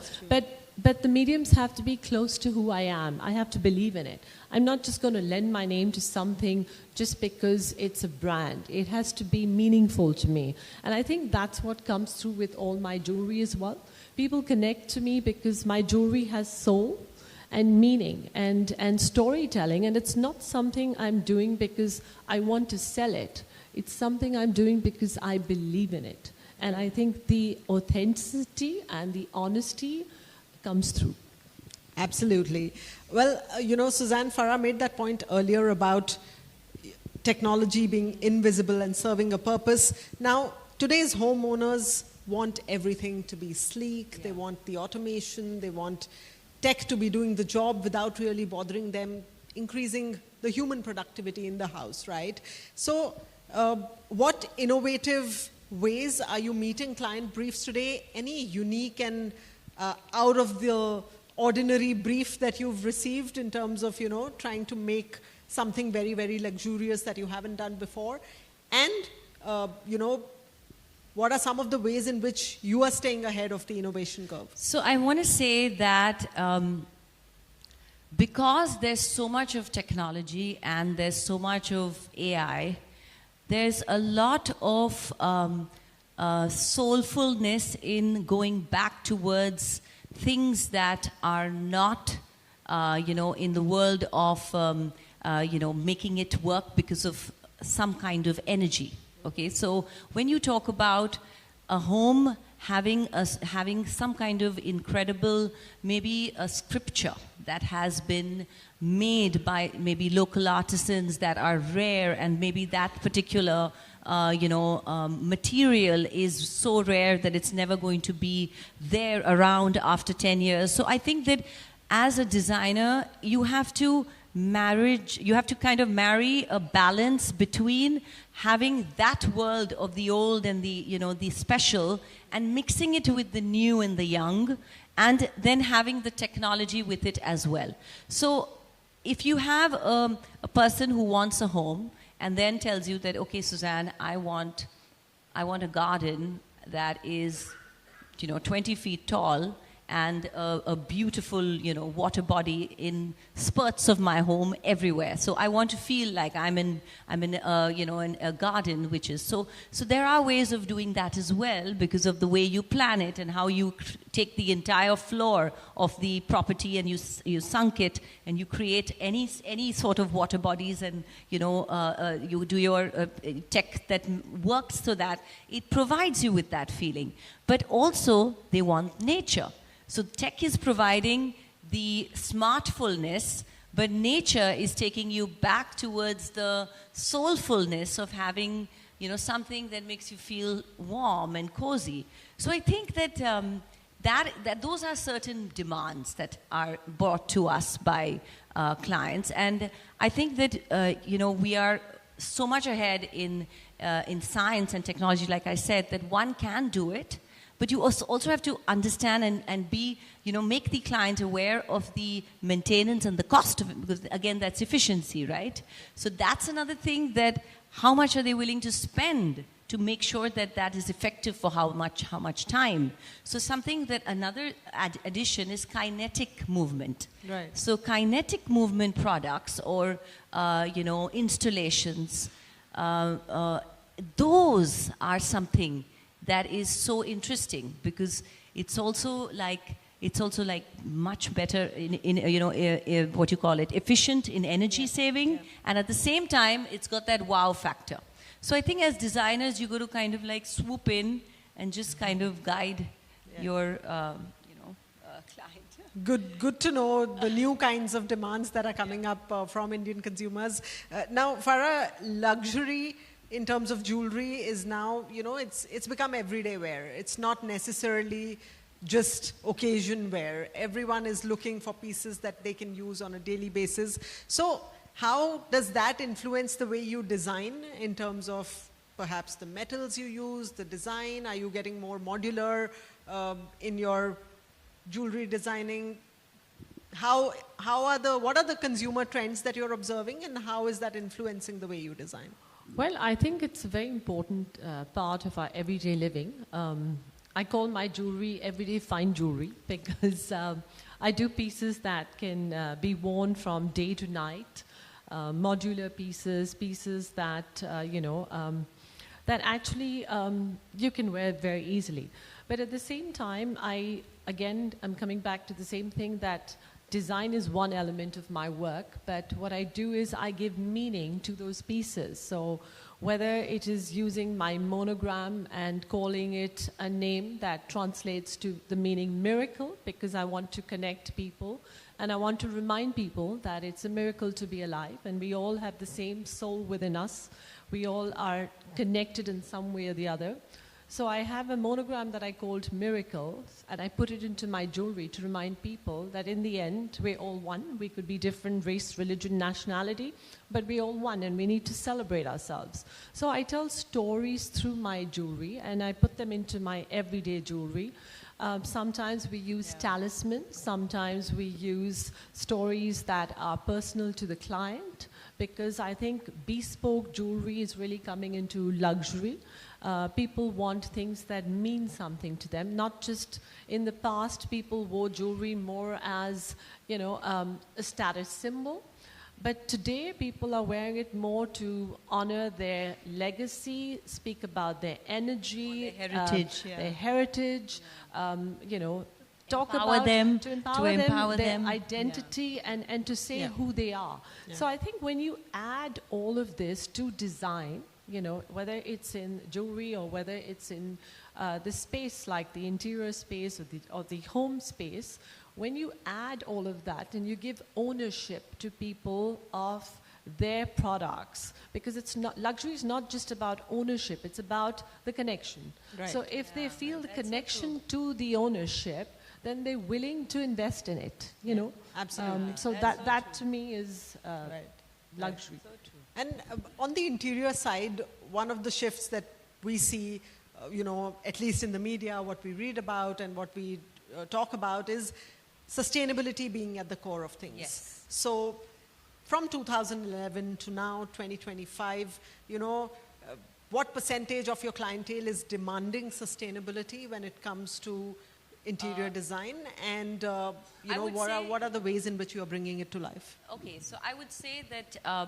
But the mediums have to be close to who I am. I have to believe in it. I'm not just going to lend my name to something just because it's a brand. It has to be meaningful to me. And I think that's what comes through with all my jewelry as well. People connect to me because my jewelry has soul. and meaning and storytelling. And it's not something I'm doing because I want to sell it. It's something I'm doing because I believe in it. And I think the authenticity and the honesty comes through. Absolutely. Well, Suzanne, Farah made that point earlier about technology being invisible and serving a purpose. Now, today's homeowners want everything to be sleek. They want the automation. They want tech to be doing the job without really bothering them, increasing the human productivity in the house, right? So what innovative ways are you meeting client briefs today? Any unique and out of the ordinary brief that you've received in terms of, trying to make something very, very luxurious that you haven't done before? And, what are some of the ways in which you are staying ahead of the innovation curve? So I want to say that because there's so much of technology and there's so much of AI, there's a lot of soulfulness in going back towards things that are not, in the world of, making it work because of some kind of energy. Okay, so when you talk about a home having some kind of incredible, maybe a scripture that has been made by maybe local artisans that are rare, and maybe that particular material is so rare that it's never going to be there around after 10 years. So I think that as a designer, you have to kind of marry a balance between having that world of the old and the special, and mixing it with the new and the young, and then having the technology with it as well. So if you have a person who wants a home and then tells you that, okay, Suzanne, I want a garden that is 20 feet tall and a beautiful, water body in spurts of my home everywhere. So I want to feel like I'm in a garden, which is so there are ways of doing that as well, because of the way you plan it and how you take the entire floor of the property and you sunk it and you create any sort of water bodies, and you do your tech that works so that it provides you with that feeling. But also they want nature. So tech is providing the smartfulness, but nature is taking you back towards the soulfulness of having, something that makes you feel warm and cozy. So I think that that those are certain demands that are brought to us by clients, and I think that we are so much ahead in science and technology, like I said, that one can do it. But you also have to understand and be, make the client aware of the maintenance and the cost of it, because again, that's efficiency, right? So that's another thing, that how much are they willing to spend to make sure that that is effective for how much time. So something that another addition is kinetic movement. Right. So kinetic movement products or, installations, those are something that is so interesting, because it's also like much better in what you call it, efficient in energy saving, and at the same time it's got that wow factor. So I think as designers you got to kind of like swoop in and just kind of guide your client. Good to know the new kinds of demands that are coming up from Indian consumers. Now, Farah, luxury in terms of jewelry is now, it's become everyday wear. It's not necessarily just occasion wear. Everyone is looking for pieces that they can use on a daily basis. So how does that influence the way you design in terms of perhaps the metals you use, the design? Are you getting more modular in your jewelry designing? What are the consumer trends that you're observing, and how is that influencing the way you design? Well, I think it's a very important part of our everyday living. I call my jewelry everyday fine jewelry, because I do pieces that can be worn from day to night, modular pieces that, that actually you can wear very easily. But at the same time, I'm coming back to the same thing, that design is one element of my work, but what I do is I give meaning to those pieces. So whether it is using my monogram and calling it a name that translates to the meaning miracle, because I want to connect people and I want to remind people that it's a miracle to be alive and we all have the same soul within us. We all are connected in some way or the other. So I have a monogram that I called Miracles, and I put it into my jewelry to remind people that in the end, we're all one. We could be different race, religion, nationality, but we're all one, and we need to celebrate ourselves. So I tell stories through my jewelry, and I put them into my everyday jewelry. Sometimes we use talismans, sometimes we use stories that are personal to the client, because I think bespoke jewelry is really coming into luxury. People want things that mean something to them, not just in the past people wore jewelry more as, you know, a status symbol. But today people are wearing it more to honor their legacy, speak about their energy, their heritage, you know, talk about them, to empower them, their them. identity, and to say who they are. So I think when you add all of this to design, you know, whether it's in jewelry or whether it's in the space like the interior space or the home space, when you add all of that and you give ownership to people of their products, because it's not, luxury is not just about ownership, it's about the connection. Right. So if they feel the connection to the ownership, then they're willing to invest in it, you know. Absolutely. So that to me is luxury. And on the interior side, one of the shifts that we see, you know, at least in the media, what we read about and what we talk about is sustainability being at the core of things. Yes. So from 2011 to now, 2025, you know, what percentage of your clientele is demanding sustainability when it comes to interior design, and you know, what are the ways in which you are bringing it to life? Okay, so I would say that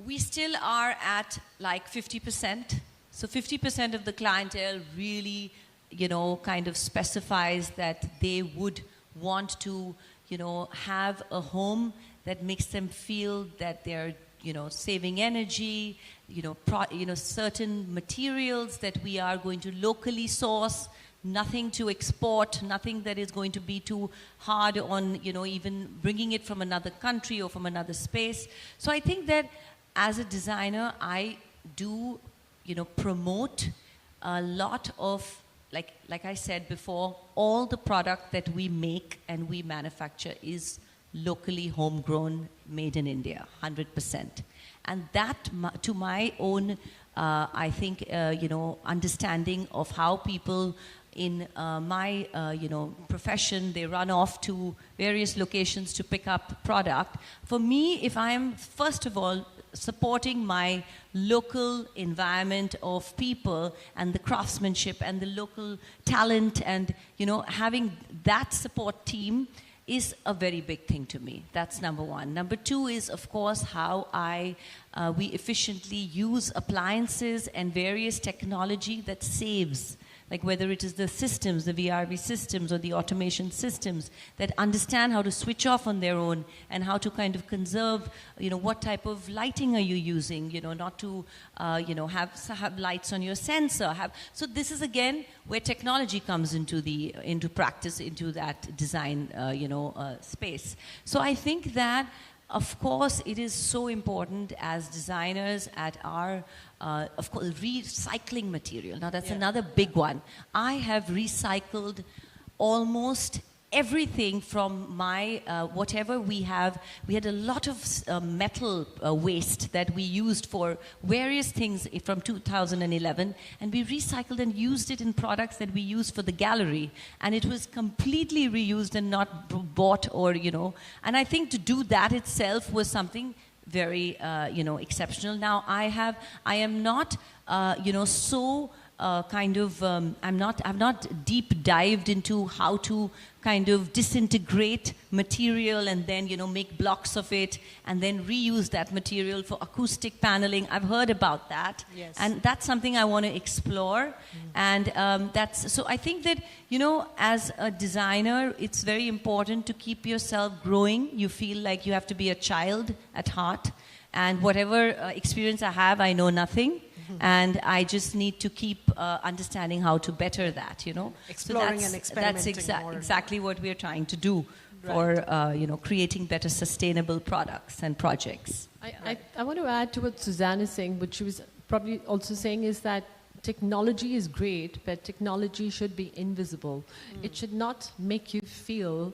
we still are at like 50%. So 50% of the clientele really, you know, kind of specifies that they would want to, you know, have a home that makes them feel that they're, you know, saving energy, you know, certain materials that we are going to locally source, nothing to export, nothing that is going to be too hard on, you know, even bringing it from another country or from another space. So I think that as a designer, I do, you know, promote a lot of, like I said before, all the product that we make and we manufacture is locally homegrown, made in India, 100%. And that, to my own, I think, you know, understanding of how people in my, you know, profession, they run off to various locations to pick up product. For me, if I'm, first of all, supporting my local environment of people and the craftsmanship and the local talent and, you know, having that support team is a very big thing to me. That's number one. Number two is, of course, how we efficiently use appliances and various technology that saves, like whether it is the systems, the VRV systems or the automation systems that understand how to switch off on their own and how to kind of conserve, you know, what type of lighting are you using, you know, not to, you know, have lights on your sensor. So this is again where technology comes into practice, into that design, you know, space. So I think that, of course, it is so important as designers at our, of course, recycling material. Now, that's another big one. I have recycled almost everything from my, whatever we have. We had a lot of metal waste that we used for various things from 2011, and we recycled and used it in products that we used for the gallery, and it was completely reused and not bought or, you know, and I think to do that itself was something very, you know, exceptional. Now, I am not, you know, so I've not deep dived into how to kind of disintegrate material and then, make blocks of it and then reuse that material for acoustic paneling. I've heard about that. Yes. And that's something I want to explore. And so I think that, as a designer, it's very important to keep yourself growing. You feel like you have to be a child at heart. And whatever experience I have, I know nothing. And I just need to keep understanding how to better that, Exploring so and experimenting that's more. exactly what we're trying to do for, creating better sustainable products and projects. I want to add to what Suzanne is saying, what she was probably also saying is that technology is great, but technology should be invisible. It should not make you feel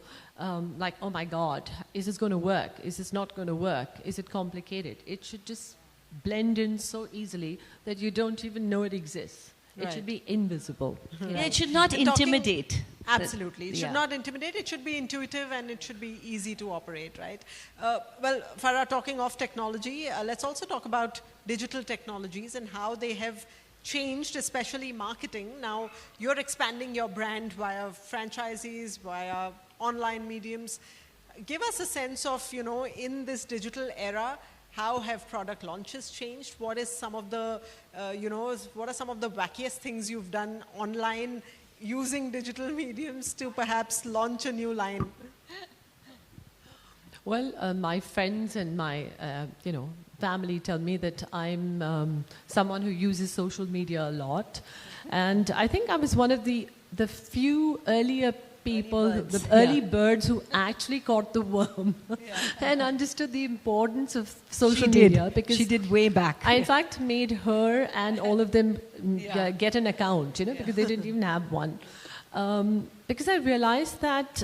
like, oh my God, is this going to work? Is this not going to work? Is it complicated? It should just blend in so easily that you don't even know it exists. It should be invisible. Yeah, it should not intimidate. Absolutely. It should not intimidate. It should be intuitive and it should be easy to operate, right? Well, Farah, talking of technology, let's also talk about digital technologies and how they have changed, especially marketing. Now, you're expanding your brand via franchisees, via online mediums. Give us a sense of, in this digital era, how have product launches changed? What is some of the, what are some of the wackiest things you've done online using digital mediums to perhaps launch a new line? Well, my friends and my, family tell me that I'm someone who uses social media a lot. And I think I was one of the few earlier people, the early birds who actually caught the worm and understood the importance of social media. Because she did way back. I, in fact, made her and all of them get an account, because they didn't even have one. Because I realized that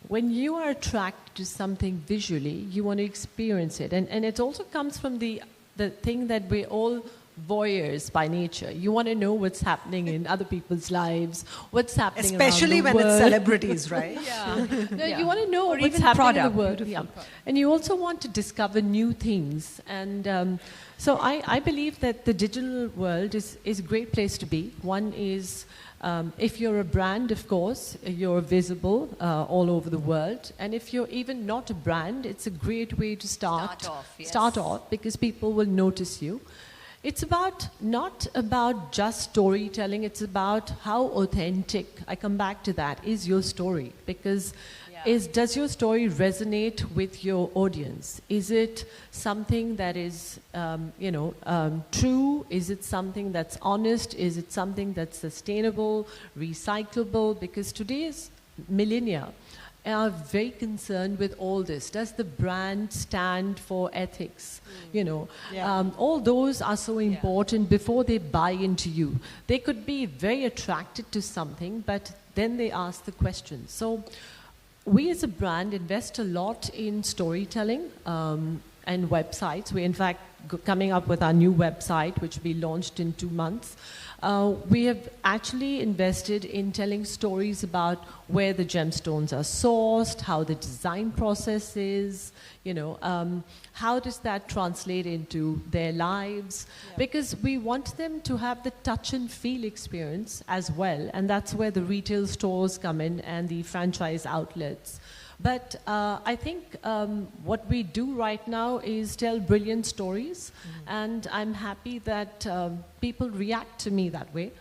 when you are attracted to something visually, you want to experience it. And it also comes from the thing that we're all voyeurs by nature. You want to know what's happening in other people's lives, what's happening especially around the when world. it's celebrities, right? No, you want to know Or what's even happening in the product. world. And you also want to discover new things. And so I believe that the digital world is a great place to be. One is, if you're a brand, of course, you're visible all over the world. And if you're even not a brand, it's a great way to start off because people will notice you. It's not about just storytelling, it's about how authentic, I come back to that, is your story. Because does your story resonate with your audience? Is it something that is, true? Is it something that's honest? Is it something that's sustainable, recyclable? Because today's millennia are very concerned with all this. Does the brand stand for ethics? All those are so important before they buy into you. They could be very attracted to something, but then they ask the question. So we as a brand invest a lot in storytelling and websites. We're in fact coming up with our new website, which will be launched in 2 months. We have actually invested in telling stories about where the gemstones are sourced, how the design process is, how does that translate into their lives? Because we want them to have the touch and feel experience as well, and that's where the retail stores come in and the franchise outlets. But I think what we do right now is tell brilliant stories, and I'm happy that people react to me that way.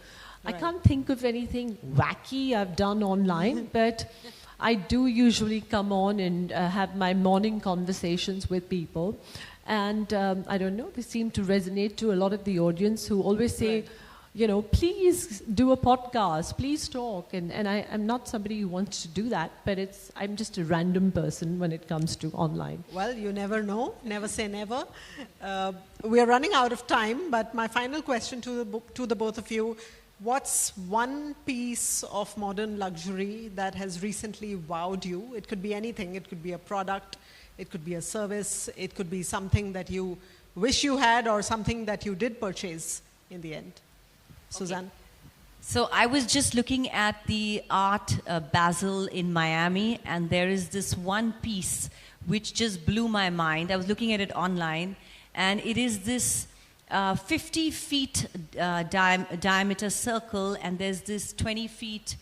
I can't think of anything wacky I've done online, but I do usually come on and have my morning conversations with people. And I don't know, they seem to resonate to a lot of the audience who always say, please do a podcast, please talk. And I'm not somebody who wants to do that, but I'm just a random person when it comes to online. Well, you never know. Never say never. We are running out of time, but my final question to the both of you, what's one piece of modern luxury that has recently wowed you? It could be anything. It could be a product. It could be a service. It could be something that you wish you had or something that you did purchase in the end. Suzanne? So I was just looking at the Art Basel in Miami, and there is this one piece which just blew my mind. I was looking at it online, and it is this 50 feet diameter circle, and there's this 20 feet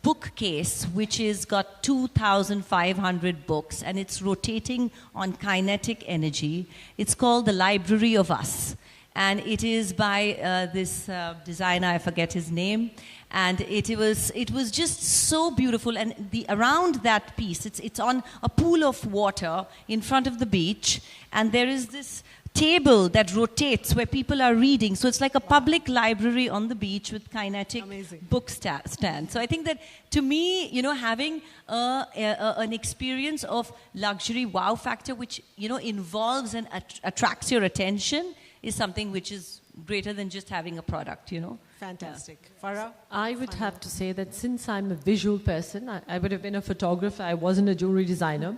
bookcase which is got 2,500 books, and it's rotating on kinetic energy. It's called the Library of Us, and it is by this designer, I forget his name, and it was just so beautiful. And around that piece, it's on a pool of water in front of the beach, and there is this table that rotates where people are reading. So it's like a public library on the beach with kinetic book stand. So I think that, to me, having an experience of luxury wow factor, which, involves and attracts your attention, is something which is greater than just having a product, Fantastic. Farah? I would have to say that since I'm a visual person, I would have been a photographer, I wasn't a jewelry designer.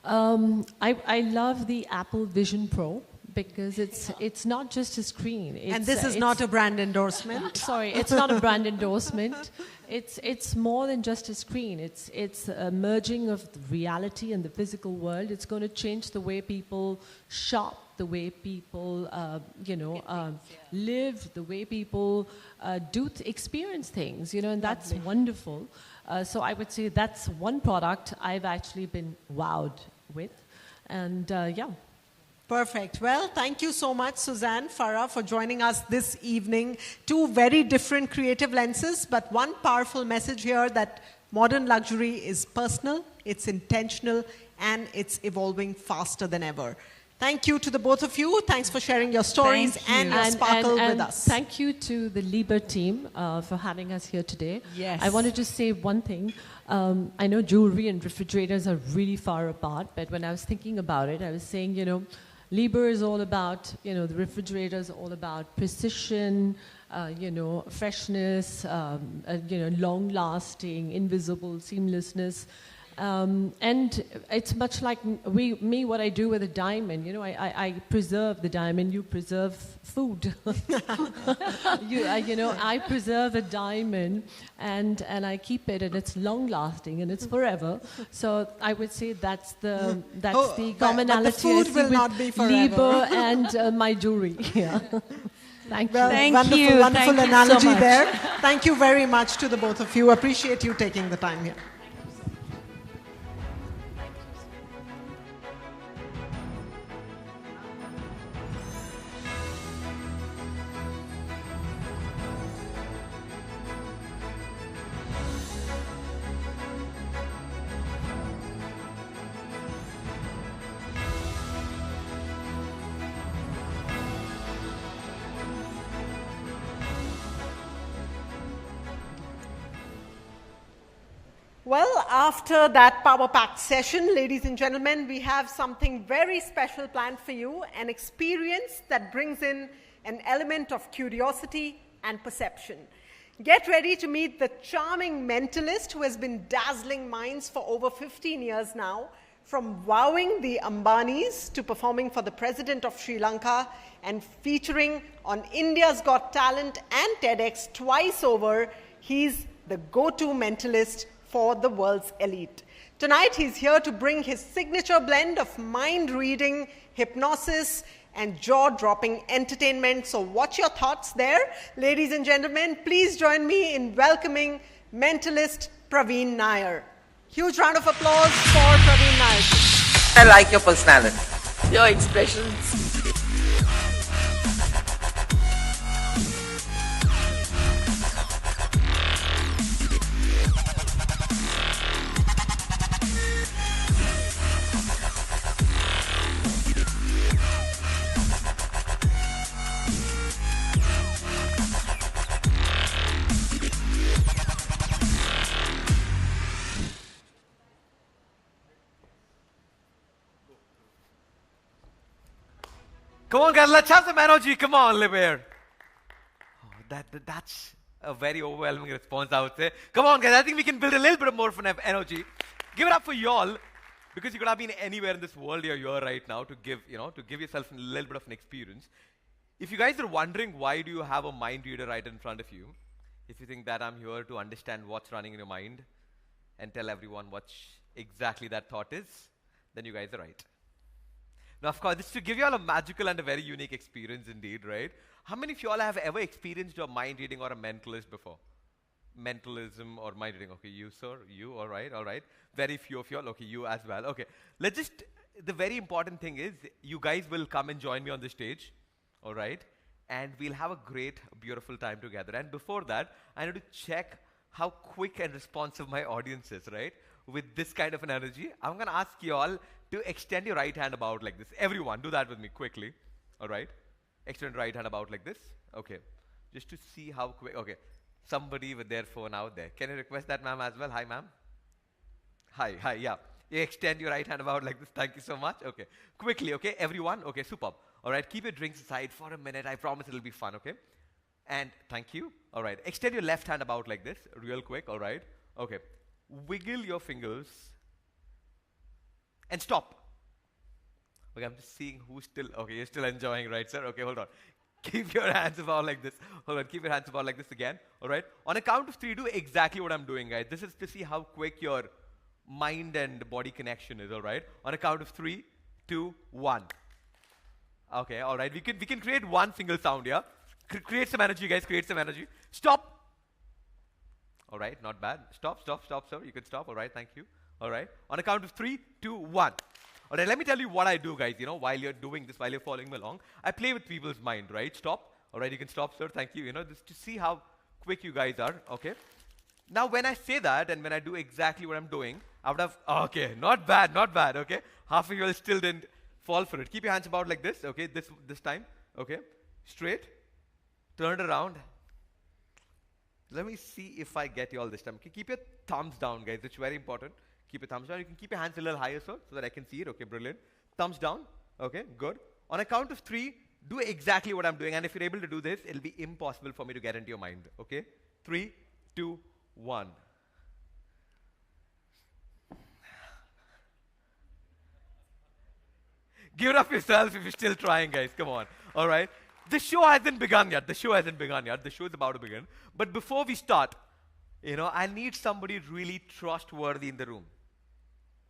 I love the Apple Vision Pro, because it's not just a screen. And this is not a brand endorsement. Sorry, it's not a brand endorsement. It's more than just a screen. It's a merging of the reality and the physical world. It's going to change the way people shop, the way people live, the way people experience things. And that's wonderful. So I would say that's one product I've actually been wowed with, and yeah. Perfect. Well, thank you so much, Suzanne, Farah, for joining us this evening. Two very different creative lenses, but one powerful message here, that modern luxury is personal, it's intentional, and it's evolving faster than ever. Thank you to the both of you. Thanks for sharing your stories and your sparkle with us. Thank you to the Liebherr team for having us here today. Yes. I wanted to say one thing. I know jewelry and refrigerators are really far apart, but when I was thinking about it, I was saying, Liebherr is all about, the refrigerator is all about precision, freshness, long-lasting, invisible, seamlessness. And it's much like what I do with a diamond. I preserve the diamond, you preserve food. I preserve a diamond and I keep it, and it's long lasting and it's forever. So I would say that's the commonality. But the food will not be forever. Liebherr and my jewelry. Yeah. Thank you. Wonderful Thank you analogy so much. there. Thank you very much to the both of you. Appreciate you taking the time here. Well, after that power-packed session, ladies and gentlemen, we have something very special planned for you, an experience that brings in an element of curiosity and perception. Get ready to meet the charming mentalist who has been dazzling minds for over 15 years now, from wowing the Ambanis to performing for the President of Sri Lanka and featuring on India's Got Talent and TEDx twice over. He's the go-to mentalist for the world's elite. Tonight, he's here to bring his signature blend of mind-reading, hypnosis, and jaw-dropping entertainment. So watch your thoughts there. Ladies and gentlemen, please join me in welcoming mentalist Praveen Nair. Huge round of applause for Praveen Nair. I like your personality, your expressions. Come on, guys, let's have some energy. Come on, Liebherr. Oh, that's a very overwhelming response, I would say. Come on, guys, I think we can build a little bit more fun of energy. Give it up for y'all, because you could have been anywhere in this world. You're here right now to give yourself a little bit of an experience. If you guys are wondering why do you have a mind reader right in front of you, if you think that I'm here to understand what's running in your mind and tell everyone what exactly that thought is, then you guys are right. Now, of course, this is to give you all a magical and a very unique experience indeed, right? How many of you all have ever experienced a mind reading or a mentalist before? Mentalism or mind reading. Okay, you, sir, you, all right, all right. Very few of you all, okay, you as well. Okay, let's just, the very important thing is, you guys will come and join me on the stage, all right? And we'll have a great, beautiful time together. And before that, I need to check how quick and responsive my audience is, right? With this kind of an energy, I'm going to ask you all to extend your right hand about like this. Everyone, do that with me quickly, all right? Extend right hand about like this. Okay, just to see how quick. Okay, somebody with their phone out there. Can you request that, ma'am, as well? Hi, ma'am. Hi, hi, yeah. You extend your right hand about like this. Thank you so much. Okay, quickly, okay, everyone. Okay, superb. All right, keep your drinks aside for a minute. I promise it'll be fun, okay? And thank you. All right, extend your left hand about like this, real quick, all right? Okay, wiggle your fingers and stop. Okay, I'm just seeing who's still, okay, you're still enjoying, right, sir? Okay, hold on. Keep your hands about like this. Hold on, keep your hands about like this again, all right? On a count of 3, do exactly what I'm doing, guys. This is to see how quick your mind and body connection is, all right? On a count of 3, 2, 1. Okay, all right. We can create one single sound here. Create some energy, guys. Create some energy. Stop. All right, not bad. Stop, stop, stop, sir. You can stop. All right, thank you. All right. On a count of 3, 2, 1. All right, let me tell you what I do, guys. You know, while you're doing this, while you're following me along, I play with people's mind, right? Stop. All right, you can stop, sir. Thank you. You know, just to see how quick you guys are. Okay. Now, when I say that and when I do exactly what I'm doing, I would have, okay, not bad, not bad. Okay. Half of you all still didn't fall for it. Keep your hands about like this. Okay. This time. Okay. Straight. Turn it around. Let me see if I get you all this time. Okay, keep your thumbs down, guys. It's very important. Keep your thumbs down. You can keep your hands a little higher, sir, so that I can see it. Okay, brilliant. Thumbs down. Okay, good. On a count of 3, do exactly what I'm doing. And if you're able to do this, it'll be impossible for me to get into your mind. Okay? 3, 2, 1. Give it up yourself if you're still trying, guys. Come on. All right? The show hasn't begun yet. The show hasn't begun yet. The show is about to begin. But before we start, you know, I need somebody really trustworthy in the room.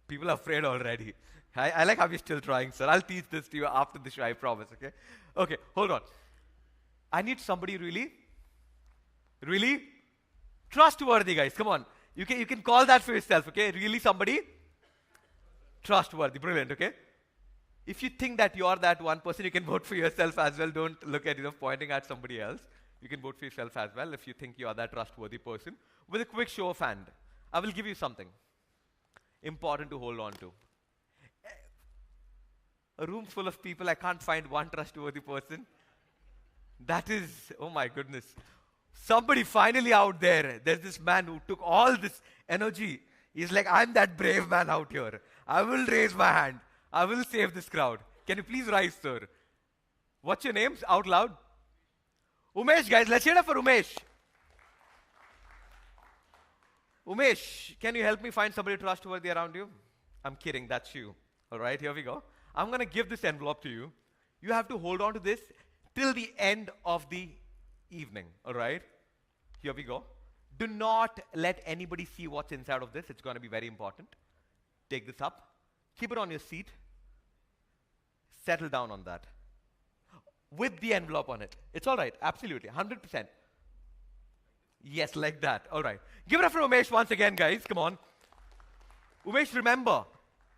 People are afraid already. I like how you're still trying, sir. I'll teach this to you after the show, I promise, okay? Okay, hold on. I need somebody really trustworthy, guys. Come on. You can call that for yourself, okay? Really somebody trustworthy. Brilliant, okay? If you think that you're that one person, you can vote for yourself as well. Don't look at, pointing at somebody else. You can vote for yourself as well if you think you are that trustworthy person. With a quick show of hand, I will give you something important to hold on to. A room full of people, I can't find one trustworthy person. That is, oh my goodness. Somebody finally out there, there's this man who took all this energy. He's like, I'm that brave man out here. I will raise my hand. I will save this crowd. Can you please rise, sir? What's your names? Out loud. Umesh, guys. Let's hear it for Umesh. Umesh, can you help me find somebody trustworthy around you? I'm kidding. That's you. All right, here we go. I'm going to give this envelope to you. You have to hold on to this till the end of the evening. All right? Here we go. Do not let anybody see what's inside of this. It's going to be very important. Take this up. Keep it on your seat. Settle down on that. With the envelope on it. It's all right. Absolutely. 100%. Yes, like that. All right. Give it up for Umesh once again, guys. Come on. Umesh, remember,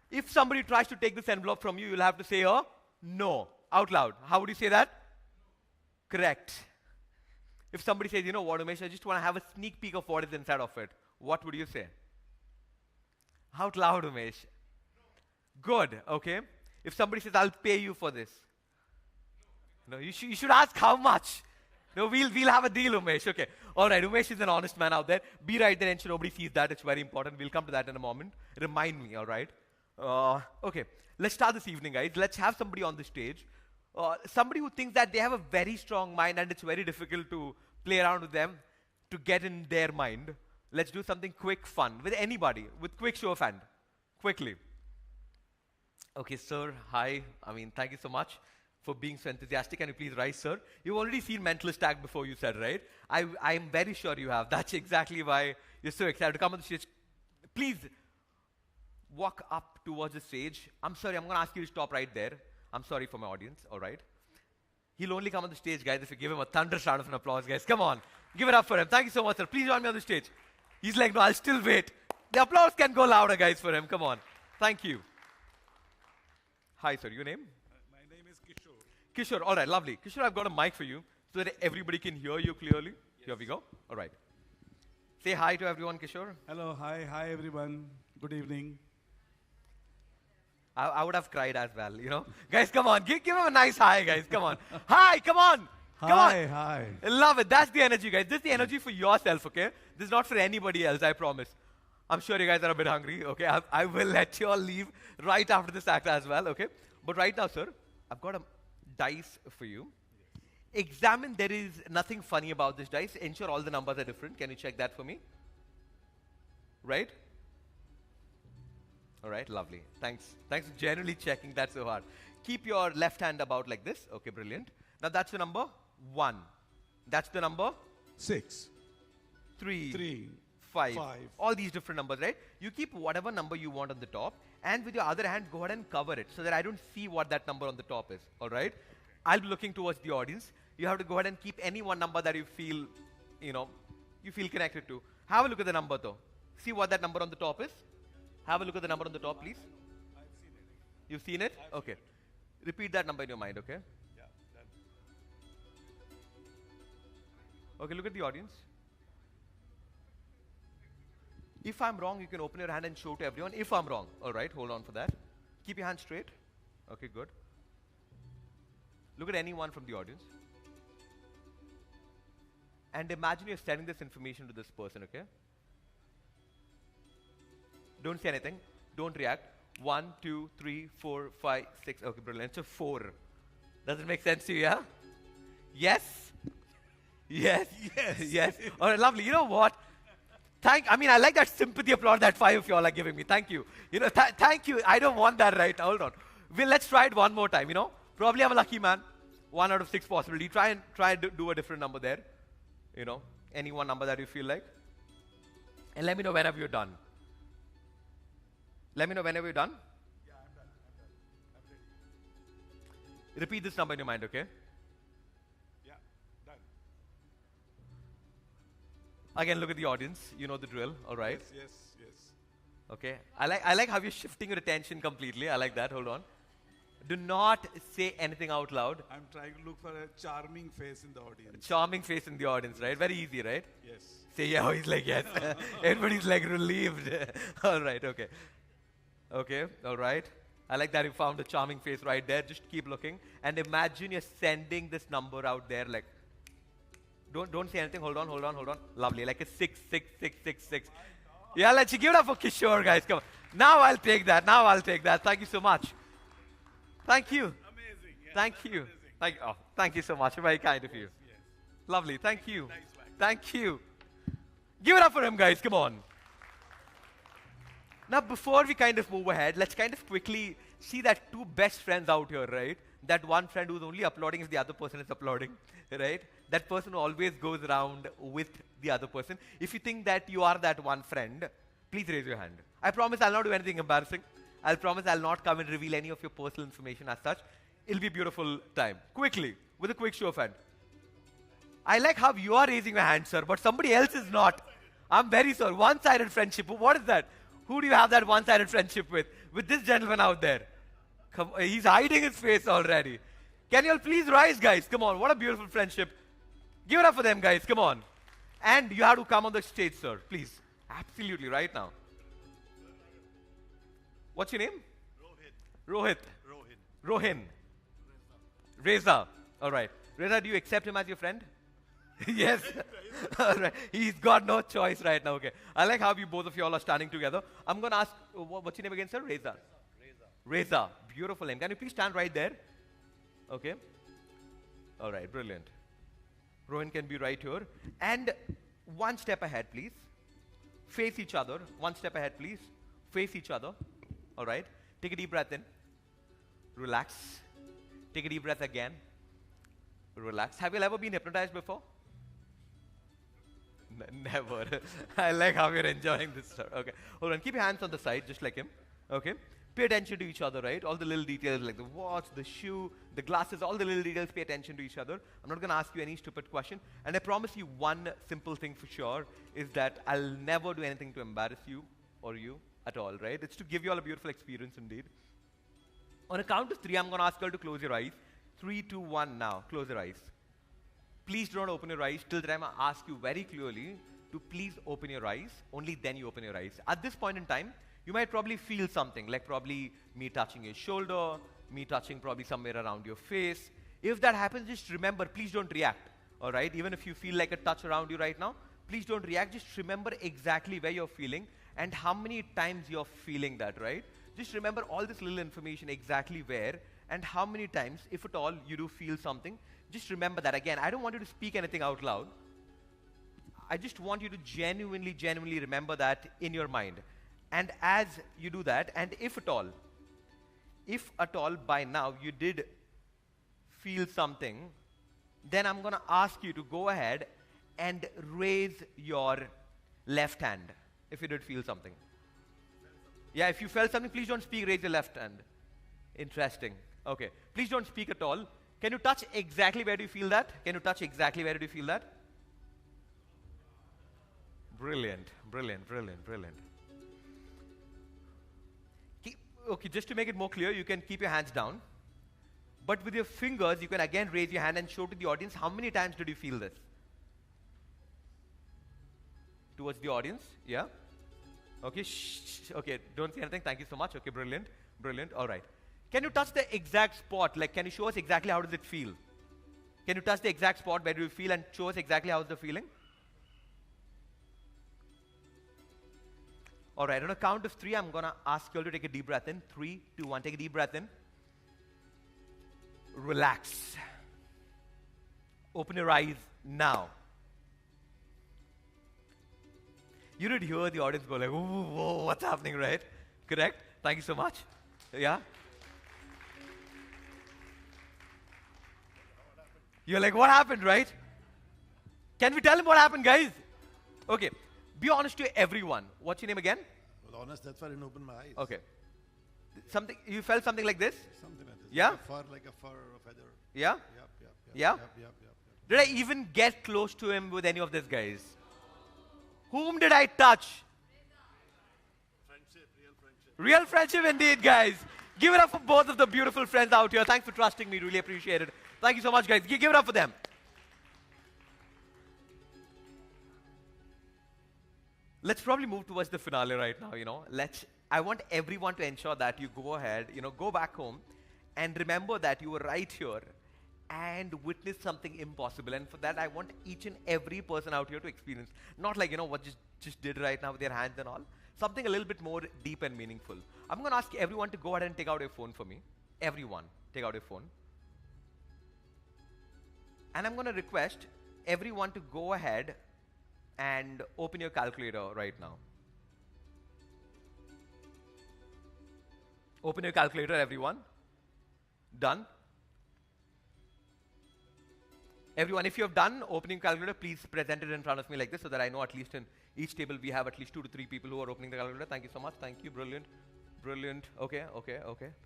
if somebody tries to take this envelope from you, you'll have to say no. Out loud. How would you say that? Correct. If somebody says, you know what, Umesh, I just want to have a sneak peek of what is inside of it, what would you say? Out loud, Umesh. Good, okay. If somebody says, I'll pay you for this. No, you should ask how much. No, we'll have a deal, Umesh. Okay. All right, Umesh is an honest man out there. Be right there, ensure nobody sees that. It's very important. We'll come to that in a moment. Remind me, all right? Okay. Let's start this evening, guys. Let's have somebody on the stage. Somebody who thinks that they have a very strong mind and it's very difficult to play around with them to get in their mind. Let's do something quick, fun, with anybody, with quick show of hand. Quickly. Okay, sir. Hi. Thank you so much for being so enthusiastic. Can you please rise, sir? You've already seen Mentalist tag before, you said, right? I'm very sure you have. That's exactly why you're so excited to come on the stage. Please walk up towards the stage. I'm sorry, I'm going to ask you to stop right there. I'm sorry for my audience, all right? He'll only come on the stage, guys, if you give him a thunderous round of applause, guys. Come on. Give it up for him. Thank you so much, sir. Please join me on the stage. He's like, no, I'll still wait. The applause can go louder, guys, for him. Come on. Thank you. Hi, sir. Your name? My name is Kishore. Kishore. All right, lovely. Kishore, I've got a mic for you so that everybody can hear you clearly. Yes. Here we go. All right. Say hi to everyone, Kishore. Hello, hi everyone. Good evening. I would have cried as well, you know. Guys, come on. Give him a nice hi, guys. Come on. Hi, come on. Come on. Hi. I love it. That's the energy, guys. This is the energy for yourself, okay? This is not for anybody else, I promise. I'm sure you guys are a bit hungry, okay? I will let you all leave right after this act as well, okay? But right now, sir, I've got a dice for you. Examine, there is nothing funny about this dice. Ensure all the numbers are different. Can you check that for me? Right? All right, lovely. Thanks. Thanks for generally checking that so hard. Keep your left hand about like this. Okay, brilliant. Now that's the number 1. That's the number 6. 3. 5. All these different numbers, right? You keep whatever number you want on the top, and with your other hand, go ahead and cover it so that I don't see what that number on the top is. All right? I'll be looking towards the audience. You have to go ahead and keep any one number that you feel, you feel connected to. Have a look at the number though. See what that number on the top is. Have a look at the number on the top, please. I've seen it. You've seen it? Okay. Repeat that number in your mind, okay? Yeah, done. Okay, look at the audience. If I'm wrong, you can open your hand and show to everyone. If I'm wrong, all right, hold on for that. Keep your hand straight. Okay, good. Look at anyone from the audience. And imagine you're sending this information to this person, okay? Don't say anything. Don't react. 1, 2, 3, 4, 5, 6. Okay, brilliant. So 4. Does it make sense to you, yeah? Yes? Yes. Yes. All right, lovely. You know what? I like that sympathy applause that 5 of you all are giving me. Thank you. Thank you. I don't want that right now. Hold on. Let's try it one more time, Probably I'm a lucky man. 1 out of 6 possibility. Try and do a different number there. Any one number that you feel like. And let me know whenever you're done. Let me know whenever you're done. Yeah, I'm done. I'm ready. Repeat this number in your mind, okay? Yeah, done. Again, look at the audience. You know the drill, all right? Yes. Okay. I like how you're shifting your attention completely. I like that. Hold on. Do not say anything out loud. I'm trying to look for a charming face in the audience. Charming face in the audience, right? Very easy, right? Yes. Say yeah, he's like yes. Everybody's like relieved. All right, okay. Okay, all right. I like that you found a charming face right there. Just keep looking. And imagine you're sending this number out there like, don't say anything. Hold on. Lovely. Like a 6, 6, 6, 6, 6. Yeah, let's give it up for Kishore, guys. Come on. Now I'll take that. Thank you so much. Thank you. Amazing. Yeah, thank you. Thank you so much. Very kind of you. Yes. Lovely. Thank you. Thank you. Give it up for him, guys. Come on. Now, before we kind of move ahead, let's kind of quickly see that 2 best friends out here, right? That one friend who's only applauding if the other person is applauding, right? That person who always goes around with the other person. If you think that you are that one friend, please raise your hand. I promise I'll not do anything embarrassing. I promise I'll not come and reveal any of your personal information as such. It'll be a beautiful time. Quickly, with a quick show of hand. I like how you are raising your hand, sir, but somebody else is not. I'm very sorry. One-sided friendship. What is that? Who do you have that one-sided friendship with? With this gentleman out there. He's hiding his face already. Can you all please rise, guys? Come on. What a beautiful friendship. Give it up for them, guys. Come on. And you have to come on the stage, sir. Please. Absolutely, right now. What's your name? Rohit. Rohin. Reza. All right. Reza, do you accept him as your friend? Yes. All right. He's got no choice right now. Okay. I like how you both of you all are standing together. I'm going to ask, what's your name again, sir? Reza. Reza. Beautiful name. Can you please stand right there? Okay. All right. Brilliant. Rohin can be right here. And one step ahead, please. Face each other. One step ahead, please. Face each other. All right. Take a deep breath in. Relax. Take a deep breath again. Relax. Have you ever been hypnotized before? Never. I like how you're enjoying this stuff. Okay. Hold on. Keep your hands on the side, just like him. Okay. Pay attention to each other, right? All the little details like the watch, the shoe, the glasses, all the little details, pay attention to each other. I'm not going to ask you any stupid question. And I promise you one simple thing for sure is that I'll never do anything to embarrass you or you at all, right? It's to give you all a beautiful experience indeed. On a count of 3, I'm going to ask you all to close your eyes. 3, 2, 1 now. Close your eyes. Please do not open your eyes till the time I ask you very clearly to please open your eyes. Only then you open your eyes. At this point in time, you might probably feel something, like probably me touching your shoulder, me touching probably somewhere around your face. If that happens, just remember, please don't react, all right? Even if you feel like a touch around you right now, please don't react. Just remember exactly where you're feeling and how many times you're feeling that, right? Just remember all this little information, exactly where and how many times, if at all, you do feel something. Just remember that. Again, I don't want you to speak anything out loud. I just want you to genuinely remember that in your mind. And as you do that, and if at all by now you did feel something, then I'm going to ask you to go ahead and raise your left hand if you did feel something. Yeah, if you felt something, please don't speak, raise your left hand. Interesting. Okay. Please don't speak at all. Can you touch exactly where do you feel that? Can you touch exactly where do you feel that? Brilliant, brilliant, brilliant, brilliant. Okay, just to make it more clear, you can keep your hands down. But with your fingers, you can again raise your hand and show to the audience how many times did you feel this? Towards the audience, yeah? Okay, shh, okay, don't say anything, thank you so much. Okay, brilliant, brilliant, all right. Can you touch the exact spot? Like, can you show us exactly how does it feel? Can you touch the exact spot where do you feel and show us exactly how's the feeling? All right, on a count of 3, I'm going to ask you all to take a deep breath in. 3, 2, 1. Take a deep breath in. Relax. Open your eyes now. You did hear the audience go like, ooh, whoa, what's happening, right? Correct? Thank you so much. Yeah? You're like, what happened, right? Can we tell him what happened, guys? Okay. Be honest to everyone. What's your name again? Well, honest, that's why I didn't open my eyes. Okay. Something, you felt something like this? Something like this. Yeah? Like a fur or feather. Yeah? Yeah? Did I even get close to him with any of these guys? Whom did I touch? Friendship, real friendship. Real friendship indeed, guys. Give it up for both of the beautiful friends out here. Thanks for trusting me. Really appreciate it. Thank you so much, guys. Give it up for them. Let's probably move towards the finale right now, I want everyone to ensure that you go ahead, go back home and remember that you were right here and witness something impossible. And for that, I want each and every person out here to experience, not like, what just did right now with their hands and all, something a little bit more deep and meaningful. I'm going to ask everyone to go ahead and take out your phone for me. Everyone, take out your phone. And I'm going to request everyone to go ahead and open your calculator right now. Open your calculator, everyone. Done? Everyone, if you have done opening calculator, please present it in front of me like this so that I know at least in each table we have at least 2 to 3 people who are opening the calculator. Thank you so much. Thank you. Brilliant. Brilliant. Okay.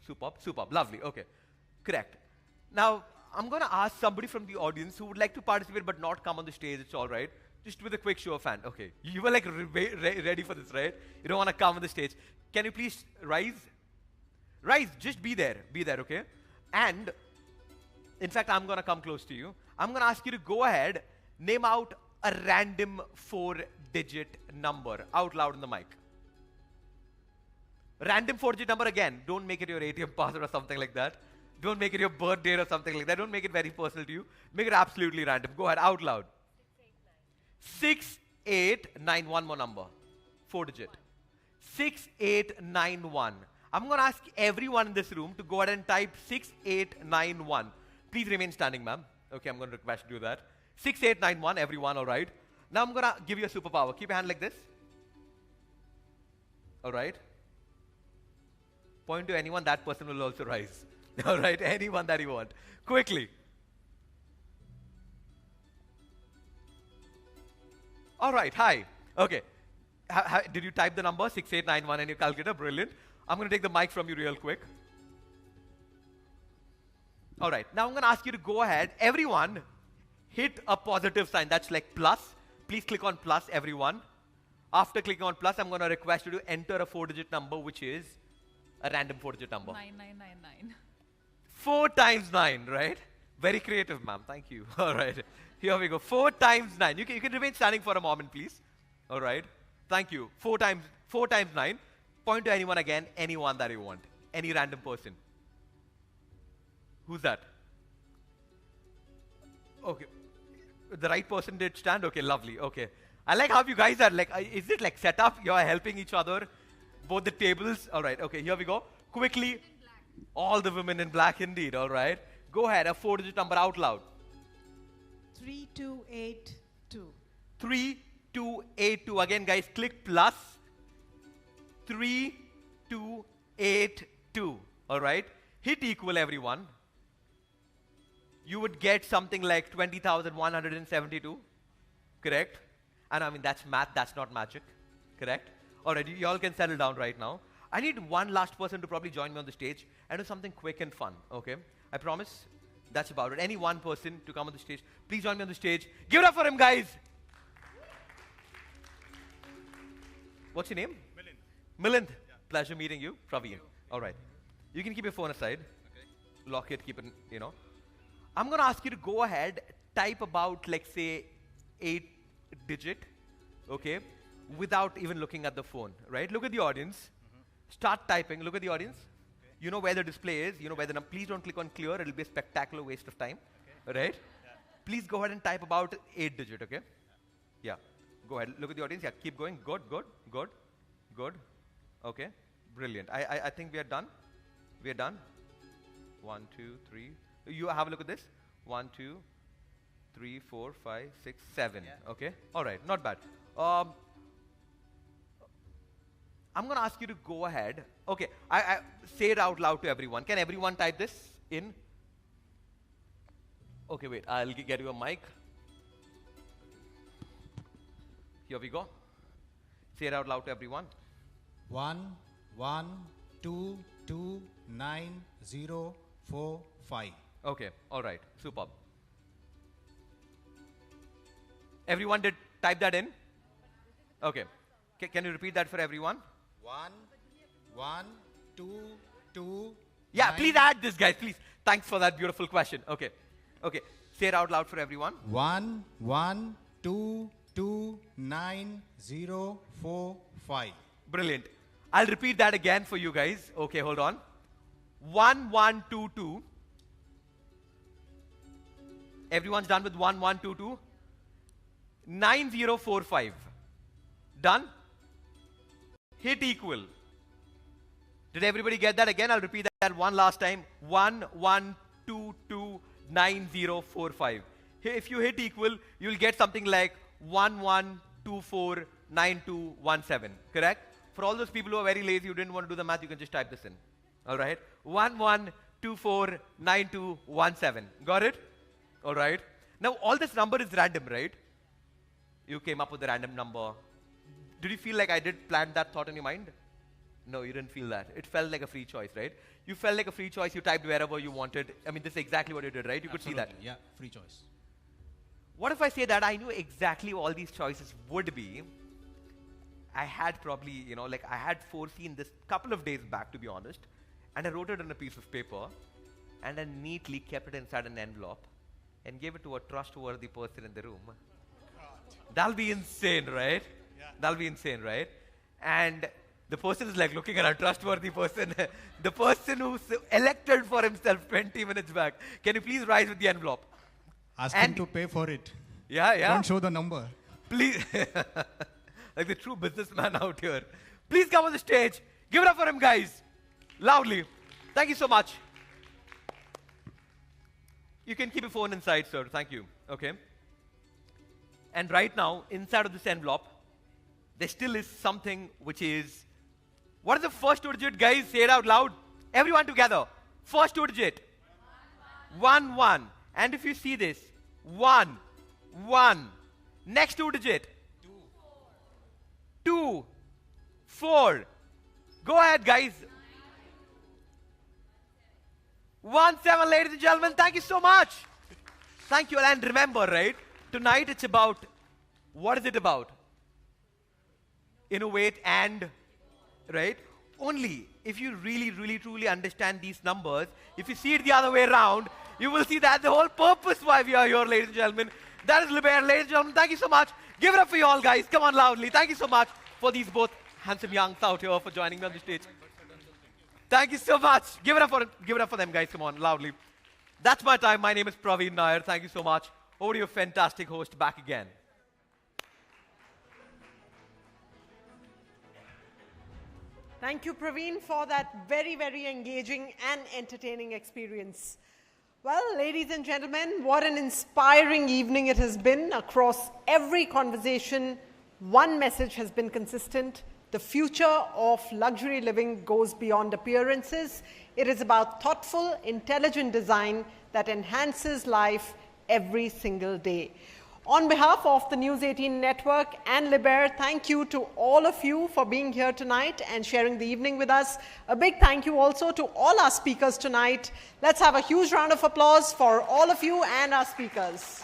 Superb. Lovely. Okay. Correct. Now, I'm going to ask somebody from the audience who would like to participate but not come on the stage. It's all right. Just with a quick show of hand. Okay. You were like ready for this, right? You don't want to come on the stage. Can you please rise? Rise. Just be there. Be there, okay? And, in fact, I'm going to come close to you. I'm going to ask you to go ahead, name out a random 4-digit number out loud in the mic. Random 4-digit number again. Don't make it your ATM password or something like that. Don't make it your birth date or something like that. Don't make it very personal to you. Make it absolutely random. Go ahead, out loud. 6891, more number. 4-digit. 6891. I'm going to ask everyone in this room to go ahead and type 6891. Please remain standing, ma'am. Okay, I'm going to request you to do that. 6891, everyone, all right? Now I'm going to give you a superpower. Keep your hand like this. All right? Point to anyone, that person will also rise. All right, anyone that you want. Quickly. All right, hi. Okay. Did you type the number 6891 in your calculator? Brilliant. I'm going to take the mic from you real quick. All right. Now I'm going to ask you to go ahead. Everyone, hit a positive sign. That's like plus. Please click on plus, everyone. After clicking on plus, I'm going to request you to enter a 4-digit number, which is a random 4-digit number. 9999. 4 times 9, right? Very creative, ma'am. Thank you. All right. Here we go. 4 times 9. You can remain standing for a moment, please. All right. Thank you. 4 times 9. Point to anyone again. Anyone that you want. Any random person. Who's that? Okay. The right person did stand? Okay, lovely. Okay. I like how you guys are like, is it like set up? You're helping each other? Both the tables? All right. Okay, here we go. Quickly. All the women in black indeed. All right. Go ahead. A 4-digit number out loud. 3282. 3282. Again, guys, click plus. 3282. All right. Hit equal, everyone. You would get something like 20,172. Correct? And I mean, that's math. That's not magic. Correct? All right. You all can settle down right now. I need one last person to probably join me on the stage and do something quick and fun. Okay? I promise. That's about it. Any one person to come on the stage. Please join me on the stage. Give it up for him, guys. What's your name? Milind. Yeah. Pleasure meeting you. Praveen. All right. You can keep your phone aside. Okay. Lock it, keep it, you know. I'm going to ask you to go ahead, type about, like, say, 8-digit, okay, without even looking at the phone, right? Look at the audience. Start typing. Look at the audience. Okay. You know where the display is. You know where the please don't click on clear. It'll be a spectacular waste of time, right? Yeah. Please go ahead and type about 8-digit, okay? Yeah. Go ahead. Look at the audience. Yeah, keep going. Good, good, good, good. Okay, brilliant. I think we are done. We are done. 1, 2, 3. You have a look at this. 1, 2, 3, 4, 5, 6, 7. Yeah. Okay. All right. Not bad. I'm going to ask you to go ahead. Okay. I say it out loud to everyone. Can everyone type this in? Okay. Wait. I'll get you a mic. Here we go. Say it out loud to everyone. 1, 1, 2, 2, 9, 0, 4, 5. Okay, all right, superb. Everyone did type that in? Okay. Can you repeat that for everyone? 1, 1, 2, 2. Yeah, 9. Please add this, guys, please. Thanks for that beautiful question. Okay. Okay. Say it out loud for everyone. 1, 1, 2, 2, 9, 0, 4, 5. Brilliant. I'll repeat that again for you guys. Okay, hold on. 1, 1, 2, 2. Everyone's done with 1, 1, 2, 2. 9, 0, 4, 5. Done? Hit equal. Did everybody get that again? I'll repeat that one last time. 1, 1, 2, 2, 9, 0, 4, 5. If you hit equal, you'll get something like 1, 1, 2, 4, 9, 2, 1, 7. Correct? For all those people who are very lazy, who didn't want to do the math, you can just type this in. All right? 1, 1, 2, 4, 9, 2, 1, 7. Got it? All right? Now, all this number is random, right? You came up with a random number. Did you feel like I did plant that thought in your mind? No, you didn't feel that. It felt like a free choice, right? You felt like a free choice. You typed wherever you wanted. I mean, this is exactly what you did, right? You could see that. Yeah, free choice. What if I say that I knew exactly all these choices would be? I had probably, you know, like I had foreseen this couple of days back, to be honest. And I wrote it on a piece of paper. And I neatly kept it inside an envelope. And gave it to a trustworthy person in the room. That'll be insane, right? Yeah. That'll be insane, right? And the person is like looking at a trustworthy person. The person who's elected for himself 20 minutes back. Can you please rise with the envelope? Ask him to pay for it. Yeah, yeah. Don't show the number. Please. Like the true businessman out here. Please come on the stage. Give it up for him, guys. Loudly. Thank you so much. You can keep your phone inside, sir. Thank you. Okay. And right now, inside of this envelope, there still is something which is... What is the first two digit, guys? Say it out loud. Everyone together. First two digit. 1, 1. And if you see this, 1, 1. Next two digit. 2, 4. Go ahead, guys. 18, ladies and gentlemen. Thank you so much. Thank you. And remember, right, tonight it's about, what is it about? Innovate and, right? Only if you really, really, truly understand these numbers, if you see it the other way around, you will see that the whole purpose why we are here, ladies and gentlemen. That is Liebherr. Ladies and gentlemen, thank you so much. Give it up for you all, guys. Come on loudly. Thank you so much for these both handsome youngs out here for joining me on the stage. Thank you so much. Give it up for them, guys. Come on, loudly. That's my time. My name is Praveen Nair. Thank you so much. Over to your fantastic host back again. Thank you, Praveen, for that very, very engaging and entertaining experience. Well, ladies and gentlemen, what an inspiring evening it has been. Across every conversation, one message has been consistent. The future of luxury living goes beyond appearances. It is about thoughtful, intelligent design that enhances life every single day. On behalf of the News 18 Network and Liebherr, thank you to all of you for being here tonight and sharing the evening with us. A big thank you also to all our speakers tonight. Let's have a huge round of applause for all of you and our speakers.